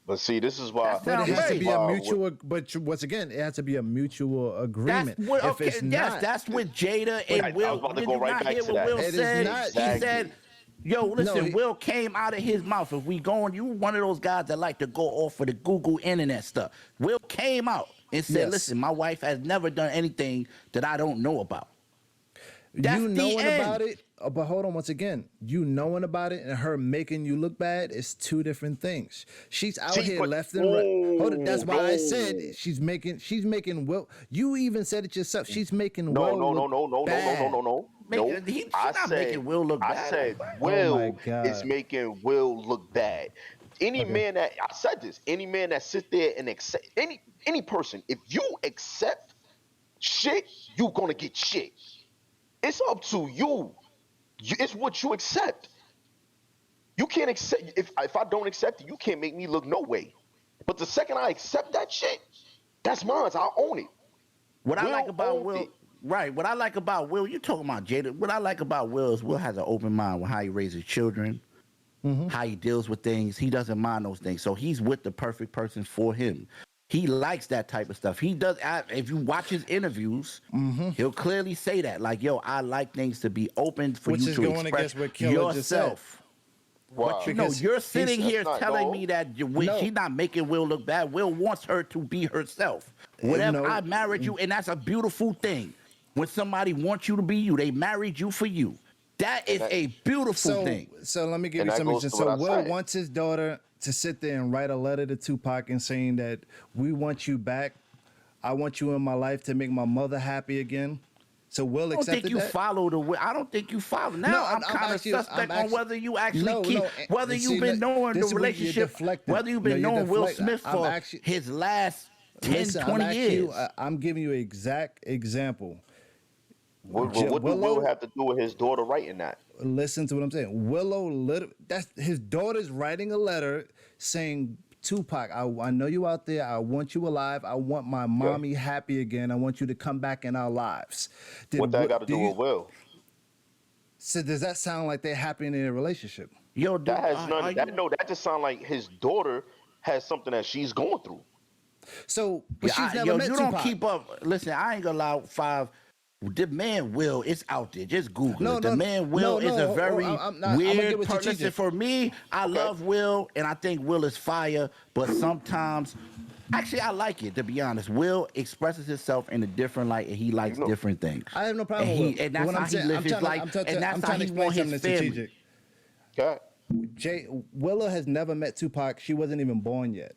But see, this is why. But it has to be a mutual. But once again, it has to be a mutual agreement. That's with Jada and Will. I was about to go right back to that. Will said? He said, "Yo, listen, Will came out of his mouth. If we going, you one of those guys that like to go off of the Google internet stuff. Will came out and said, "Listen, my wife has never done anything that I don't know about." That's you knowing the end. about it, but hold on. Once again, you knowing about it and her making you look bad is two different things. She's out here left and right. Hold on, that's why I said she's making Will. You even said it yourself. She's making Will look bad. No. He's not making Will look bad. I said Will is making Will look bad. Any man that I said this, any man that sit there and accept any person, if you accept shit, you gonna get shit. It's up to you. It's what you accept. You can't accept if I don't accept it, you can't make me look no way. But the second I accept that shit, that's mine. I own it. What I like about Will, right? What I like about Will, you talking about Jada. What I like about Will is Will has an open mind with how he raises children, how he deals with things. He doesn't mind those things. So he's with the perfect person for him. He likes that type of stuff. He does. If you watch his interviews, he'll clearly say that. Like, yo, I like things to be open for you to express yourself. Wow. But you're sitting here telling me that she's not making Will look bad. Will wants her to be herself. Whatever, I married you, and that's a beautiful thing. When somebody wants you to be you, they married you for you. That is a beautiful thing. So let me give you some examples. So Will wants his daughter to sit there and write a letter to Tupac and saying that we want you back, I want you in my life to make my mother happy again. So Will I don't accepted think you that. follow the way. I don't think you follow. Now No, I'm kind of suspect on whether you actually keep, whether you've been knowing the relationship, whether you've been knowing Will Smith for his last 10, 20 years. I'm giving you an exact example. What do Will have to do with his daughter writing that? Listen to what I'm saying. That's his daughter's writing a letter saying, Tupac, I know you out there. I want you alive. I want my mommy happy again. I want you to come back in our lives. What that got to do with Will? So does that sound like they're happy in their relationship? Yo, that has none. That just sounds like his daughter has something that she's going through. So, but she's never met you Tupac. don't keep up. Listen, I ain't gonna allow 5. The man Will, it's out there. Just Google it. The man Will is a very weird person. Listen, for me, I love Will, and I think Will is fire. But sometimes, actually, I like it, to be honest. Will expresses himself in a different light, and he likes different things. I have no problem with and that's how he lives his life, and that's how he wants his family. Okay. Willow has never met Tupac. She wasn't even born yet.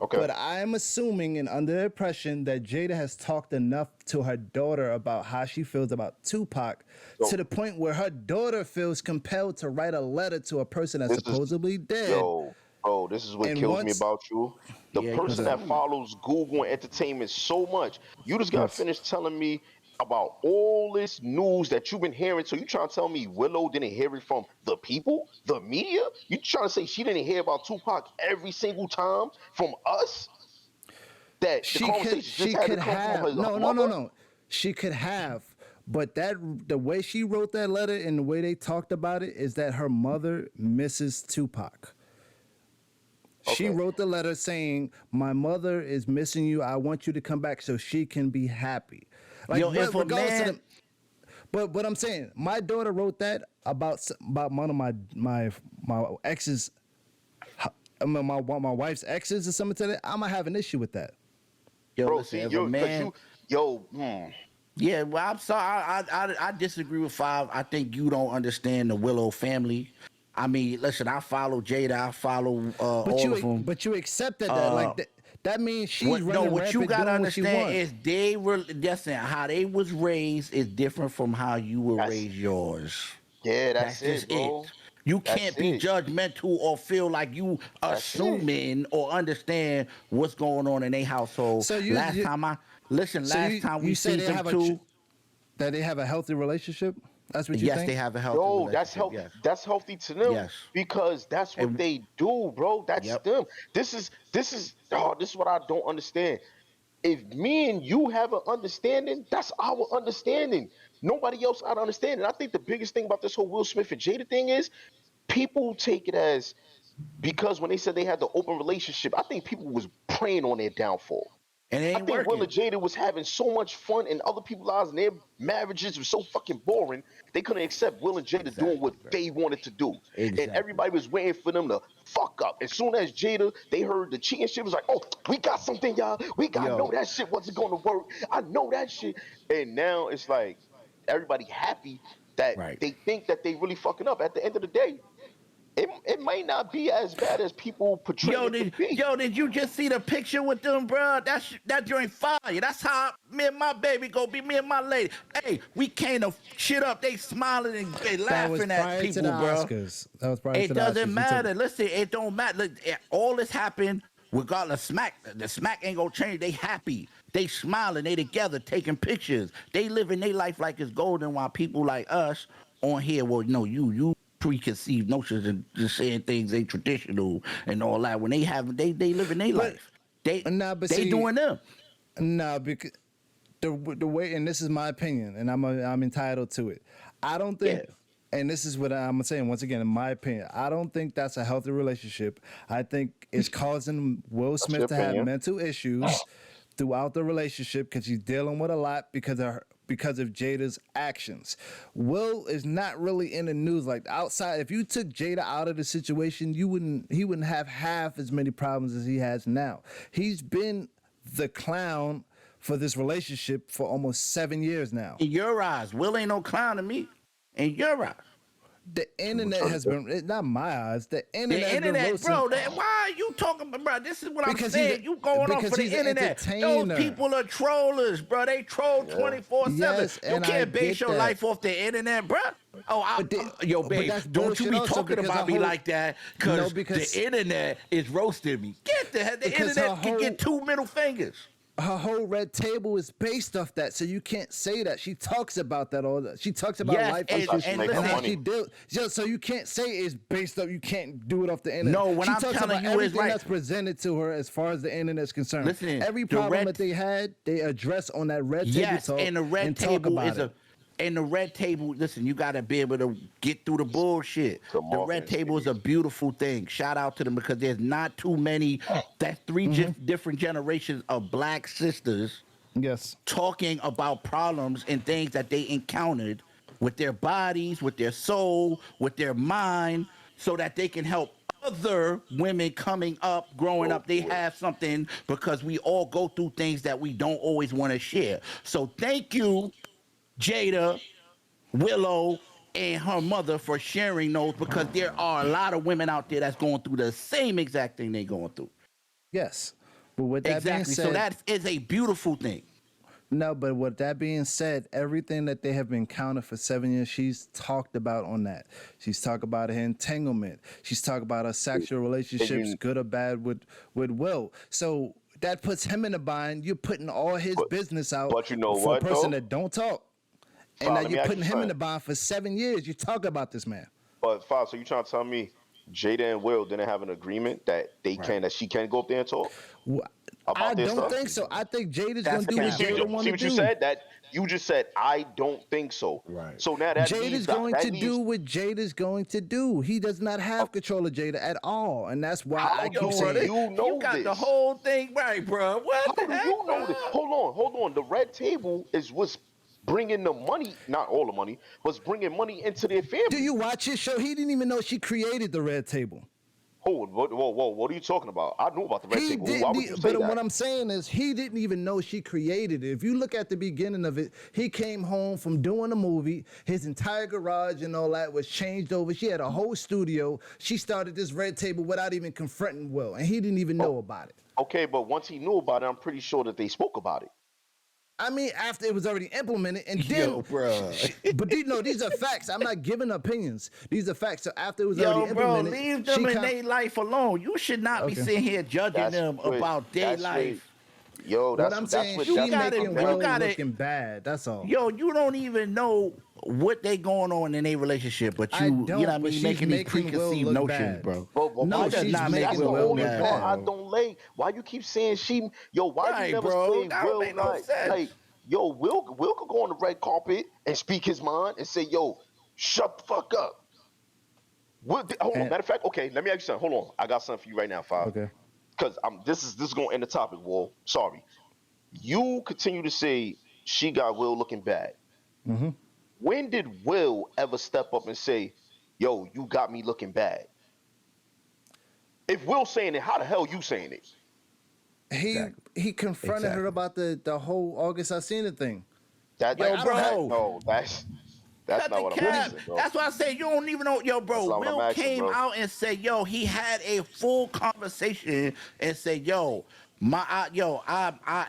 Okay. But I'm assuming and under the impression that Jada has talked enough to her daughter about how she feels about Tupac to the point where her daughter feels compelled to write a letter to a person that's supposedly dead. Bro, this is what kills me about you. The person that follows Google and entertainment so much, you just got finished telling me about all this news that you've been hearing. So you trying to tell me Willow didn't hear it from the people, the media? You trying to say she didn't hear about Tupac every single time from us? That she could have. No. She could have. But the way she wrote that letter and the way they talked about it is that her mother misses Tupac. She wrote the letter saying, "My mother is missing you. I want you to come back so she can be happy." Like, but what I'm saying, my daughter wrote that about one of my exes, my wife's exes or something to that. I'm gonna have an issue with that. Yo, bro, listen, Yeah, well, I'm sorry. I disagree with 5. I think you don't understand the Willow family. I mean, listen, I follow Jada. I follow all of them. But you accepted that, that means she's running rampant. What you gotta understand is listen, how they was raised is different from how you were raised yours. Yeah, that's it, bro. You can't be judgmental or feel like you assuming or understand what's going on in their household. So last time we seen them too. That they have a healthy relationship? That's what you think? Yes, they have a healthy relationship. That's healthy. Yes. That's healthy to them because that's what they do, bro. That's them. This is what I don't understand. If me and you have an understanding, that's our understanding. Nobody else ought to understand it. I think the biggest thing about this whole Will Smith and Jada thing is people take it as because when they said they had the open relationship, I think people was preying on their downfall. And it ain't I think working. Will and Jada was having so much fun in other people's lives and their marriages were so fucking boring, they couldn't accept Will and Jada doing what they wanted to do. And everybody was waiting for them to fuck up. As soon as Jada, they heard the cheating shit, was like, oh, we got something, y'all. We got to know that shit wasn't going to work. I know that shit. And now it's like everybody happy that they think that they really fucking up. At the end of the day, it might not be as bad as people portray it to be. Did you just see the picture with them, bro? That joint fire. That's how me and my baby go be, me and my lady. Hey, we came to shit up. They smiling and they laughing at people, bro. Oscars. That was prior it to the doesn't Oscars. matter. Listen, it don't matter. Look, all this happened regardless. The smack ain't gonna change. They happy. They smiling. They together taking pictures. They living their life like it's golden while people like us on here, well, no, you preconceived notions and just saying things ain't traditional and all that. When they living their life. They doing them. Nah, because the way, and this is my opinion, and I'm entitled to it. I don't think, and this is what I'm saying once again, in my opinion, I don't think that's a healthy relationship. I think it's causing Will Smith to have mental issues throughout the relationship because he's dealing with a lot because of Jada's actions. Will is not really in the news like outside. If you took Jada out of the situation, he wouldn't have half as many problems as he has now. He's been the clown for this relationship for almost 7 years now. In your eyes, Will ain't no clown to me. In your eyes. The internet has been, not my eyes. The internet has been roasting. Bro. Why are you talking about, bro? This is what I'm saying. You going off for the he's an internet. Those people are trollers, bro. They troll 24/7. Yes, you can't base your life off the internet, bro. Yo, babe, don't you be talking about me like that, because the internet is roasting me. Get the internet can get 2 middle fingers. Her whole red table is based off that, so you can't say that. She talks about that all that. She talks about life issues and how she deals. So you can't say it's based off. You can't do it off the internet. No, when she I'm talks telling about you, everything it's that's presented to her as far as the internet is concerned. Listen, every problem that they had, they address on that red table talk. And the red table is And the red table, listen, you got to be able to get through the bullshit. The red table is a beautiful thing. Shout out to them, because there's not too many. That's three different generations of black sisters. Yes. Talking about problems and things that they encountered with their bodies, with their soul, with their mind, so that they can help other women coming up, growing up. They have something, because we all go through things that we don't always want to share. So thank you, Jada, Willow, and her mother, for sharing those, because there are a lot of women out there that's going through the same exact thing they're going through. Yes. But with that being said, so that is a beautiful thing. No, but with that being said, everything that they have been counted for 7 years, she's talked about on that. She's talked about her entanglement. She's talked about her sexual relationships, good or bad, with Will. So that puts him in a bind. You're putting all his business out for a person that don't talk. And now you're putting him in the bind for 7 years. You talk about this man. But Fox, so you trying to tell me Jada and Will didn't have an agreement that they that she can go up there and talk? I don't think so. I think Jada's gonna do what Jada want to do. See what you said? That you just said, I don't think so. Right. So now that Jada's going to do what Jada's going to do. He does not have control of Jada at all, and that's why I keep saying you got the whole thing right, bro. What the heck, you know this? Hold on. The red table is what's bringing the money, not all the money, was bringing money into their family. Do you watch his show? He didn't even know she created the red table. Whoa, what are you talking about? I knew about the red table. Why would you say that? What I'm saying is, he didn't even know she created it. If you look at the beginning of it, he came home from doing a movie. His entire garage and all that was changed over. She had a whole studio. She started this red table without even confronting Will, and he didn't even know about it. Okay, but once he knew about it, I'm pretty sure that they spoke about it. I mean, after it was already implemented, and then, but these are facts. I'm not giving opinions. These are facts. So after it was already implemented, leave them in their life alone. You should not be sitting here judging them about their life. Yo, what I'm saying, she making Will looking bad. That's all. Yo, you don't even know what they going on in a relationship, but you know what I mean, making these preconceived notions, bro. No, she's not making Will look bad. I don't like. Why you keep saying she? Yo, why you never say Will? Like, yo, Will could go on the red carpet and speak his mind and say, yo, shut the fuck up. Hold on. Matter of fact, okay, let me ask you something. Hold on, I got something for you right now, Five. Okay. Because this is gonna end the topic, Wall. Sorry. You continue to say she got Will looking bad. Mm-hmm. When did Will ever step up and say, yo, you got me looking bad? If Will's saying it, how the hell you saying it? He confronted her about the whole August Alsina thing. That's not what I'm saying, bro. That's why I say you don't even know. Yo, bro, Will came out and said, yo, he had a full conversation and said, yo,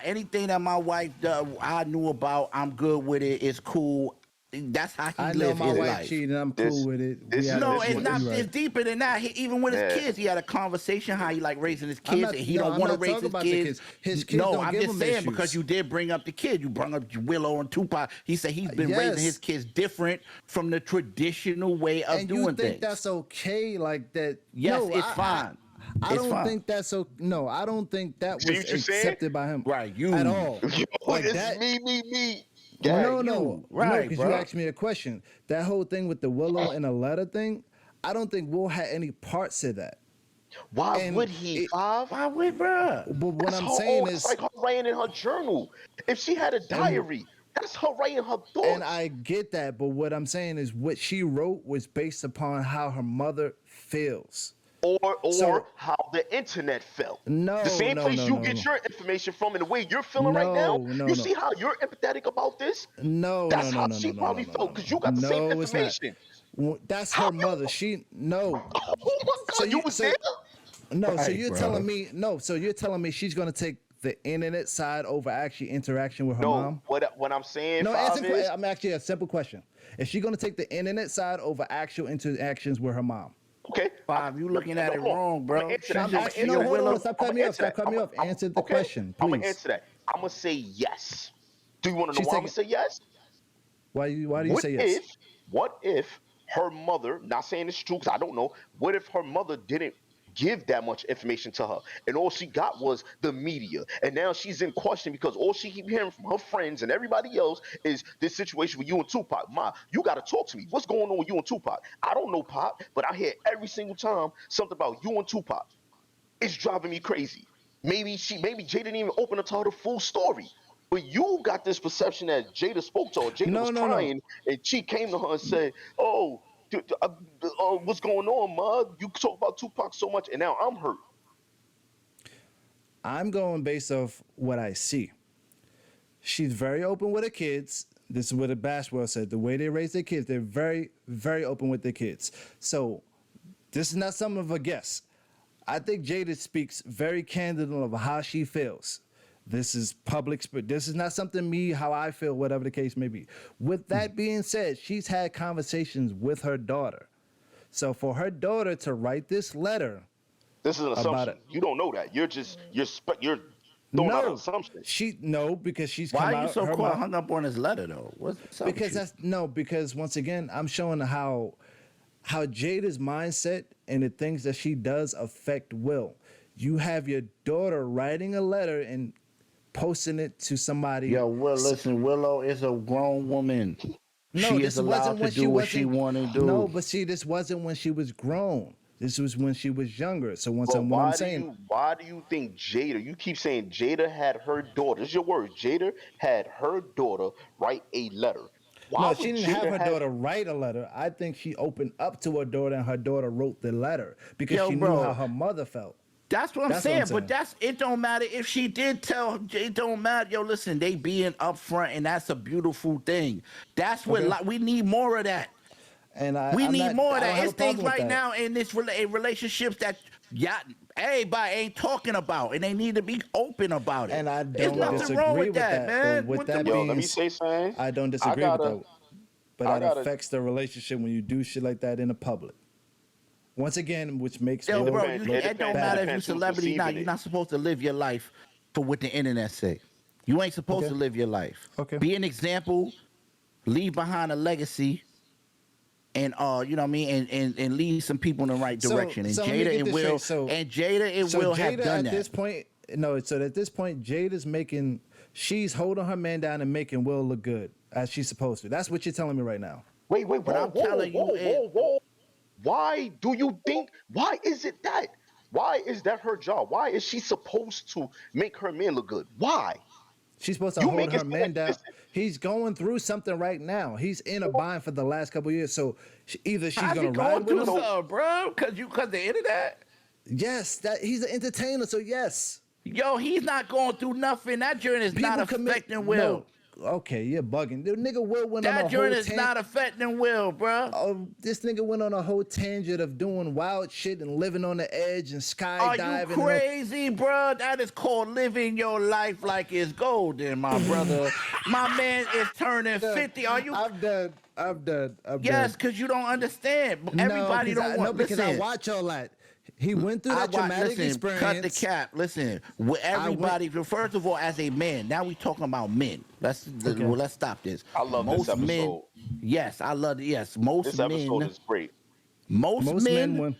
anything that my wife does, I knew about, I'm good with it. It's cool. That's how he lives his life. I know my wife cheated. I'm cool with it. No, it's not. It's deeper than that. Even with his kids, he had a conversation how he like raising his kids, and he don't want to raise his kids. His kids don't I'm give just him saying issues. because you did bring up the kid. You brought up Willow and Tupac. He said he's been raising his kids different from the traditional way of doing things. And you think that's okay? Like that? Yes, it's fine. I don't think that's so. No, I don't think that was accepted by him. Right, you at all. Like that? Me. No, right? Because you asked me a question. That whole thing with the Willow and a letter thing, I don't think Will had any parts of that. Why would he? Why would, bro? But what I'm saying is, it's like her writing in her journal. If she had a diary, that's her writing her thoughts. And I get that, but what I'm saying is, what she wrote was based upon how her mother feels. Or how the internet felt. The same place you get your information from and the way you're feeling right now. You see how you're empathetic about this? That's how she probably felt because you got the same information. That's her mother. She no. Oh my God, you was there? No, so Right, you're bro. telling me no. So you're telling me she's gonna take the internet side over actually interaction with her No, mom? what I'm saying, No, Five, is I'm actually a simple question. Is she gonna take the internet side over actual interactions with her mom? okay. Five, you looking at it Hold on. wrong, I'm bro. gonna answer that. I'm I'ma just answer No, that. hold Willow. on. Stop cutting me off. Stop cutting me off. Answer the question, I'm gonna please. answer that. I'm gonna say yes. Do you want to know She's why I'm gonna say taking. yes? Why do you What say yes? if her mother, not saying it's true because I don't know, what if her mother didn't give that much information to her and all she got was the media, and now she's in question because all she keep hearing from her friends and everybody else is this situation with you and Tupac. Ma, you got to talk to me. What's going on with you and Tupac? I don't know, Pop, but I hear every single time something about you and Tupac. It's driving me crazy. Maybe Jada didn't even open up to her the full story. But you got this perception that Jada spoke to her. Jada was No. crying, and she came to her and said, "Oh, what's going on, Ma? You talk about Tupac so much, and now I'm hurt." I'm going based off what I see. She's very open with her kids. This is what the Bashwell said. The way they raise their kids, they're very, very open with their kids. So this is not some of a guess. I think Jada speaks very candidly of how she feels. This is public. This is not something me, how I feel, whatever the case may be. With that being said, she's had conversations with her daughter. So for her daughter to write this letter, This is an assumption. You don't know that. You're throwing out an assumption. Because she's Why come are you out, so her mom- hung up on his letter though? What's up because with you? because once again I'm showing how Jada's mindset and the things that she does affect Will. You have your daughter writing a letter and posting it to somebody. Yo, well, listen, Willow is a grown woman. No, She this is allowed wasn't to when do she what she wasn't. want to do. No, but see, this wasn't when she was grown. This was when she was younger. So once But I'm, what I'm saying, why do you think Jada? You keep saying Jada had her daughter. This is your words. Jada had her daughter write a letter. Why no, would she didn't Jada have her daughter write a letter. I think she opened up to her daughter, and her daughter wrote the letter because Yo, she bro. knew how her mother felt. That's what I'm saying. But it don't matter if she did tell. It don't matter. Yo, listen, they being upfront, and that's a beautiful thing. That's what we need more of that. And we I'm need not, more of I don't that. have a It's things problem with right that. now in this in relationships that everybody ain't talking about, and they need to be open about it. And I There's don't nothing disagree wrong with with that, man. But with What that the- Yo, being, let me say something. I don't disagree with that. But I that gotta- affects the relationship when you do shit like that in the public. Once again, which makes Yo, Will bro, depends. it It don't depends. matter It if you depends who's celebrity now. receiving You're it. not supposed to live your life for what the internet say. You ain't supposed to live your life. Okay. Be an example, leave behind a legacy, and you know what I mean, and lead some people in the right direction. And let me get Jada and this Will straight. Will have Jada done at that. this point, so at this point, she's holding her man down and making Will look good as she's supposed to. That's what you're telling me right now. Wait, But I'm telling you, whoa. Why do you think? Why is it that? Why is that her job? Why is she supposed to make her man look good? Why? She's supposed to You hold make it her seem man like- down. listen. He's going through something right now. He's in a bind for the last couple of years. So either she's How's he going to going ride with through him. something, bro? Cause the internet. Yes, that he's an entertainer. So yes, Yo, he's not going through nothing. That journey is not affecting Will. No, okay, you're bugging. The nigga Will went on a That whole journey is tangent. not affecting Will, bro. Oh, this nigga went on a whole tangent of doing wild shit and living on the edge and Are skydiving. you crazy, bro? That is called living your life like it's golden, my brother. My man is turning 50. Are you? I'm done. Yes, because you don't understand. Everybody don't want. because I listen. watch all that. He went through that traumatic experience. Cut the cap. Listen, everybody. First of all, as a man, now we talking about men. Let's stop this. I love this episode. Men, yes, I love it. Yes, most This men. episode is great. Most men win.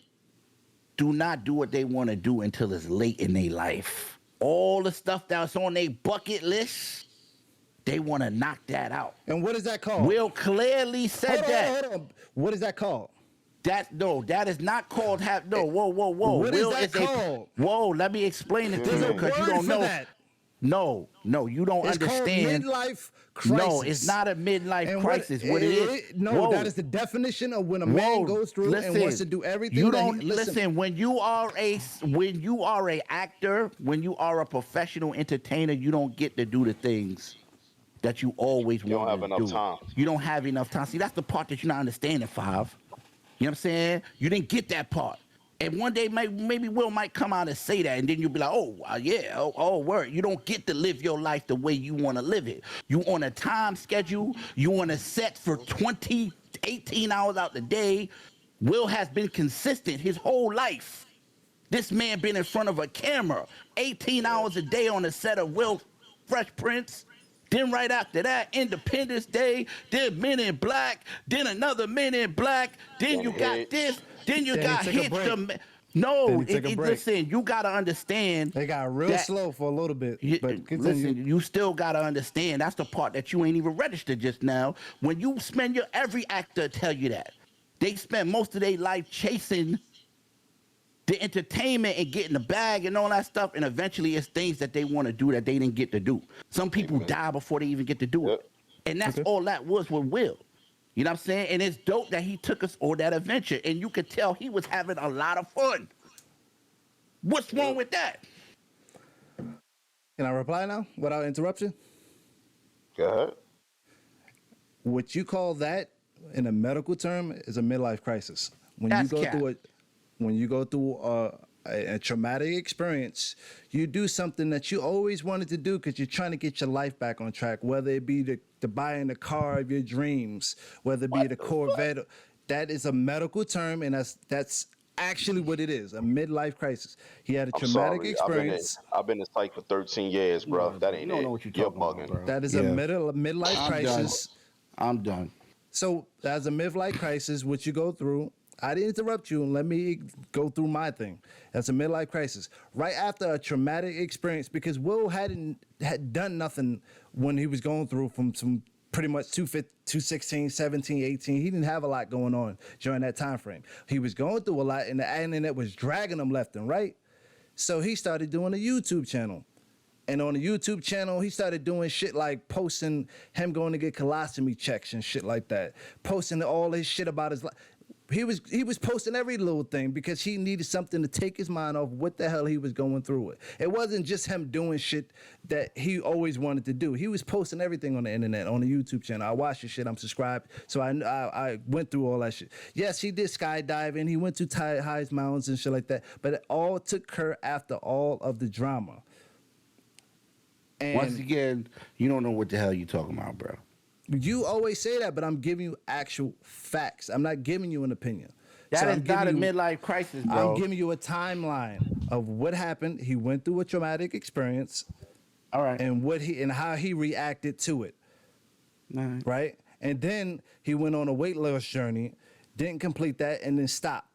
do not do what they want to do until it's late in their life. All the stuff that's on their bucket list, they want to knock that out. And what is that called? Will clearly said that. Hold on. What is that called? That is not called whoa. What is Will that called? Whoa, let me explain it to There's you a because you word don't for know. that. No, you don't It's understand. called midlife crisis. No, it's not a midlife crisis. What it is? No, Whoa. that is the definition of when a man goes through and wants to do everything. You that don't he, listen. When you are a actor, when you are a professional entertainer, you don't get to do the things that you always want to do. You don't have enough time. You don't have enough time. See, that's the part that you're not understanding, Five. You know what I'm saying? You didn't get that part. And one day, maybe Will might come out and say that, and then you'll be like, oh, yeah, oh, word. You don't get to live your life the way you want to live it. You on a time schedule. You on a set for 18 hours out the day. Will has been consistent his whole life. This man been in front of a camera 18 hours a day on a set of Will Fresh Prince. Then right after that, Independence Day, then Men in Black, then another Men in Black, then you got this, then you got Hits. No, listen, you got to understand. They got real slow for a little bit. But listen, you still got to understand. That's the part that you ain't even registered just now. When you spend every actor tell you that. They spend most of their life chasing the entertainment and getting the bag and all that stuff, and eventually it's things that they want to do that they didn't get to do. Some people die before they even get to do it. And that's all that was with Will. You know what I'm saying? And it's dope that he took us on that adventure, and you could tell he was having a lot of fun. What's wrong with that? Can I reply now without interruption? Go ahead. What you call that in a medical term is a midlife crisis. When That's you go cap. through it, when you go through a traumatic experience, you do something that you always wanted to do because you're trying to get your life back on track, whether it be the buying the car of your dreams, whether it be the Corvette. That is a medical term, and that's actually what it is, a midlife crisis. He had a traumatic experience. I've been in psych for 13 years, bro. That ain't you don't it. know what you're You're talking about, bugging. bro. That is a midlife crisis. I'm done. So that's a midlife crisis, which you go through. I didn't interrupt you, and let me go through my thing. That's a midlife crisis. Right after a traumatic experience, because Will had done nothing when he was going through from some pretty much 216, 17, 18. He didn't have a lot going on during that time frame. He was going through a lot, and the internet was dragging him left and right. So he started doing a YouTube channel. And on the YouTube channel, he started doing shit like posting him going to get colostomy checks and shit like that. Posting all his shit about his life. He was posting every little thing because he needed something to take his mind off what the hell he was going through with. It wasn't just him doing shit that he always wanted to do. He was posting everything on the internet, on the YouTube channel. I watched his shit. I'm subscribed. So I went through all that shit. Yes, he did skydiving. He went to highest mountains and shit like that. But it all took her after all of the drama. And once again, you don't know what the hell you're talking about, bro. You always say that, but I'm giving you actual facts. I'm not giving you an opinion. That is not a midlife crisis, bro. I'm giving you a timeline of what happened. He went through a traumatic experience. All right. And how he reacted to it. Right? And then he went on a weight loss journey, didn't complete that, and then stopped.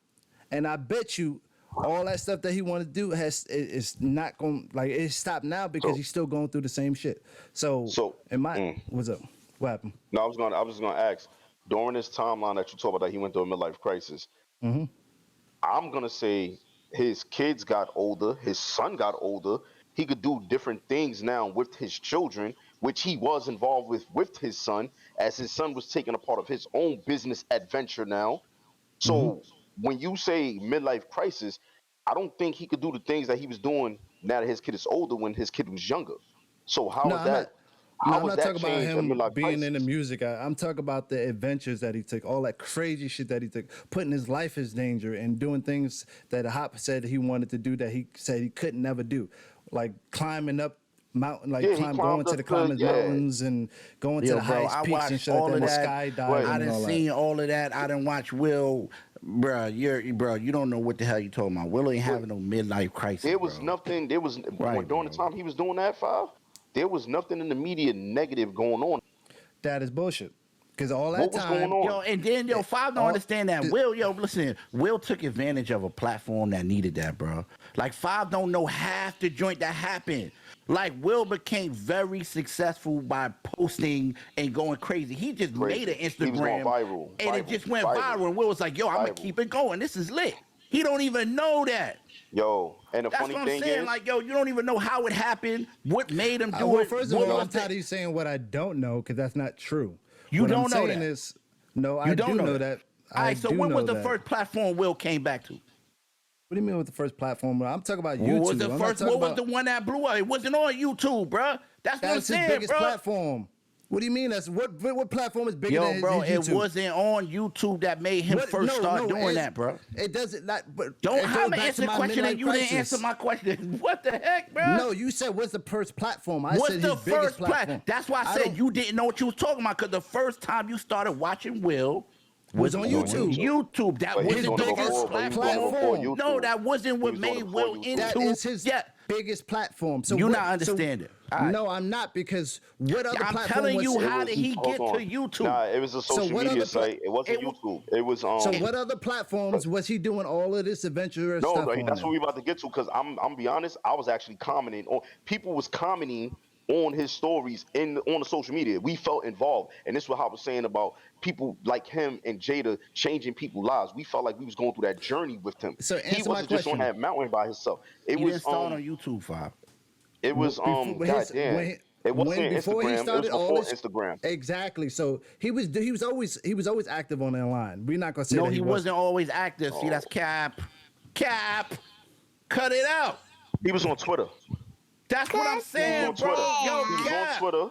And I bet you all that stuff that he wanted to do is not going, like, it stopped now because he's still going through the same shit. What's up? What happened? No, I was gonna ask, during this timeline that you talk about that he went through a midlife crisis, I'm gonna say his kids got older, his son got older, he could do different things now with his children, which he was involved with his son, as his son was taking a part of his own business adventure now. So when you say midlife crisis, I don't think he could do the things that he was doing now that his kid is older when his kid was younger. So how is that? I'm not talking about him being in the music. I'm talking about the adventures that he took, all that crazy shit that he took, putting his life in danger and doing things that Hop said he wanted to do that he said he could never do, like climbing up mountain, like going to the climbing mountains and going to the highest peaks and shit like that, skydiving. I done seen all of that. I done watch Will. Bro, you don't know what the hell you talking about. Will ain't having no midlife crisis. There was nothing. There was during the time he was doing that, there was nothing in the media negative going on. That is bullshit. Because all that time, and then Five don't understand that. Listen, Will took advantage of a platform that needed that, bro. Like Five don't know half the joint that happened. Like Will became very successful by posting and going crazy. He just made an Instagram, he was going viral, and it just went viral. And Will was like, "Yo, I'm gonna keep it going. This is lit." He don't even know that. And the funny thing is, like, you don't even know how it happened, what made him do it. First of all, I'm tired of you saying what I don't know, because that's not true. You don't know that. I do know that. All right, so when was the first platform Will came back to? What do you mean with the first platform? I'm talking about YouTube. What was the one that blew up? It wasn't on YouTube, bro. That's what I'm saying, his biggest bro. platform. What do you mean? That's what platform is bigger than bro, his YouTube? it wasn't on YouTube that made him first start doing that, bro. It doesn't not. But don't have to answer the question and you didn't answer my question. What the heck, bro? No, you said what's the first platform? I what's said the his biggest first platform. That's why I said you didn't know what you was talking about, because the first time you started watching Will was on YouTube. YouTube. That was his biggest platform. No, that wasn't what made Will into. That is his biggest platform. So you're not understanding. No, I'm not, because what other platform? I'm telling you, how did he get to on. YouTube? Nah, it was a social media site. It wasn't YouTube. It was So what other platforms was he doing all of this adventurous stuff on? That's what we about to get to. Because I'm be honest, I was actually commenting on. People was commenting on his stories on the social media. We felt involved, and this is what I was saying about people like him and Jada changing people's lives. We felt like we was going through that journey with him. So he wasn't just on that mountain by himself. It he was didn't start on YouTube, Fab. It was goddamn. It wasn't before Instagram. He started it was before Instagram. Exactly. So he was always active on that line. We're not gonna say no, that he wasn't always active. See, that's cap. Cut it out. He was on Twitter. That's what I'm saying, bro. Yo, he was on Twitter.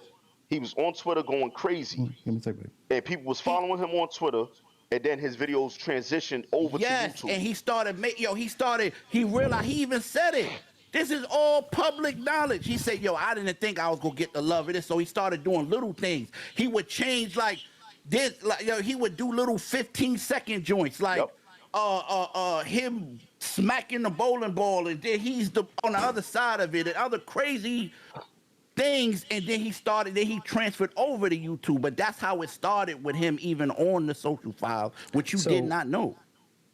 He was on Twitter going crazy. And people was following him on Twitter. And then his videos transitioned over to YouTube. And he started he realized, he even said it. This is all public knowledge. He said, I didn't think I was gonna get the love of this. So he started doing little things. He would change like this, he would do little 15-second joints, like him smacking the bowling ball, and then he's on the other side of it, and other crazy things, and then he transferred over to YouTube. But that's how it started with him even on the social file, which you did not know.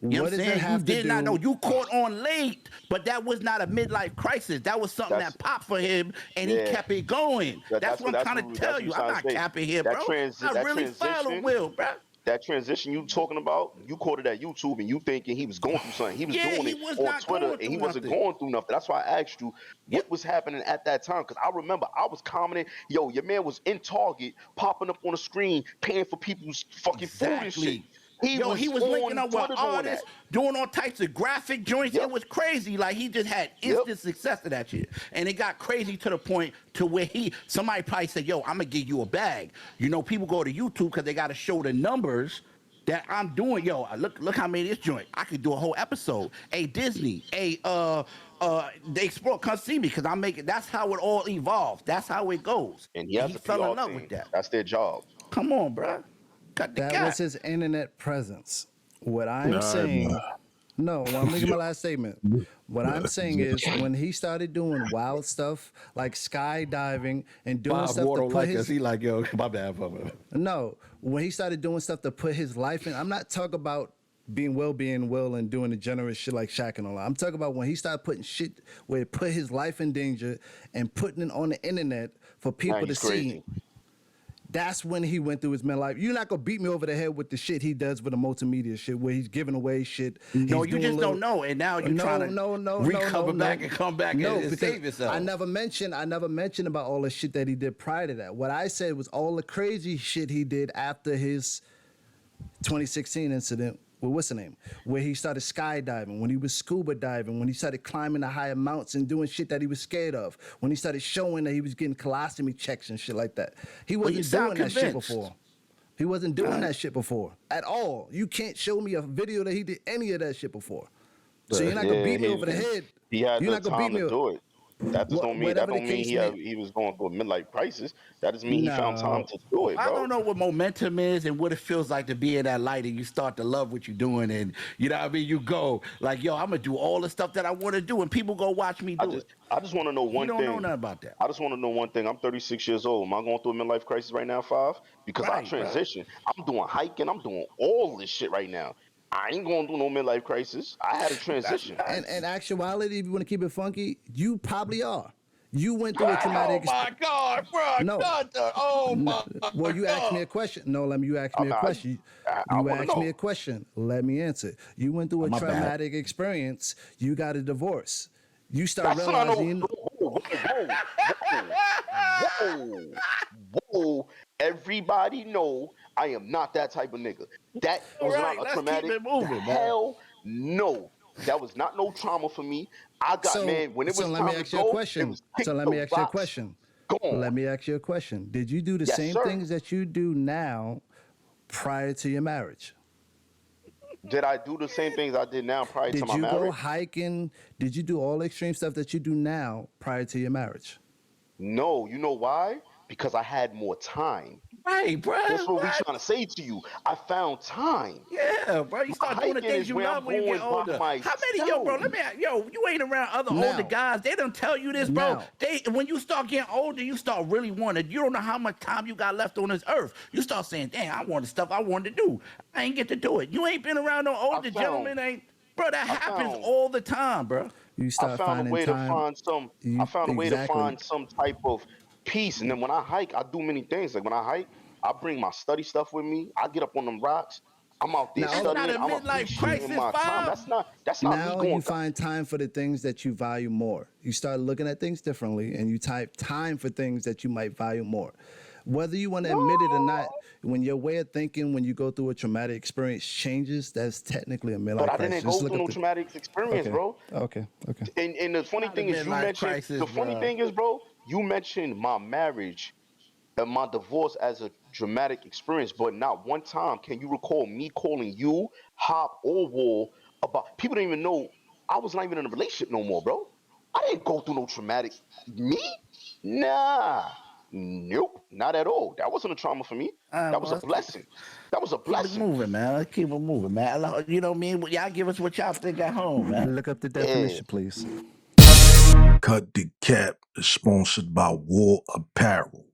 You know what I'm saying? You did not know. You caught on late, but that was not a midlife crisis. That was something that popped for him, and he kept it going. That's what I'm trying to tell you. I'm not capping here, bro. I really follow Will, bro. That transition you talking about, you caught it at YouTube, and you thinking he was going through something. He was doing it on Twitter, and he wasn't going through nothing. That's why I asked you what was happening at that time, because I remember I was commenting, your man was in Target, popping up on the screen, paying for people's fucking food and shit. He was linking up with artists, doing all types of graphic joints. It was crazy. Like, he just had instant success to that shit. And it got crazy to the point to where somebody probably said, I'm going to give you a bag. People go to YouTube because they got to show the numbers that I'm doing. Look how many this joint. I could do a whole episode. Hey, Disney. Hey, they explore. Come see me, because I'm making. That's how it all evolves. That's how it goes. And he fell in love with that. That's their job. Come on, bro. That was his internet presence. What I'm saying, I'm making my last statement. What I'm saying is, when he started doing wild stuff like skydiving and doing stuff to put his, he like, my bad, No, when he started doing stuff to put his life in, I'm not talking about being Will and doing the generous shit like Shaq and all that. I'm talking about when he started putting shit where it put his life in danger and putting it on the internet for people to see. That's when he went through his midlife. You're not gonna beat me over the head with the shit he does with the multimedia shit, where he's giving away shit. No, you just don't know, and now you're trying to recover back and come back and save yourself. I never mentioned about all the shit that he did prior to that. What I said was all the crazy shit he did after his 2016 incident. Well, what's the name? Where he started skydiving, when he was scuba diving, when he started climbing the higher mountains and doing shit that he was scared of, when he started showing that he was getting colostomy checks and shit like that. He wasn't doing that shit before. He wasn't doing that shit before at all. You can't show me a video that he did any of that shit before. So you're not gonna beat me over the head. He had you're the not gonna time beat me to do it. That don't mean he was going through a midlife crisis. That doesn't mean he found time to do it, bro. I don't know what momentum is and what it feels like to be in that light, and you start to love what you're doing, and you know what I mean? You go like, I'm gonna do all the stuff that I want to do, and people go watch me do it. I just want to know one thing. You don't know nothing about that. I just want to know one thing. I'm 36 years old. Am I going through a midlife crisis right now, Five? Because I transitioned. I'm doing hiking. I'm doing all this shit right now. I ain't going through no midlife crisis. I had a transition. And actuality, if you want to keep it funky, you probably are. You went through a traumatic experience. Oh my God, bro! No. My well, you asked me a question. No, you asked me a question. You asked me a question. Let me answer. You went through a traumatic experience. You got a divorce. You start realizing. Whoa! Everybody know I am not that type of nigga. That was not a traumatic. Hell no. That was not no trauma for me. I got when it was let me ask you a question. So let me ask you a question. Go on. Let me ask you a question. Did you do the Yes, same sir. things that you do now prior to your marriage? Did I do the same things I did now prior to Did my you go marriage? hiking? Did you do all the extreme stuff that you do now prior to your marriage? No, you know why? Because I had more time. Right, bro. That's what we What? trying to say to you. I found time. Yeah, bro. You My start doing the hiking things is you where I'm love when you get going by older. How many, yo, bro? myself. Let me, you ain't around other older Now, guys. They don't tell you this, bro. now, When you start getting older, you start really wanting. You don't know how much time you got left on this earth. You start saying, "Damn, I want the stuff I wanted to do. I ain't get to do it." You ain't been around no I older gentlemen, found ain't, bro. That I happens found all the time, bro. you I start found a finding way to time. find some I You found a way to exactly. find some type of peace. And then when I hike, I do many things. Like when I hike, I bring my study stuff with me. I get up on them rocks. I'm out there Now, That's other, not studying. a I'm midlife appreciating crisis, my time. Bob. That's not me now you going. find time for the things that you value more. You start looking at things differently, and you type time for things that you might value more. Whether you want to admit it or No, not, when your way of thinking, when you go through a traumatic experience changes, that's technically a but midlife I crisis. didn't Just go look through up no the. traumatic experience, Okay, bro. okay, okay. And the funny Not a thing is, midlife crisis, the funny bro. thing is, bro, you mentioned my marriage and my divorce as a dramatic experience, but not one time can you recall me calling you, Hop, or Wall about people didn't even know I was not even in a relationship no more, bro. I didn't go through no traumatic me? Nah. Nope, not at all. That wasn't a trauma for me. That was Well, a blessing. That was a keep it blessing. moving, man. Let's keep it moving, man. You know what I mean? Y'all give us what y'all think at home, man. Look up the Yeah. definition, please. Cut the Cap is sponsored by WAL Apparel.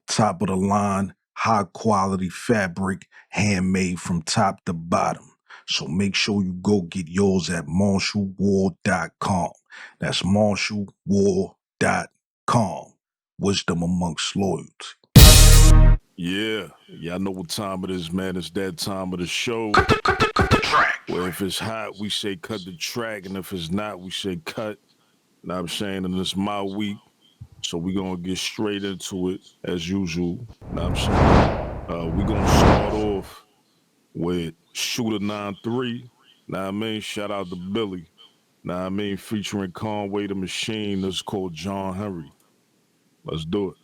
Top of the line, high quality fabric, handmade from top to bottom. So make sure you go get yours at MarshallWall.com. That's MarshallWall.com. Wisdom amongst loyalty. Yeah, y'all know what time it is, man. It's that time of the show. Where if it's hot, we say cut the track, and if it's not, we say cut. Know what I'm saying? And it's my week, so we gonna get straight into it as usual. Know what I'm saying? We gonna start off with Shooter 93. Know what I mean? Shout out to Billy. Know what I mean? Featuring Conway the Machine. This is called John Henry. Let's do it.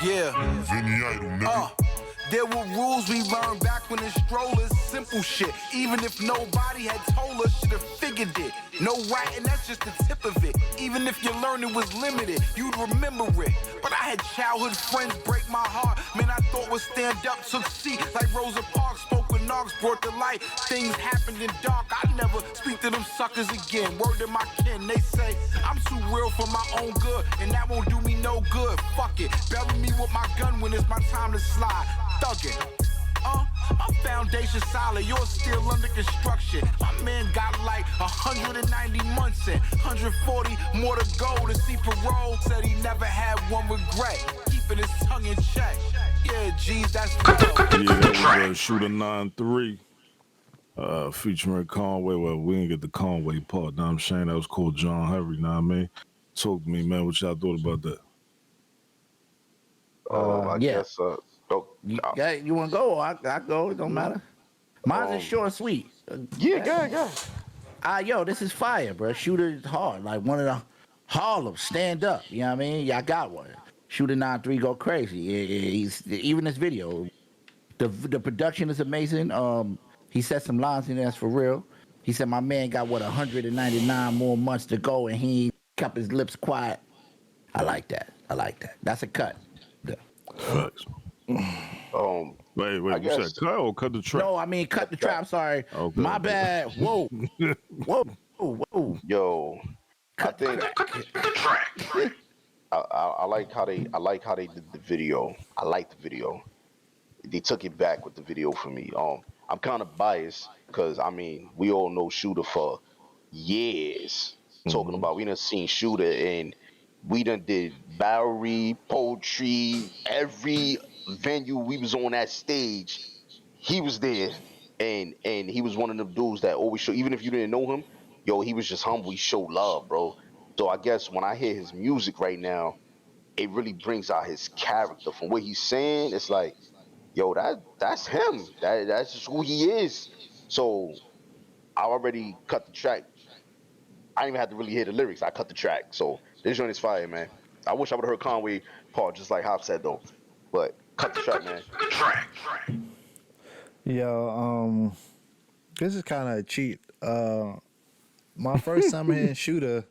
Yeah. Yeah. There were rules we learned back when in strollers, simple shit. Even if nobody had told us, should have figured it. No writing, that's just the tip of it. Even if your learning was limited, you'd remember it. But I had childhood friends break my heart. Man, I thought would stand up, took seat like Rosa Parks, spoke with Knox, brought to light. Things happened in dark, I'd never speak to them suckers again. Word to my kin, they say I'm too real for my own good, and that won't do me no good. Fuck it, bury me with my gun when it's my time to slide. Thuggin'. My foundation solid, yours still under construction. My man got like 190 months in, 140 more to go to see parole. Said he never had one regret, keeping his tongue in check. Yeah, geez, that's dope. Yeah, that was Shooter 93. Featuring Conway. Well, we didn't get the Conway part. Know what I'm saying? That was called John Henry. Know what I mean? Talk to me, man. What y'all thought about that? I Yeah. guess You want to go? I go. It don't matter. Mine's is short and sweet. Yeah, go. Yo, this is fire, bro. Shooter is hard. Like one of the Harlem, stand up. You know what I mean? Y'all got one. Shooter 93 go crazy. He's even this video. The production is amazing. He said some lines in there that's for real. He said my man got 199 more months to go, and he kept his lips quiet. I like that. That's a cut. Yeah. Facts. Wait, I you said guess cut or cut the track? No, I mean cut the trap. Sorry, Okay. my bad. Whoa. Yo, I Cut think the track. I like how they did the video. I like the video. They took it back with the video for me. I'm kind of biased because I mean we all know Shooter for years. Talking about we done seen Shooter and we done did Bowery, Poetry, every venue we was on that stage. He was there, and he was one of them dudes that always show. Even if you didn't know him, yo, he was just humble. He showed love, bro. So I guess when I hear his music right now, it really brings out his character. From what he's saying, it's like, yo, that's him. That's just who he is. So I already cut the track. I didn't even have to really hear the lyrics. I cut the track. So this joint is fire, man. I wish I would have heard Conway part just like Hop said though. But cut the track, man. Yo, this is kind of a cheat. My first time hearing Shooter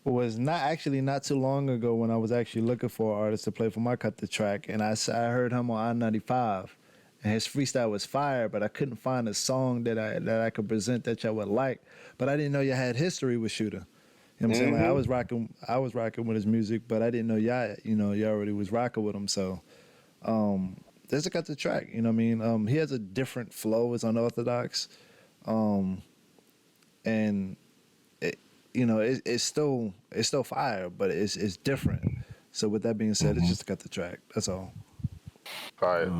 was not too long ago when I was actually looking for an artist to play for my Cut the Track, and I heard him on I-95, and his freestyle was fire, but I couldn't find a song that I could present that y'all would like. But I didn't know y'all had history with Shooter. You know what I'm saying? Like I was rocking with his music, but I didn't know y'all already was rocking with him. So there's a Cut the Track. You know what I mean? He has a different flow. It's unorthodox, and it's still fire, but it's different. So with that being said, it's just Cut the Track. That's all. Fire.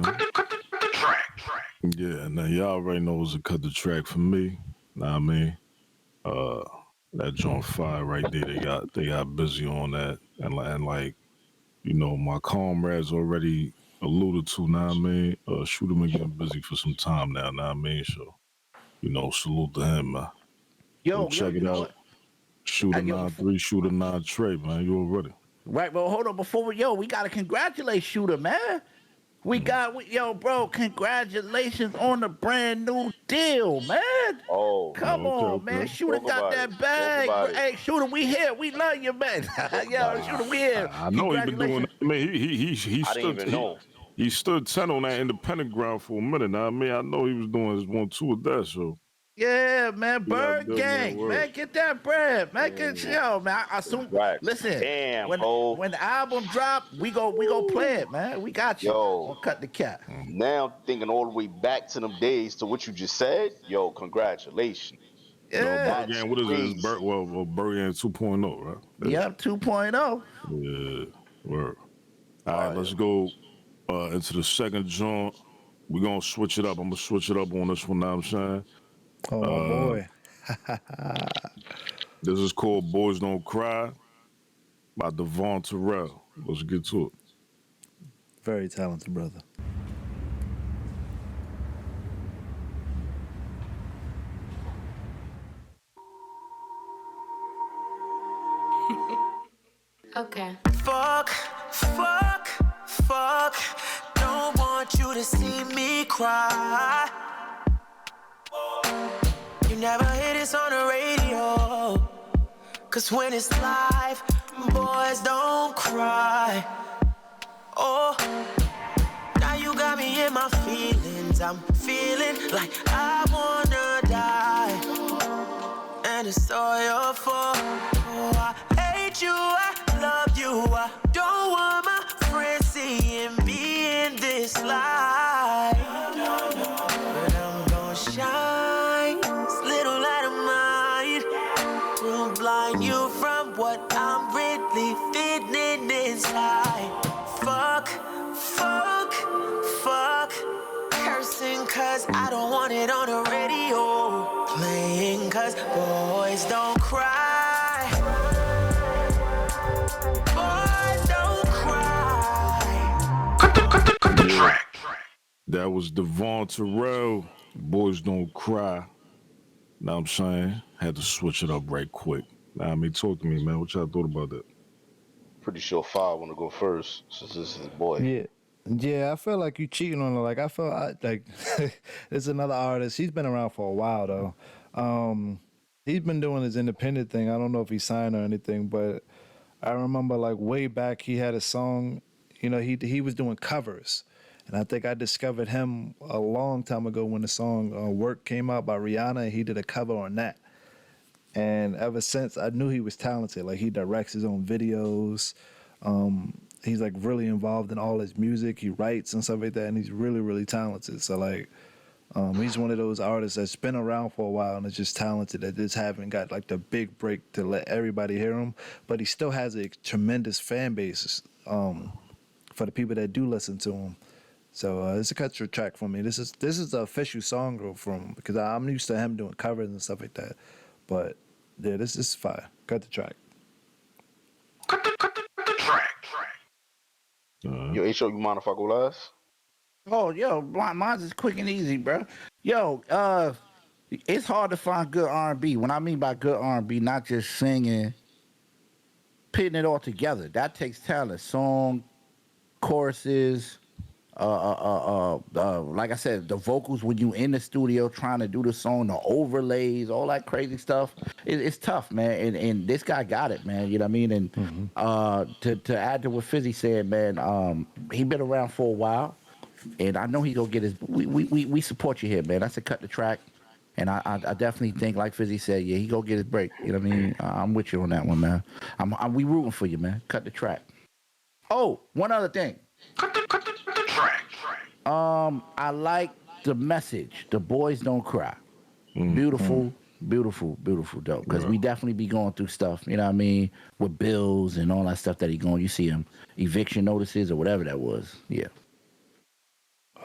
Yeah, now y'all already know it's a Cut the Track for me. Know what I mean? That joint fire right there. They got busy on that, and like my comrades already alluded to. Know what I mean? Shooter been getting busy for some time now. Know what I mean? So salute to him, man. Yo, check it you know out. what? Shooter 9-3, Shooter 9 Trey, man. You already. Right, well, hold on. Before we gotta congratulate Shooter, man. Bro, congratulations on the brand new deal, man. Oh, come on, man. Shooter got that bag. Hey, Shooter, we here. We love you, man. Shooter, we here. I know he been doing that. I mean, he I didn't even know. He stood 10 on that independent ground for a minute. Now, I mean, I know he was doing his 1-2 with that, so. Yeah, man, Bird Gang, man, get that bread, man, man. I assume. Right. Listen, Damn, when the album drop, we go play it, man. We got you. Yo, Cut the cap. Now I'm thinking all the way back to them days to what you just said. Yo, congratulations. Yeah. Bird Gang, what is it? Bird Gang 2.0, right? Yep, 2.0. Yeah, word. All right, let's go into the second joint. We're going to switch it up. I'm going to switch it up on this one, know what I'm saying? Oh, my boy. This is called Boys Don't Cry by Devon Terrell. Let's get to it. Very talented brother. Okay. Fuck. Don't want you to see me cry. You never hear this on the radio. Cause when it's live, boys don't cry. Oh, now you got me in my feelings. I'm feeling like I wanna die. And it's all your fault. Oh, I hate you, I love you. I don't want my friends seeing me in this light. But I'm gonna shine. This little light of mine will blind you from what I'm really feeling inside. Fuck. Cursing cause I don't want it on the radio. Playing cause boys don't cry. Boys don't cry. Cut the track. That was Devon Terrell. Boys Don't Cry. Know what I'm saying? Had to switch it up right quick. Nah, I mean, talk to me, man. What y'all thought about that? Pretty sure Five want to go first since this is his boy. Yeah, I feel like you cheating on her. Like I feel like it's another artist. He's been around for a while though. He's been doing his independent thing. I don't know if he signed or anything, but I remember like way back he had a song. He was doing covers, and I think I discovered him a long time ago when the song "Work" came out by Rihanna. And he did a cover on that, and ever since I knew he was talented. Like he directs his own videos. He's like really involved in all his music. He writes and stuff like that, and he's really, really talented. So like, he's one of those artists that's been around for a while and is just talented that just haven't got like the big break to let everybody hear him. But he still has a tremendous fan base for the people that do listen to him. So it's a cut track for me. This is the official song from because I'm used to him doing covers and stuff like that. But yeah, this is fire. Cut the track. Cut the track. Yo, H.O., you mind if I go last? Oh, yo, mine's is quick and easy, bro. Yo, it's hard to find good R&B. When I mean by good R&B, not just singing, putting it all together. That takes talent. Song, choruses, like I said, the vocals when you in the studio trying to do the song, the overlays, all that crazy stuff. It's tough, man. And this guy got it, man. You know what I mean? And to add to what Fizzy said, man, he been around for a while. And I know he gonna get his. We support you here, man. That's a cut the track, and I definitely think, like Fizzy said, yeah, he gonna get his break. You know what I mean? I'm with you on that one, man. We rooting for you, man. Cut the track. Oh, one other thing. Cut the track. I like the message. The boys don't cry. Beautiful, dope. Because we definitely be going through stuff. You know what I mean? With bills and all that stuff that he going. You see him eviction notices or whatever that was. Yeah.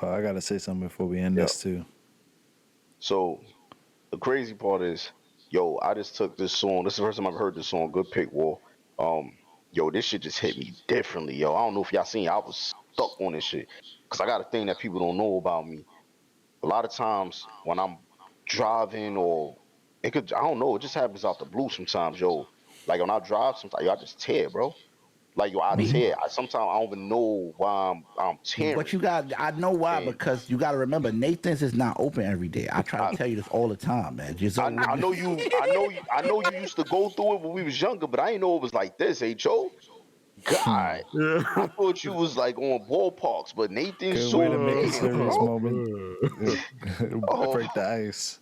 I gotta say something before we end this too. So, the crazy part is, yo, I just took this song. This is the first time I've heard this song. Good pick, WAL. Yo, this shit just hit me differently, yo. I don't know if y'all seen it. I was stuck on this shit. Because I got a thing that people don't know about me. A lot of times when I'm driving or I don't know, it just happens out the blue sometimes, yo. Like when I drive, sometimes, yo, I just tear, bro. Like, yo, I tear. Sometimes I don't even know why I'm tearing. But I know why, because you got to remember, Nathan's is not open every day. I try to tell you this all the time, man. I know you used to go through it when we was younger, but I didn't know it was like this, H.O. God, I thought you was like on ballparks, but Nathan's so wait a minute, big, serious bro. moment. Break the ice.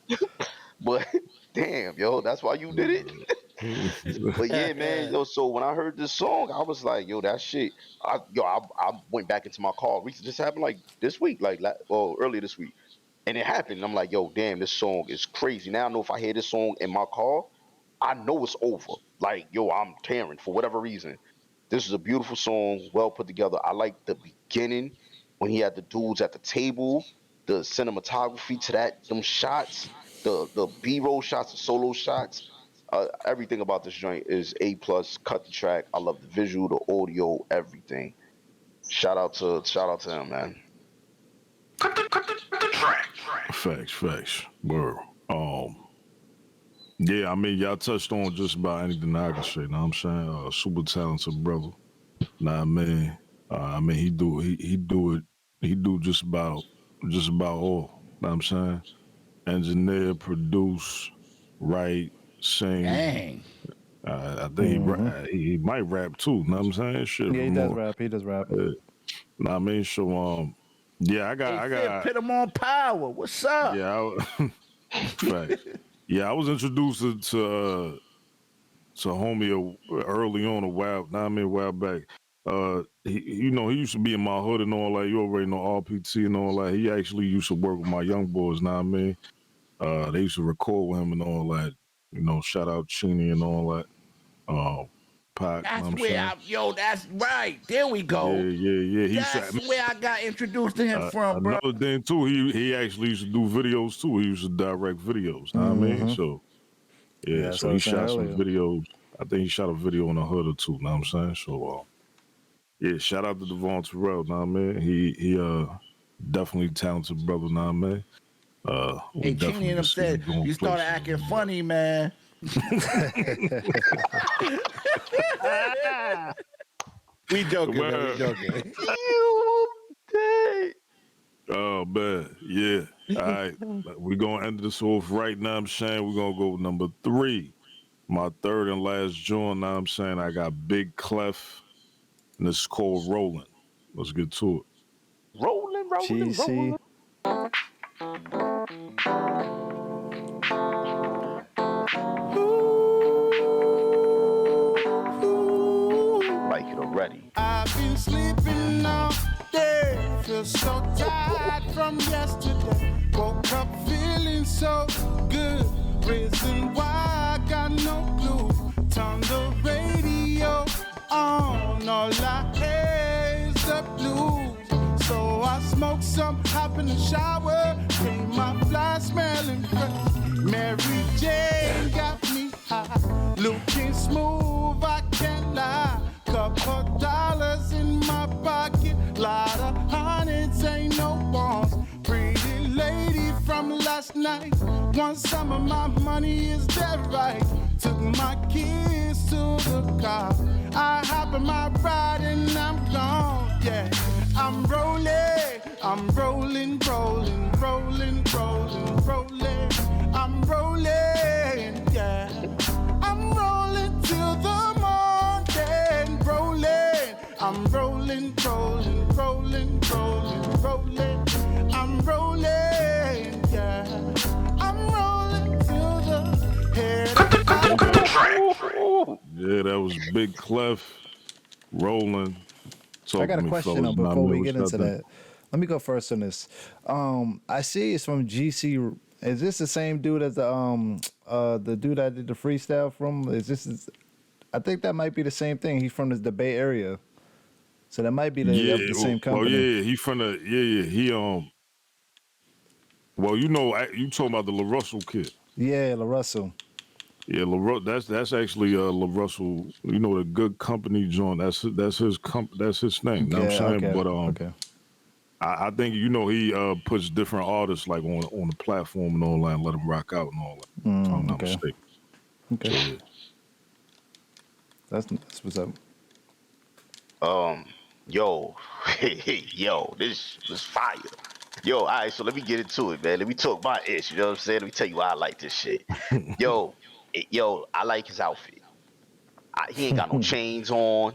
But damn, yo, that's why you did it. But yeah, man, yo. So when I heard this song, I was like, yo, that shit. I went back into my car. It just happened like this week, earlier this week, and it happened. And I'm like, yo, damn, this song is crazy. Now I know if I hear this song in my car, I know it's over. Like, yo, I'm tearing for whatever reason. This is a beautiful song, well put together. I like the beginning when he had the dudes at the table, the cinematography to them shots, the B-roll shots, the solo shots. Everything about this joint is A+. Cut the track. I love the visual, the audio, everything. Shout out to him, man. Cut the track. Facts. Word. Yeah, I mean, y'all touched on just about anything I can say. Know what I'm saying? Super talented brother. Nah, man. I mean, he do just about all. Know what I'm saying? Engineer, produce, write, sing. Dang. I think he might rap too. Know what I'm saying? Shit. Yeah, he does rap. Nah, I mean, so yeah, I got. Put him on Power. What's up? Yeah, facts. Yeah, I was introduced to homie early on a while back. He used to be in my hood and all that. You already know RPT and all that. He actually used to work with my young boys. Know what I mean? They used to record with him and all that. You know, shout out Cheney and all that. Pac. That's right. There we go. Yeah. That's where I got introduced to him from, bro. Another thing too, he actually used to do videos too. He used to direct videos. Know what I mean? So so he shot some videos. I think he shot a video in the hood or two. Know what I'm saying? So shout out to Devon Terrell. Know what I mean? He definitely talented brother. Know what I mean? Hey, Cheney and him said you started acting funny, man. We joking, man. We joking. Oh man, yeah. All right, we're gonna end this off right now. I'm saying we're gonna go with number 3, my third and last joint. Now I'm saying I got Big Clef, and this is called Rolling. Let's get to it. Rolling. Like it already. I've been sleeping all day, feel so tired from yesterday. Woke up feeling so good, reason why I got no clue. Turn the radio on, all I hear is the blues. So I smoked some, hop in the shower, came my fly smelling fresh. Mary Jane got me high, looking smooth, I can't lie. put dollars in my pocket, lot of hundreds, ain't no bonds. Pretty lady from last night, want some of my money, is that right? Took my kids to the car, I hop in my ride and I'm gone, yeah. I'm rolling, I'm rolling, rolling, rolling, rolling, rolling. I'm rolling, yeah. I'm rolling till the morning, rolling. I'm rolling, rolling, rolling, rolling, rolling. I'm rolling, yeah. I'm rolling till the head of Yeah, that was Big Clef rolling. I got a Me, question fellas. before we What get y'all into think? that. Let me go first on this. I see it's from GC. Is this the same dude as the dude I did the freestyle from? I think that might be the same thing. He's from the Bay Area, so that might be the same company. Yeah, he from the he well, you talking about the LaRussell kid. Yeah, LaRussell. Yeah, that's actually LaRussell, the Good Company joint. That's his that's his name. Know what I'm saying? Okay, But okay. I think he puts different artists like on the platform and all that, and let them rock out and all that. If I'm not Okay. mistaken. Okay. So, yeah. That's what's up. Yo, yo, this was fire. Yo, all right, so let me get into it, man. Let me talk my ish. You know what I'm saying? Let me tell you why I like this shit. Yo, I like his outfit. He ain't got no chains on.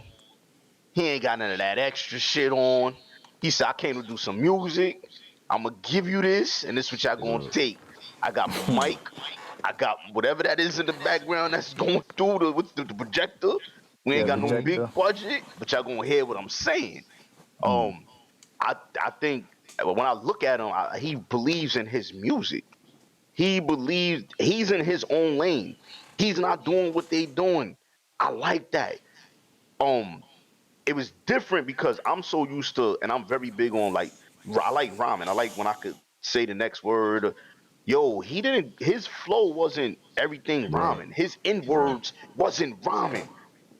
He ain't got none of that extra shit on. He said, I came to do some music. I'm going to give you this, and this is what y'all going to take. I got my mic. I got whatever that is in the background that's going through with the projector. We ain't got no big budget, but y'all going to hear what I'm saying. I think when I look at him, he believes in his music. He believes he's in his own lane. He's not doing what they doing. I like that. It was different because I'm so used to, and I'm very big on I like rhyming. I like when I could say the next word. Yo, his flow wasn't everything rhyming. His in words wasn't rhyming.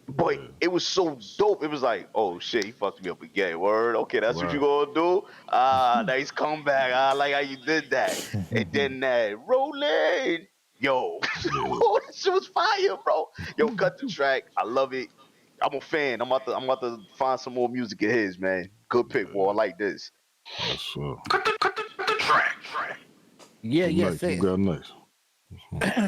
But it was so dope. It was like, oh shit, he fucked me up again. Word, okay, that's what you gonna do. Nice comeback. I like how you did that. And then that rolling, yo, that shit was fire, bro. Yo, cut the track. I love it. I'm a fan. I'm about to find some more music of his, man. Good pick, boy. I like this. That's Cut the track. Yeah, yeah, nice. You got nice.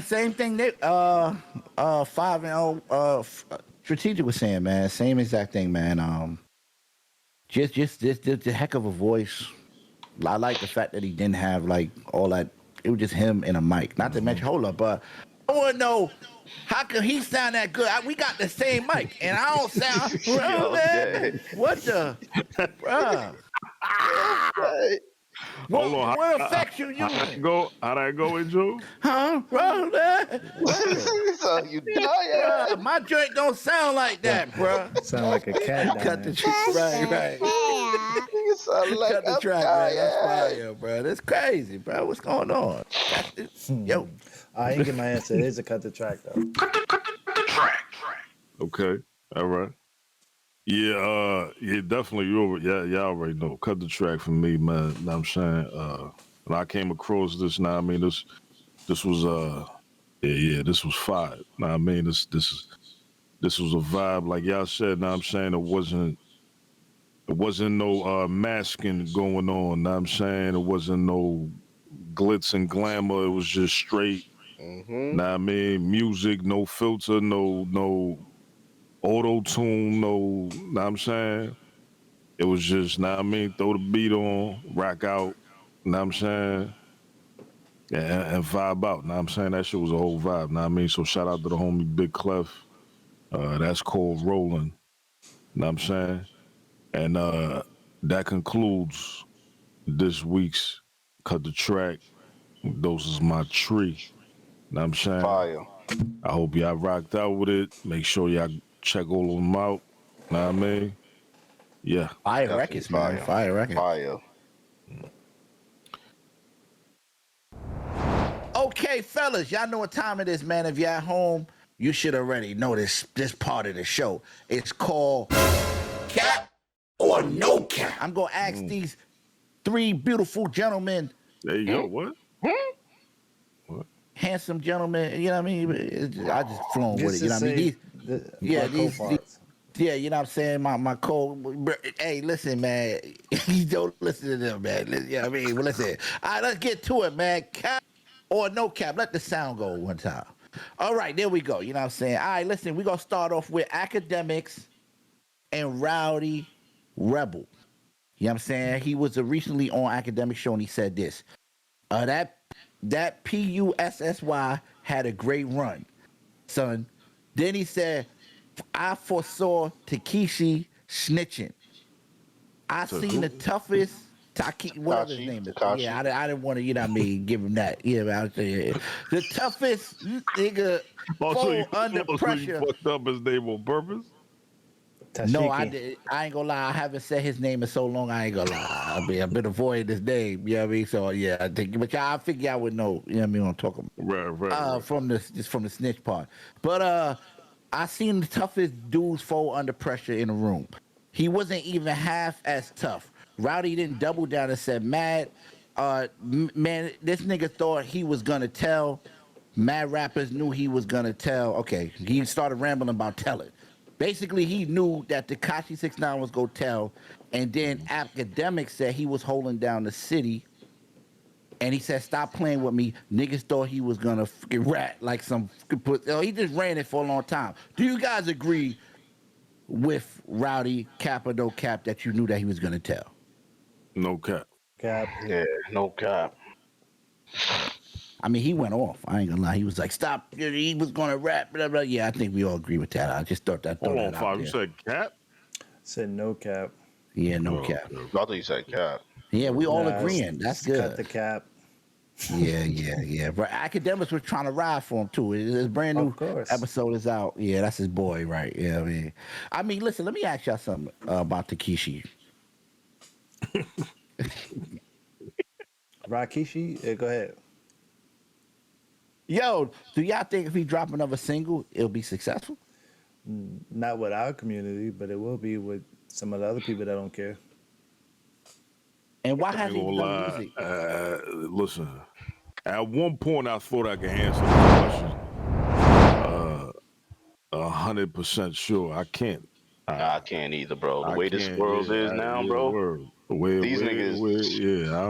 same thing that 5-0 strategic was saying, man. Same exact thing, man. Just the heck of a voice. I like the fact that he didn't have like all that. It was just him and a mic. Not to mention, hold up, but I want to know how can he sound that good? We got the same mic, and I don't sound. What the, bruh? What effects you using? How'd that go, Joe? Huh? Bro, So you dying? My joint don't sound like that, bro. Sound like a cat. Cut the track, right. You sound like Cut the track, man. That's fire, bro. That's crazy, bro. What's going on? Yo, I ain't get my answer. It is a cut the track though. Cut the track. Okay, all right. Yeah, definitely. Y'all already know. Cut the track for me, man. Know what I'm saying, when I came across this, now I mean this was this was fire. Now I mean this was a vibe, like y'all said. Now I'm saying it wasn't no masking going on. Now I'm saying it wasn't no glitz and glamour. It was just straight. Now I mean music, no filter, no auto tune, no. Now I'm saying it was just. Now I mean throw the beat on, rock out. Now I'm saying. And vibe out. Now I'm saying that shit was a whole vibe. Now I mean, so shout out to the homie Big Clef. That's called Rolling. Know what I'm saying? And that concludes this week's Cut the Track. Those is my tree. Know what I'm saying? Fire. I hope y'all rocked out with it. Make sure y'all check all of them out. Know what I mean? Yeah. Fire records, man. Fire records. Fire. Okay, fellas, y'all know what time it is, man. If you're at home, you should already know this part of the show. It's called Cap or No Cap. I'm gonna ask these three beautiful gentlemen. There you go. What? Handsome gentlemen, you know what I mean? I just flown with it, you know what I mean? Yeah, you know what I'm saying? My hey, listen, man. You don't listen to them, man. You know what I mean? Well, listen. All right, let's get to it, man. Cap or no cap? Let the sound go one time. All right, there we go. You know what I'm saying? All right, listen, we're going to start off with Academics and Rowdy Rebel. You know what I'm saying? He was recently on Academic Show and he said this. That PUSSY had a great run, son. Then he said, I foresaw Takeshi snitching. I seen the toughest whatever his name is. Takashi. Yeah, I didn't want to, you know what I mean, give him that. Yeah, I say the toughest nigga fall under pressure. You fucked up his name on purpose? Tashiki. No, I ain't gonna lie. I haven't said his name in so long. I ain't gonna lie. I've been avoiding his name. You know what I mean? So yeah, I think, but I figure I would know. You know what I mean? I'm talking right. From the snitch part. But I seen the toughest dudes fall under pressure in the room. He wasn't even half as tough. Rowdy didn't double down and said, man, this nigga thought he was gonna tell. Mad rappers knew he was gonna tell. Okay, he started rambling about telling. Basically, he knew that Tekashi 6ix9ine was gonna tell, and then Academic said he was holding down the city, and he said, "Stop playing with me." Niggas thought he was gonna rat like some. He just ran it for a long time. Do you guys agree with Rowdy cap or no cap that you knew that he was gonna tell? No cap. Cap. Yeah, no cap. I mean, he went off. I ain't gonna lie. He was like, "Stop!" He was gonna rap. Blah, blah. Yeah, I think we all agree with that. I just thought that. Hold on, Five. You said cap? Said no cap. Yeah, no cap. I thought you said cap. Yeah, we all agreeing. That's good. Cut the cap. Yeah. But Academics was trying to ride for him too. His brand new episode is out. Yeah, that's his boy, right? Yeah, I mean, listen. Let me ask y'all something about Takeshi. Rakishi, go ahead. Yo, do y'all think if he drop another single, it'll be successful? Not with our community, but it will be with some of the other people that don't care. And why hasn't he done music? Listen, at one point I thought I could answer the question 100% sure. I can't. I can't either, bro. The way this world is now, bro. These niggas. I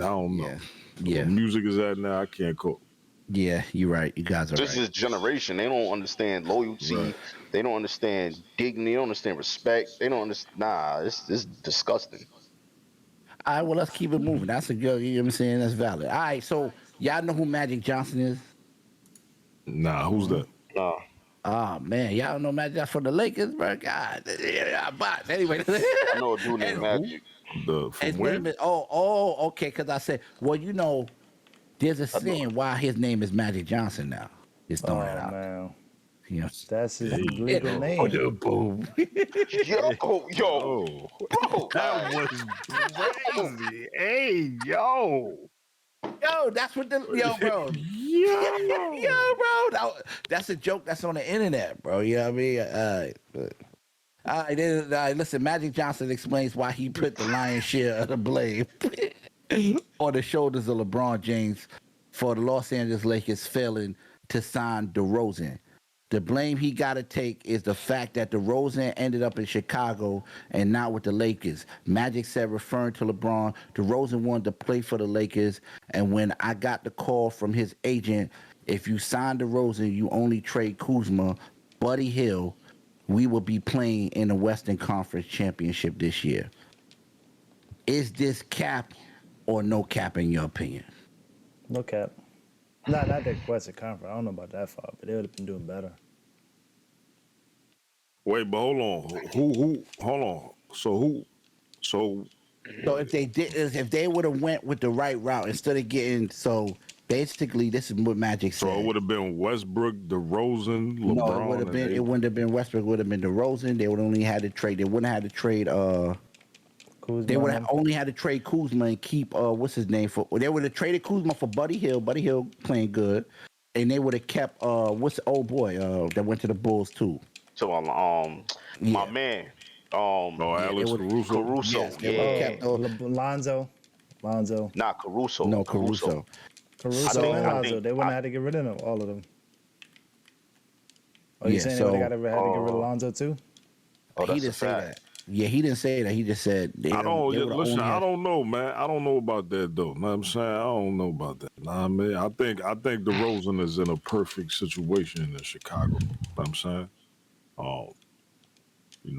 don't know. Yeah. Music is at now. I can't cope. Yeah, you're right. You guys are This is generation. They don't understand loyalty. Right. They don't understand dignity. They don't understand respect. They don't understand. Nah, it's disgusting. All right, well, let's keep it moving. That's a good, you know what I'm saying? That's valid. All right, so y'all know who Magic Johnson is? Nah, who's that? Nah. Oh, man, y'all don't know Magic Johnson from the Lakers, bro? God, but anyway. I know a dude named Magic. From where? Okay, because I said, well, you know, there's a saying why his name is Magic Johnson now. Just throwing it out. Man. You know, that's his legal name. Boom. Yo, bro. That was crazy. Hey, yo. Yo, that's what bro. Yo, bro. That's a joke that's on the internet, bro. You know what I mean? All right, listen, Magic Johnson explains why he put the lion's share of the blame on the shoulders of LeBron James for the Los Angeles Lakers failing to sign DeRozan. The blame he got to take is the fact that DeRozan ended up in Chicago and not with the Lakers. Magic said, referring to LeBron, DeRozan wanted to play for the Lakers, and when I got the call from his agent, if you sign DeRozan, you only trade Kuzma, Buddy Hield, we will be playing in the Western Conference Championship this year. Is this cap or no cap in your opinion? No cap. Not the Western Conference. I don't know about that far, but they would have been doing better. Wait, but hold on. Who? Hold on. So if they would have went with the right route instead of getting basically this is what Magic said. So it would have been Westbrook, DeRozan, LeBron. No, it wouldn't have been Westbrook. It would have been DeRozan. They would only had to trade. They wouldn't have had to trade. Kuzma. They would have only had to trade Kuzma and keep what's his name for. They would have traded Kuzma for Buddy Hield. Buddy Hield playing good. and they would have kept what's the old boy that went to the Bulls too? So my man, Alex Caruso. Caruso, Yes, they would have kept those. Lonzo. Not Caruso. No, Caruso. Caruso and Lonzo. They wouldn't have had to get rid of them, all of them. Oh, you saying they would have had to get rid of Lonzo too? Oh, He didn't say that. Yeah, he didn't say that. He just said I don't know, man. I don't know about that though. Know what I'm saying? I don't know about that. Nah, man. I think DeRozan is in a perfect situation in Chicago. Know what I'm saying? You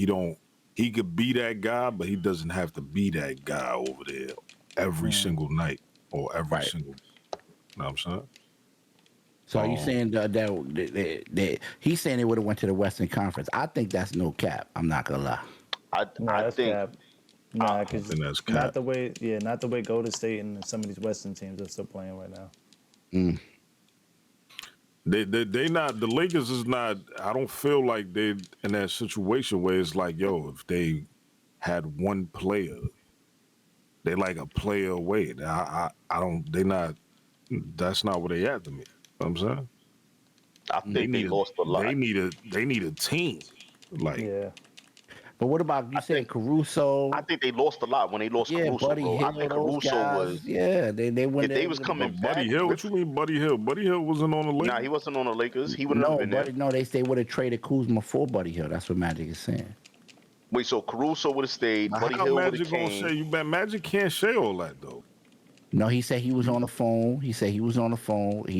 know, he could be that guy, but he doesn't have to be that guy over there every single night or every single. Know what I'm saying? So are you saying that he's saying they would have went to the Western Conference? I think that's no cap. I'm not gonna lie. I think cap. Nah, because that's cap. not the way Golden State and some of these Western teams are still playing right now. They not, the Lakers is not. I don't feel like they in that situation where it's like, yo, if they had one player, they like a player away. I don't. They not. That's not what they at to me. You know what I'm saying? I think they lost a lot. They need a team. Like, but what about you saying Caruso? I think they lost a lot when they lost Caruso, Buddy bro. Hill, I think those Caruso guys, was. they went. If they was coming back, Buddy Hill. What you mean, Buddy Hill? Buddy Hill wasn't on the Lakers. Nah, he wasn't on the Lakers. He wouldn't have been there. No, they would have traded Kuzma for Buddy Hill. That's what Magic is saying. Wait, so Caruso would have stayed. Buddy How Hill would Magic have gonna came. say you bet Magic can't say all that though? No, he said he was on the phone. He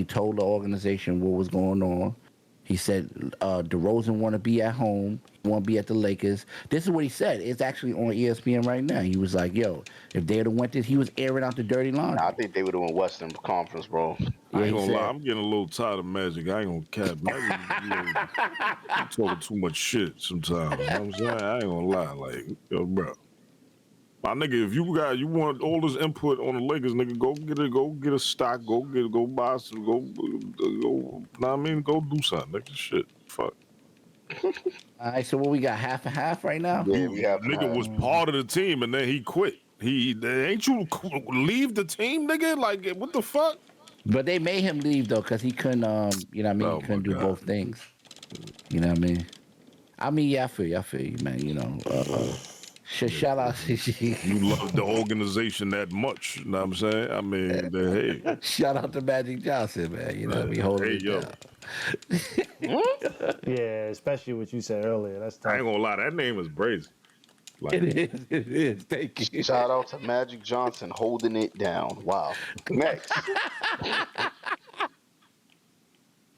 told the organization what was going on. He said DeRozan want to be at home. He want to be at the Lakers. This is what he said. It's actually on ESPN right now. He was like, yo, if they would have went this, he was airing out the dirty laundry. Nah, I think they would have won Western Conference, bro. I ain't gonna lie, I'm getting a little tired of Magic. I ain't gonna cap. Magic, talking too much shit sometimes. You know what I'm saying? I ain't gonna lie. Like, yo, bro. My nigga, if you want all this input on the Lakers, nigga, go get a stock, go buy some, go, know what I mean? Go do something, nigga. Shit, fuck. All right, so what we got, half and half right now? Yeah, we have. Nigga was part of the team and then he quit. Ain't you leave the team, nigga? Like, what the fuck? But they made him leave though, cause he couldn't, you know what I mean? He couldn't do both things. You know what I mean? Yeah, I feel you, man. You know. Shout out. You love the organization that much. You know what I'm saying? I mean, hey. Shout out to Magic Johnson, man. You know, we holding it down. Yeah, especially what you said earlier. That's tough. I ain't gonna lie, that name is crazy. Like, it is. Thank you. Shout out to Magic Johnson holding it down. Wow. Next.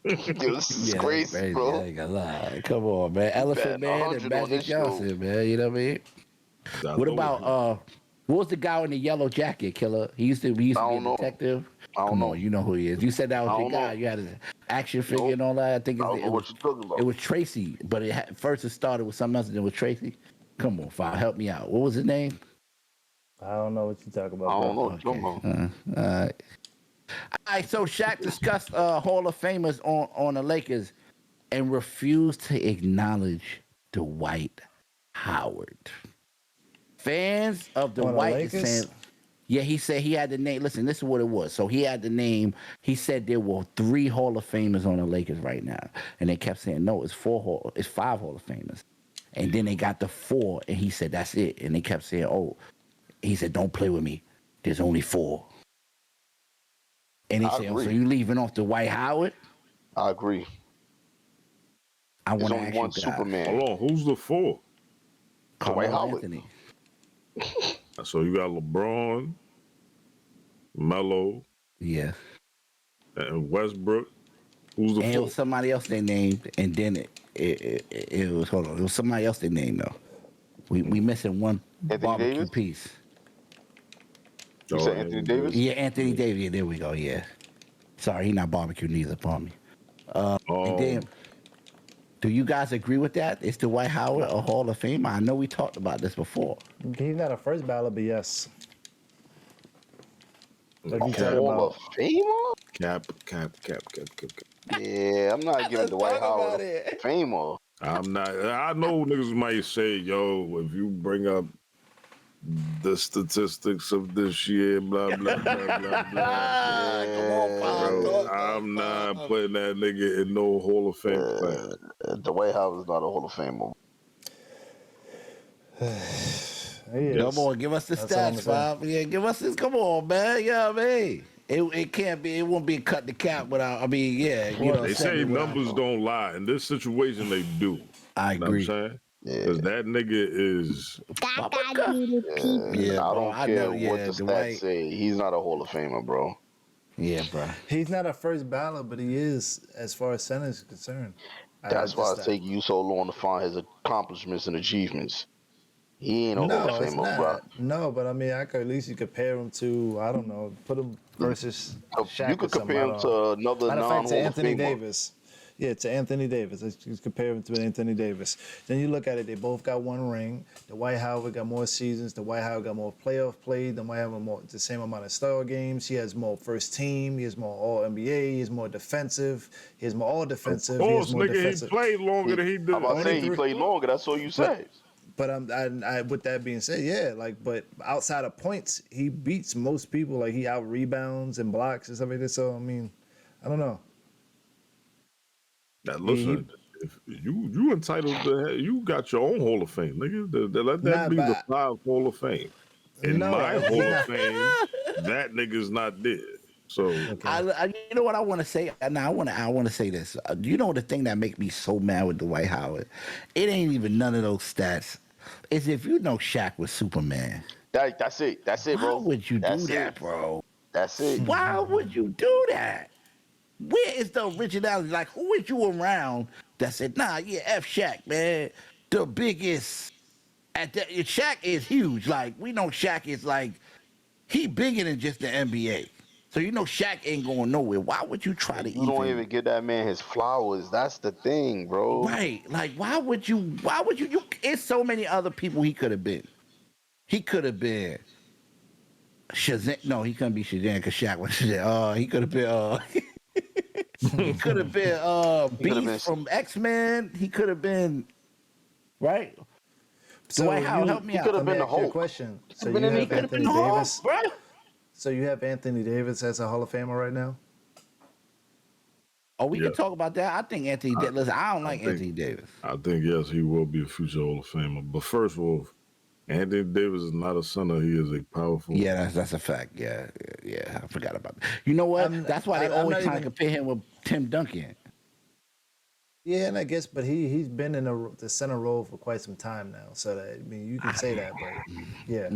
Dude, this is crazy, bro. I ain't gonna lie. Come on, man. Elephant Man and Magic Johnson, man. You know what I mean? What about what was the guy in the yellow jacket, Killer? He used to be a detective. Come on, you know who he is. You said that was your guy. You had an action figure and all that. I think I don't know what you're talking about. It was Tracy, but first it started with something else and it was Tracy. Come on, File, help me out. What was his name? I don't know what you're talking about. I don't know what you're talking about. All right, so Shaq discussed Hall of Famers on the Lakers and refused to acknowledge Dwight Howard. Fans of the White saying, yeah, he said he had the name. Listen, this is what it was. So he had the name. He said there were 3 Hall of Famers on the Lakers right now, and they kept saying no, it's 5 Hall of Famers, and then they got the 4, and he said that's it, and they kept saying, oh, he said don't play with me. There's only 4. And he said, oh, so you leaving off the Dwight Howard? I agree. I want to only ask one you guys. Superman. Hold on, who's the 4? Dwight Howard. Anthony. So you got LeBron, Melo, yeah, and Westbrook. Who's the 4? And it was somebody else they named, and then it was, hold on, it was somebody else they named though. We missing one Anthony barbecue Davis? piece. You said Anthony Davis? Yeah, Anthony Davis. Yeah, there we go. Yeah. Sorry, he not barbecue neither upon me. And then, do you guys agree with that? Is Dwight Howard a Hall of Fame? I know we talked about this before. He's not a first ballot, but yes. Like you Hall of Famer? Cap. Yeah, I'm not giving Dwight Howard a Famer. I'm not. I know niggas might say, yo, if you bring up the statistics of this year, blah blah blah blah blah. Come on, Bro, I'm not putting that nigga in no Hall of Fame class. Dwight Howard's not a Hall of Famer. Come on, give us the stats, Bob. Yeah, give us this. Come on, man. Yeah, I mean, it can't be. It won't be cut the cap without. I mean, yeah. You know, they say numbers don't lie. In this situation, they do. I agree. You know what I'm saying? Because that nigga is. I don't care what the stats say. He's not a Hall of Famer, bro. Yeah, bro. He's not a first ballot, but he is as far as center is concerned. That's why it's taking you so long to find his accomplishments and achievements. He ain't a Hall of Famer, bro. No, but I mean, I could at least compare him to, I don't know, put him versus Shaq. You could compare him to another non-Hall to of Anthony Famer. Davis. Yeah, to Anthony Davis. Let's just compare him to Anthony Davis. Then you look at it, they both got one ring. Dwight Howard got more seasons. Dwight Howard got more playoff play. Dwight Howard more the same amount of star games. He has more first team. He has more All-NBA. He has more defensive. He has more all-defensive. Of course, nigga, he played longer than he did. I'm about to say he played longer. That's all you say. But I with that being said, yeah, like, but outside of points, he beats most people. Like, he out rebounds and blocks and stuff like that. So I mean, I don't know. Now listen, if you entitled to, you got your own Hall of Fame, nigga. Let that be the 5 Hall of Fame. In my Hall of Fame, that nigga's not there. So you know what I want to say? Now I want to say this. You know the thing that make me so mad with Dwight Howard? It ain't even none of those stats. Is if you know Shaq was Superman. That's it. That's it, bro. Why would you do that, bro? That's it. Why would you do that? Where is the originality? Like, who is you around that said, nah, yeah, F Shaq, man, the biggest. Shaq is huge. Like, we know Shaq is like, he bigger than just the NBA. So you know Shaq ain't going nowhere. Why would you try to You don't even give that man his flowers. That's the thing, bro. Right. Like, why would you it's so many other people he could have been. He could have been Shazam. No, he couldn't be Shazam because Shaq was Shazam. He could have been he could have been Beast from X-Men. He could have been right. So Dwight Howard, help me out. He could have been the Hulk. Question. So you have Anthony Davis, bro. So you have Anthony Davis as a Hall of Famer right now? Oh, we can talk about that. I think Anthony Davis. Listen, I don't like Anthony Davis. I think, yes, he will be a future Hall of Famer. But first of all, Anthony Davis is not a center. He is a powerful. Yeah, that's a fact. Yeah, I forgot about that. You know what? That's why they always trying to compare him with Tim Duncan. Yeah, and I guess, but he's been in the center role for quite some time now. So that, I mean, you can say that, but yeah,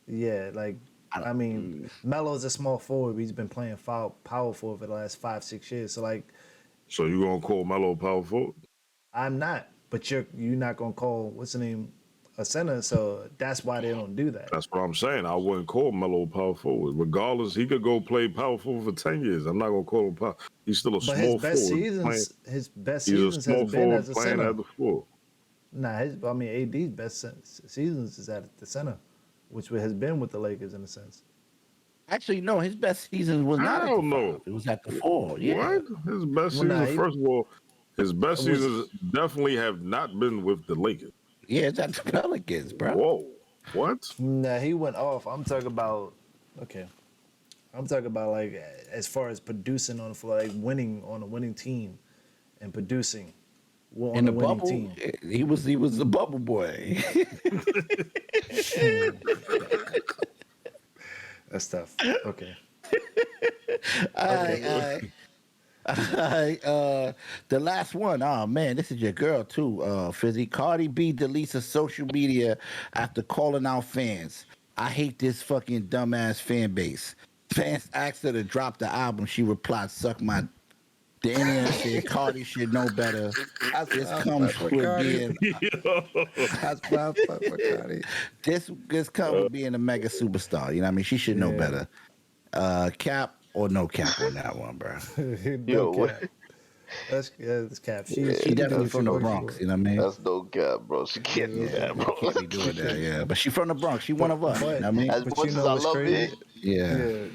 yeah, like. I mean, Melo's a small forward, but he's been playing power forward for the last 5-6 years. So like, so you gonna call Melo power forward? I'm not, but you're not gonna call what's the name a center. So that's why they don't do that. That's what I'm saying. I wouldn't call Melo power forward. Regardless, he could go play power forward for 10 years. I'm not gonna call him power. He's still a small forward. His best seasons has been as a center. At the floor. Nah, AD's best seasons is at the center, which has been with the Lakers in a sense. Actually, no, his best season was not. I don't know. It was at the 4. Yeah. What? His best season. First of all, his best seasons definitely have not been with the Lakers. Yeah, it's at the Pelicans, bro. Whoa. What? Nah, he went off. I'm talking about like as far as producing on the floor, like winning on a winning team and producing on in a the winning bubble, team. He was the bubble boy. That's tough. Okay. All right. The last one. Oh man, this is your girl too, Fizzy. Cardi B deletes her social media after calling out fans. I hate this fucking dumbass fan base. Fans asked her to drop the album. She replied, "Suck my." The internet said Cardi should know better. This comes with being. This comes with being a mega superstar. You know what I mean? She should know better. Cap or no cap on that one, bro. No cap. That's cap. She definitely from the Bronx. You know what I mean? That's no cap, bro. She can't do that, bro. Can't be doing that, yeah. But she from the Bronx. She one of us. You know what I mean? As much as I love it. Yeah.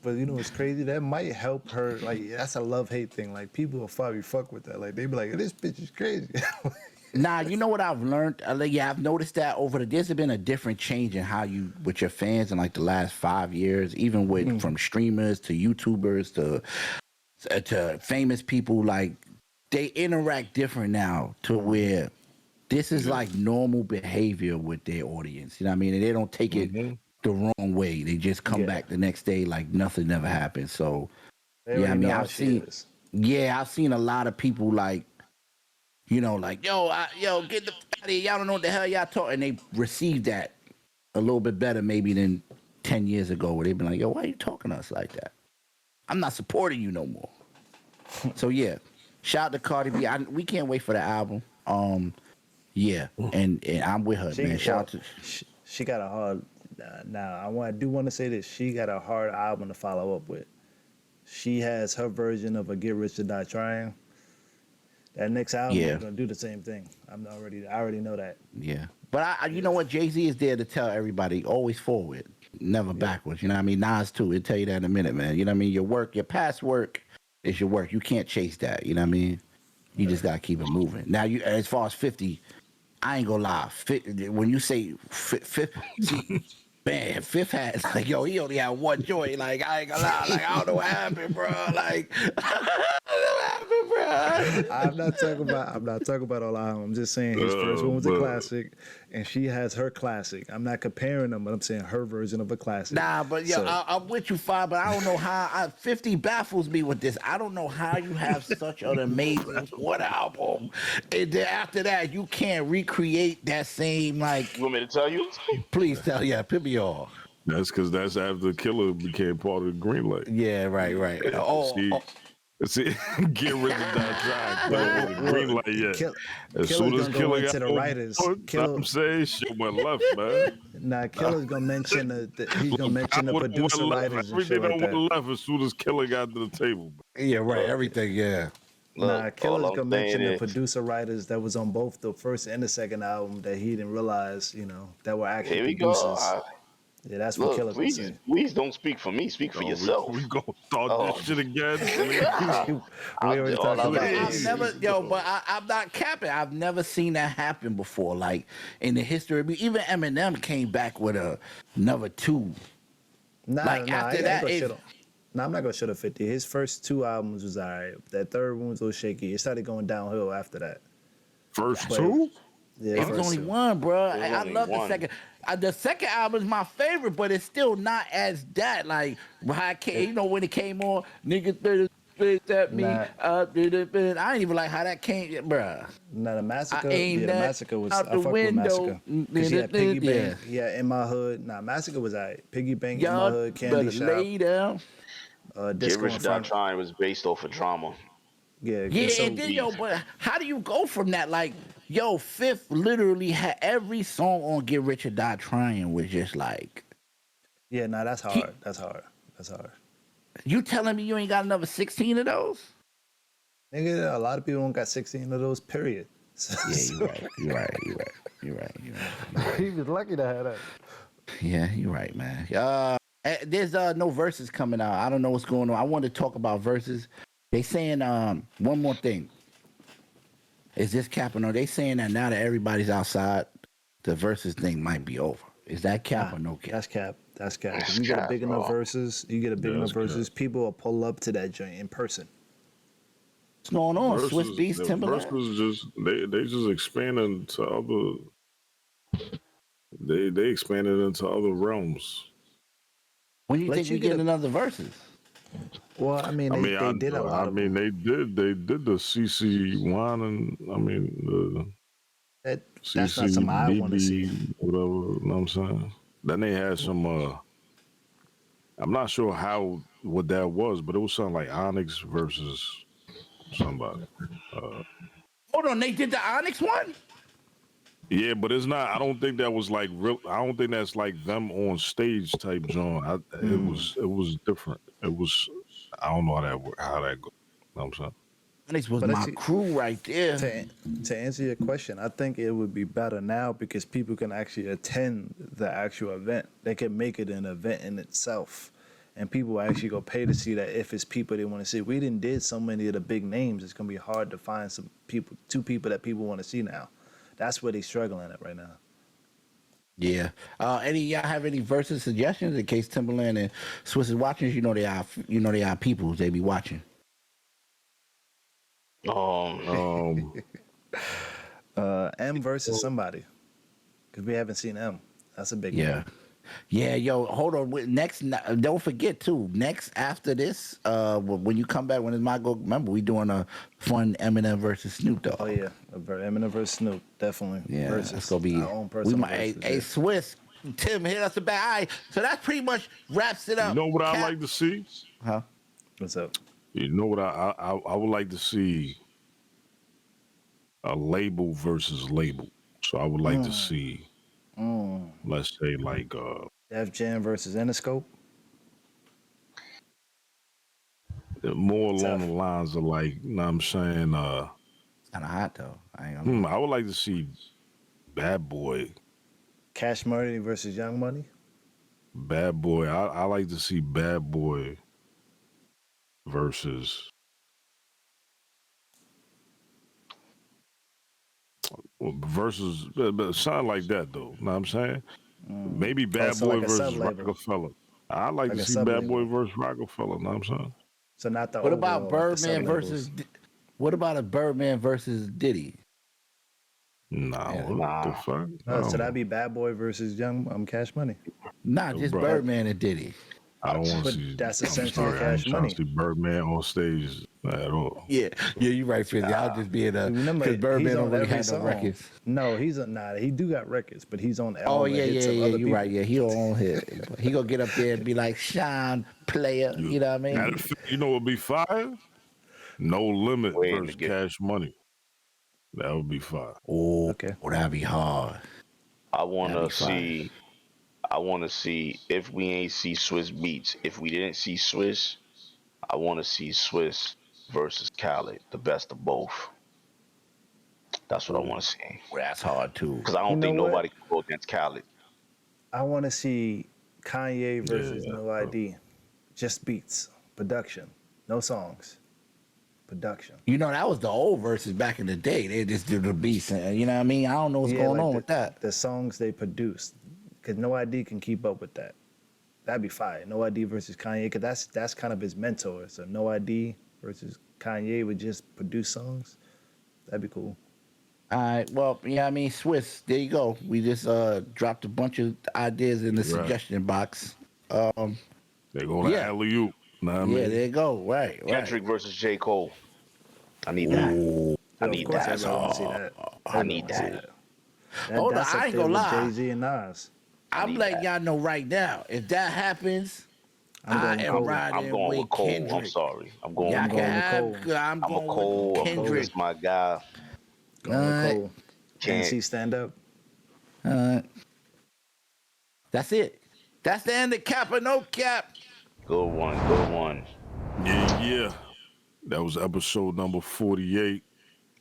But you know what's crazy? That might help her. Like, that's a love-hate thing. Like, people will probably fuck with that. Like, they be like, this bitch is crazy. Nah, you know what I've learned? Yeah, I've noticed that there's been a different change in how you with your fans in like the last 5 years, even with from streamers to YouTubers to famous people. Like they interact different now to where this is like normal behavior with their audience. You know what I mean? And they don't take it the wrong way. They just come back the next day like nothing never happened. So They yeah, I already mean know how I've she seen is. I've seen a lot of people like like, yo, get the f- out of here. Y'all don't know what the hell y'all talking. And they received that a little bit better maybe than 10 years ago where they've been like, yo, why are you talking to us like that? I'm not supporting you no more. So, yeah, shout out to Cardi B. We can't wait for the album. Yeah, and I'm with her, man. Shout out to... She got a hard... Now, I do want to say this. She got a hard album to follow up with. She has her version of a Get Rich or Die Trying. That next album is gonna do the same thing. I already know that. Yeah, but you know what? Jay-Z is there to tell everybody always forward, never backwards. You know what I mean? Nas too. He'll tell you that in a minute, man. You know what I mean? Your past work is your work. You can't chase that. You know what I mean? You just gotta keep it moving. Now, as far as 50, I ain't gonna lie. When you say 50, man, Fifth has like, yo, he only had one joint. Like, I ain't gonna lie. Like, I don't know what happened, bro. Like, I don't know what happened, bro. I'm not talking about all album. I'm just saying his first one was a classic, and she has her classic. I'm not comparing them, but I'm saying her version of a classic. Nah, but yo, I'm with you, Five, but I don't know how 50 baffles me with this. I don't know how you have such an amazing one album, and then after that, you can't recreate that same like. You want me to tell you? Please tell, put me off. That's because that's after Killer became part of the Green Light. Yeah, right. See, Get Rich or Die Trying. Green Light, yeah. As soon as Killer got to the writers, I'm saying shit went left, man. Nah, Killer's gonna mention he's gonna mention the producer writers and shit like that. Went left as soon as Killer got to the table. Yeah, right. Everything, yeah. Nah, Killer's gonna mention the producer writers that was on both the first and the second album that he didn't realize, that were actually Here we producers. go. Yeah, that's what Killer's gonna say. Please don't speak for me. Speak for yourself. We gonna start this shit again. We already talked about it. I'm not capping. I've never seen that happen before. Like in the history of even Eminem came back with another two. After that, I'm not gonna shut up 50. His first two albums was alright. That third one was a little shaky. It started going downhill after that. First two? Yeah, it was only one, bro. I love the second. The second album is my favorite, but it's still not as that. Like, when it came on, niggas at me. I ain't even like how that came, bro. Now the Massacre, the Massacre was I fuck with Massacre. Cause he had Piggy Bank, In My Hood. Nah, Massacre was alright. Piggy Bank, In My Hood, Candy Shop. Lay down. Get Rich or Die Trying was based off of drama. Yeah, and then but how do you go from that? Like, Fifth literally had every song on Get Rich or Die Trying was just like. Yeah, nah, that's hard. That's hard. You telling me you ain't got another 16 of those? Nigga, a lot of people don't got 16 of those, period. Yeah, you're right. He was lucky to have that. Yeah, you're right, man. There's no verses coming out. I don't know what's going on. I want to talk about verses. They saying one more thing. Is this capping or they saying that now that everybody's outside, the verses thing might be over? Is that cap or no cap? That's cap. If you get a big enough verses, people will pull up to that joint in person. What's going on? Swiss Beats, Timberland? Verses they just expanding to other. They expanded into other realms. When do you think we get another verses? Well, they did a lot of them. They did the CC1 and that's not something I want to see. Whatever, you know what I'm saying? Then they had some I'm not sure what that was, but it was something like Onyx versus somebody. Hold on, they did the Onyx one? Yeah, but it's not. I don't think that was like real. I don't think that's like them on stage type John. It was different. It was. I don't know how that goes. You know what I'm saying? Onyx was my crew right there. To answer your question, I think it would be better now because people can actually attend the actual event. They can make it an event in itself, and people actually go pay to see that if it's people they want to see. We did so many of the big names. It's gonna be hard to find two people that people want to see now. That's what he's struggling at right now. Yeah. Y'all have any versus suggestions in case Timberland and Swiss is watching? You know they are peoples. They be watching. M versus somebody, because we haven't seen M. That's a big one. Yeah, yo, hold on. Next, don't forget too. Next after this, when you come back, when it's my go. Remember, we doing a fun Eminem versus Snoop Dogg. Oh yeah, Eminem versus Snoop, definitely. Yeah, versus it's gonna be. Our own personal Hey, Swiss, Tim, hit us back. All right, so that pretty much wraps it up. You know what I like to see? Huh? What's up? You know what I would like to see? A label versus label. So I would like to see. Let's say like Def Jam versus Interscope. More along the lines of like, you know what I'm saying? It's kind of hot though. I would like to see Bad Boy. Cash Money versus Young Money. Bad Boy. I like to see Bad Boy versus something like that though. You know what I'm saying? Maybe Bad Boy like versus Rockefeller. I like to see Bad Boy versus Rockefeller. You know what I'm saying? So not the. What about Birdman versus? What about a Birdman versus Diddy? What the fuck? So that'd be Bad Boy versus Cash Money. Nah, just Birdman and Diddy. I don't want to see. That's essentially Cash Money. I don't see Birdman on stage at all. Yeah, you're right, Fizzy. I'll just be in a because Birdman don't really have no records. No, he's not. He do got records, but he's on. Oh yeah. You're right. Yeah, he on here. He gonna get up there and be like, "Shine, player." You know what I mean? You know what'd be fire? No Limit versus Cash Money. That would be fire. Oh, okay. Oh, that'd be hard. I want to see if we ain't see Swiss Beats. If we didn't see Swiss, I want to see Swiss versus Khaled, the best of both. That's what I want to see. Well, that's hard too. Because I don't think nobody can go against Khaled. I want to see Kanye versus No ID. Just beats, production, no songs. Production. You know, that was the old verses back in the day. They just did the beats. You know what I mean? I don't know what's going on with that. The songs they produced. Because No ID can keep up with that. That'd be fire. No ID versus Kanye. Because that's kind of his mentor. So No ID versus Kanye would just produce songs. That'd be cool. All right. Well, yeah, I mean, Swiss, there you go. We just dropped a bunch of ideas in the suggestion box. They're going to alley-oop. Nah, yeah, there you go. Right. Kendrick versus J. Cole. I need that. I need that. I need that. Hold on, I ain't gonna lie. Jay-Z and Nas. I'm letting y'all know right now. If that happens, I'm going with Cole. Kendrick. I'm sorry. I'm going with Cole. I'm going with Cole. Kendrick is my guy. Cole. Can't see stand up. That's it. That's the end of Cap or No Cap. Good one. Yeah. That was episode number 48.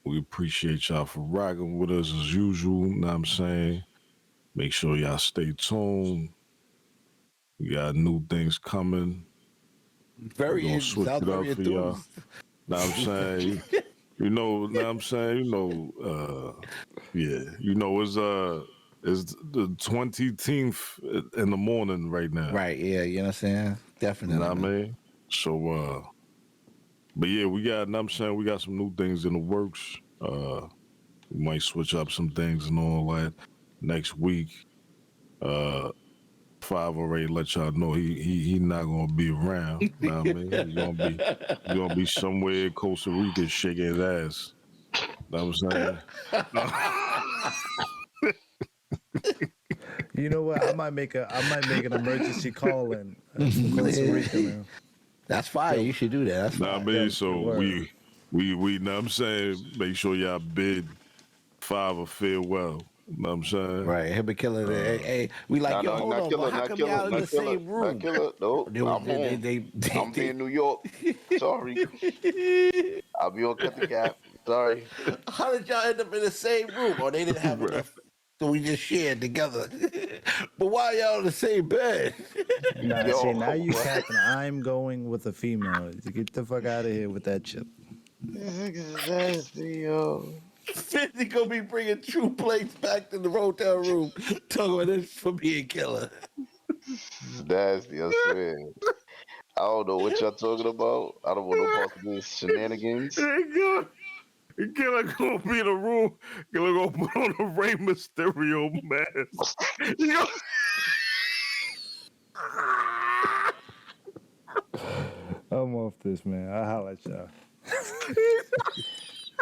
We appreciate y'all for rocking with us as usual. Know what I'm saying? Make sure y'all stay tuned. We got new things coming. We're gonna switch it up for y'all. Know what I'm saying? Know what I'm saying? It's the 20th in the morning right now. Right, yeah, you know what I'm saying? Definitely. You know what I mean? So, but yeah, we got some new things in the works. We might switch up some things and all that next week. 5 already let y'all know he not gonna be around. You know what I mean? He's gonna be somewhere in Costa Rica shaking his ass. You know what I'm saying? You know what? I might make an emergency call in from Costa Rica, man. That's fine. You should do that. That's fine. I mean, so we know what I'm saying, make sure y'all bid 5 a farewell. You know what I'm saying? Right. He'll be killing it. Hey, we like, yo, hold on. Well, how come y'all in the same room? No, I'm in New York. Sorry. I'll be on Cut the Gap. Sorry. How did y'all end up in the same room? Or they didn't have enough, so we just shared together. But why y'all in the same bed? Now you capping. I'm going with a female. Get the fuck out of here with that shit. Nasty, yo. 50 gonna be bringing true plates back to the hotel room. Talking about this for being killer. Nasty, I swear. I don't know what y'all talking about. I don't want no part of this shenanigans. Killer gonna be in the room. Killer gonna put on a Rey Mysterio mask. I'm off this, man. I'll holler at y'all.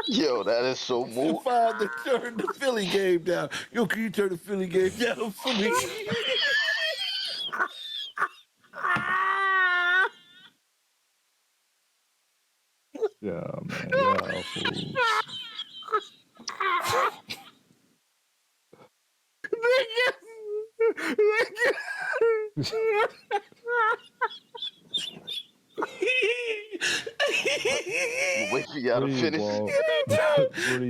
Yo, that is so moving. Five to turn the Philly game down. Yo, can you turn the Philly game down for me? Yeah, man. Y'all fools. Wait for y'all to finish.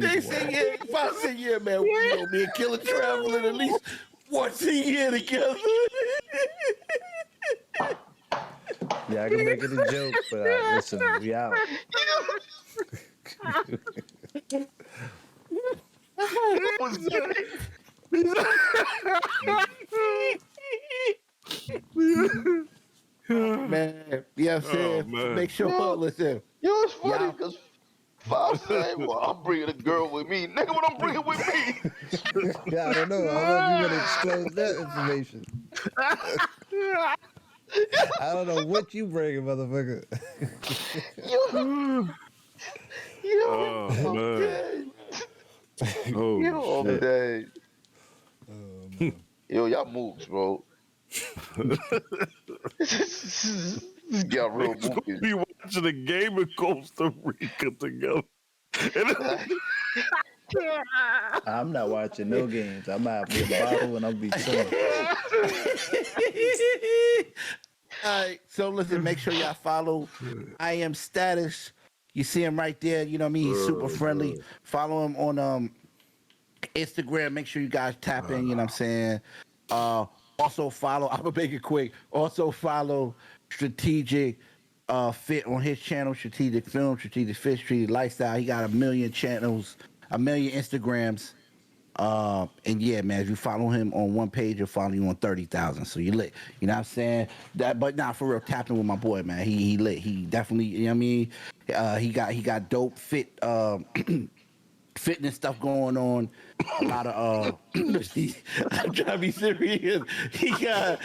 They say, yeah, if I say, yeah, man, you know, me and Killer traveling at least once a year together. Yeah, I can make it a joke, but listen, we out. Man, yeah, I'm saying, make sure, listen. Yo, it's funny because Five said, well, I'm bringing a girl with me. Nigga, what I'm bringing with me? Yeah, I don't know. I don't know if you want to disclose that information. I don't know what you bringing, motherfucker. Oh, man. Oh, yo, I'm dead. Yo, y'all moves, bro. This got real movies. Be watching a game in Costa Rica together. I'm not watching no games. I'm out with a bottle and I'll be chilling. All right, so listen, make sure y'all follow I Am Status. You see him right there. You know what I mean? He's super friendly. Follow him on Instagram. Make sure you guys tap in. You know what I'm saying? Also follow. I'm gonna make it quick. Also follow Strategic Fit on his channel. Strategic Film, Strategic Fit, Strategic Lifestyle. He got 1 million channels, 1 million Instagrams. And yeah, man, if you follow him on one page, he'll follow you on 30,000. So you lit. You know what I'm saying? That, but not for real. Tapping with my boy, man. He lit. He definitely. You know what I mean? He got dope fit. Fitness stuff going on. A lot of I'm trying to be serious. He got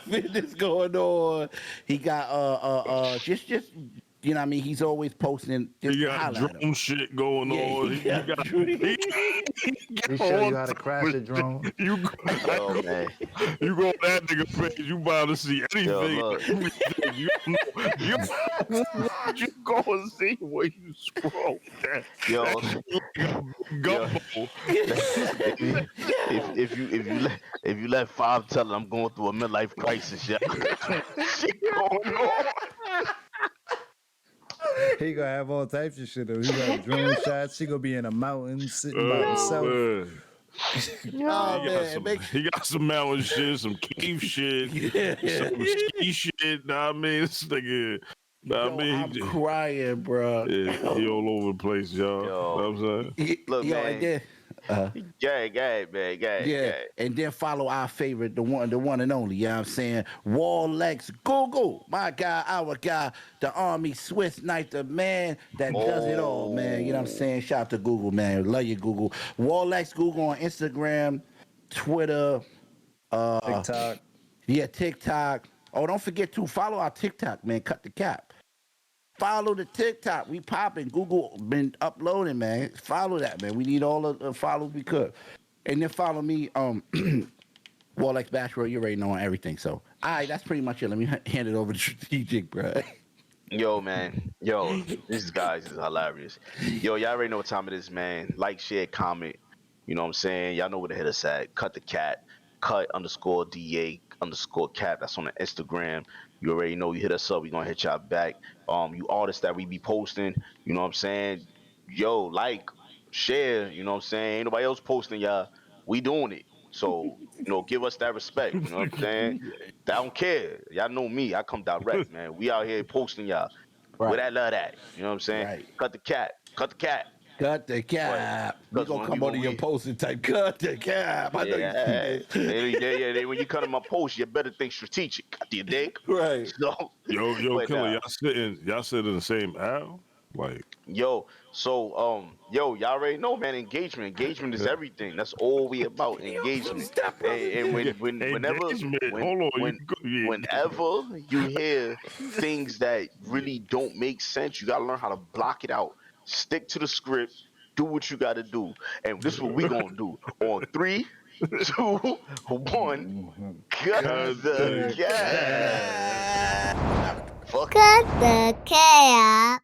fitness going on. He got just you know what I mean? He's always posting. He got drone shit going on. He show you how to crash a drone. You go that nigga page, you about to see anything. Everything. You go and see where you scroll. If you let Five tell it, I'm going through a midlife crisis, yeah. Shit going on. He gonna have all types of shit though. He got drone shots. He gonna be in a mountain sitting by himself. He got some mountain shit, some cave shit, some ski shit. Nah, I mean, this nigga. I'm crying, bro. Yeah, he all over the place, y'all. You know what I'm saying? Look, man. And then, yeah. And then follow our favorite, the one and only, you know what I'm saying? WAL Google, my guy, our guy, the Army Swiss knife, the man that does it all, man. You know what I'm saying? Shout out to Google, man. Love you, Google. WAL Google on Instagram, Twitter, TikTok. Yeah, TikTok. Oh, don't forget to follow our TikTok, man. Cut the cap. Follow the TikTok. We popping. Google been uploading, man. Follow that, man. We need all the follows we could. And then follow me, WAL Bachelor. You already know on everything. So, all right, that's pretty much it. Let me hand it over to Strategic, bro. Yo, man. Yo, these guys is hilarious. Yo, y'all already know what time it is, man. Like, share, comment. You know what I'm saying? Y'all know where to hit us at. Cut the cat. cut_DA_cat. That's on the Instagram. You already know. You hit us up, we gonna hit y'all back. You artists that we be posting, you know what I'm saying? Yo, like, share, you know what I'm saying? Ain't nobody else posting, y'all. We doing it. So, give us that respect. You know what I'm saying? I don't care. Y'all know me. I come direct, man. We out here posting y'all. Right. Where that love at? You know what I'm saying? Right. Cut the cat. Cut the cat. Cut the cap. We gonna come on to your post and type cut the cap. I know you see that. Yeah. When you cut in my post, you better think strategic. Do you dig? Right. So, Yo, Killer, y'all sit in the same aisle? Like, y'all already know, man. Engagement is everything. That's all we about. Engagement. And whenever you hear things that really don't make sense, you gotta learn how to block it out. Stick to the script. Do what you gotta do. And this is what we gonna do. On 3, 2, 1. Cut the cap. Cut the cap.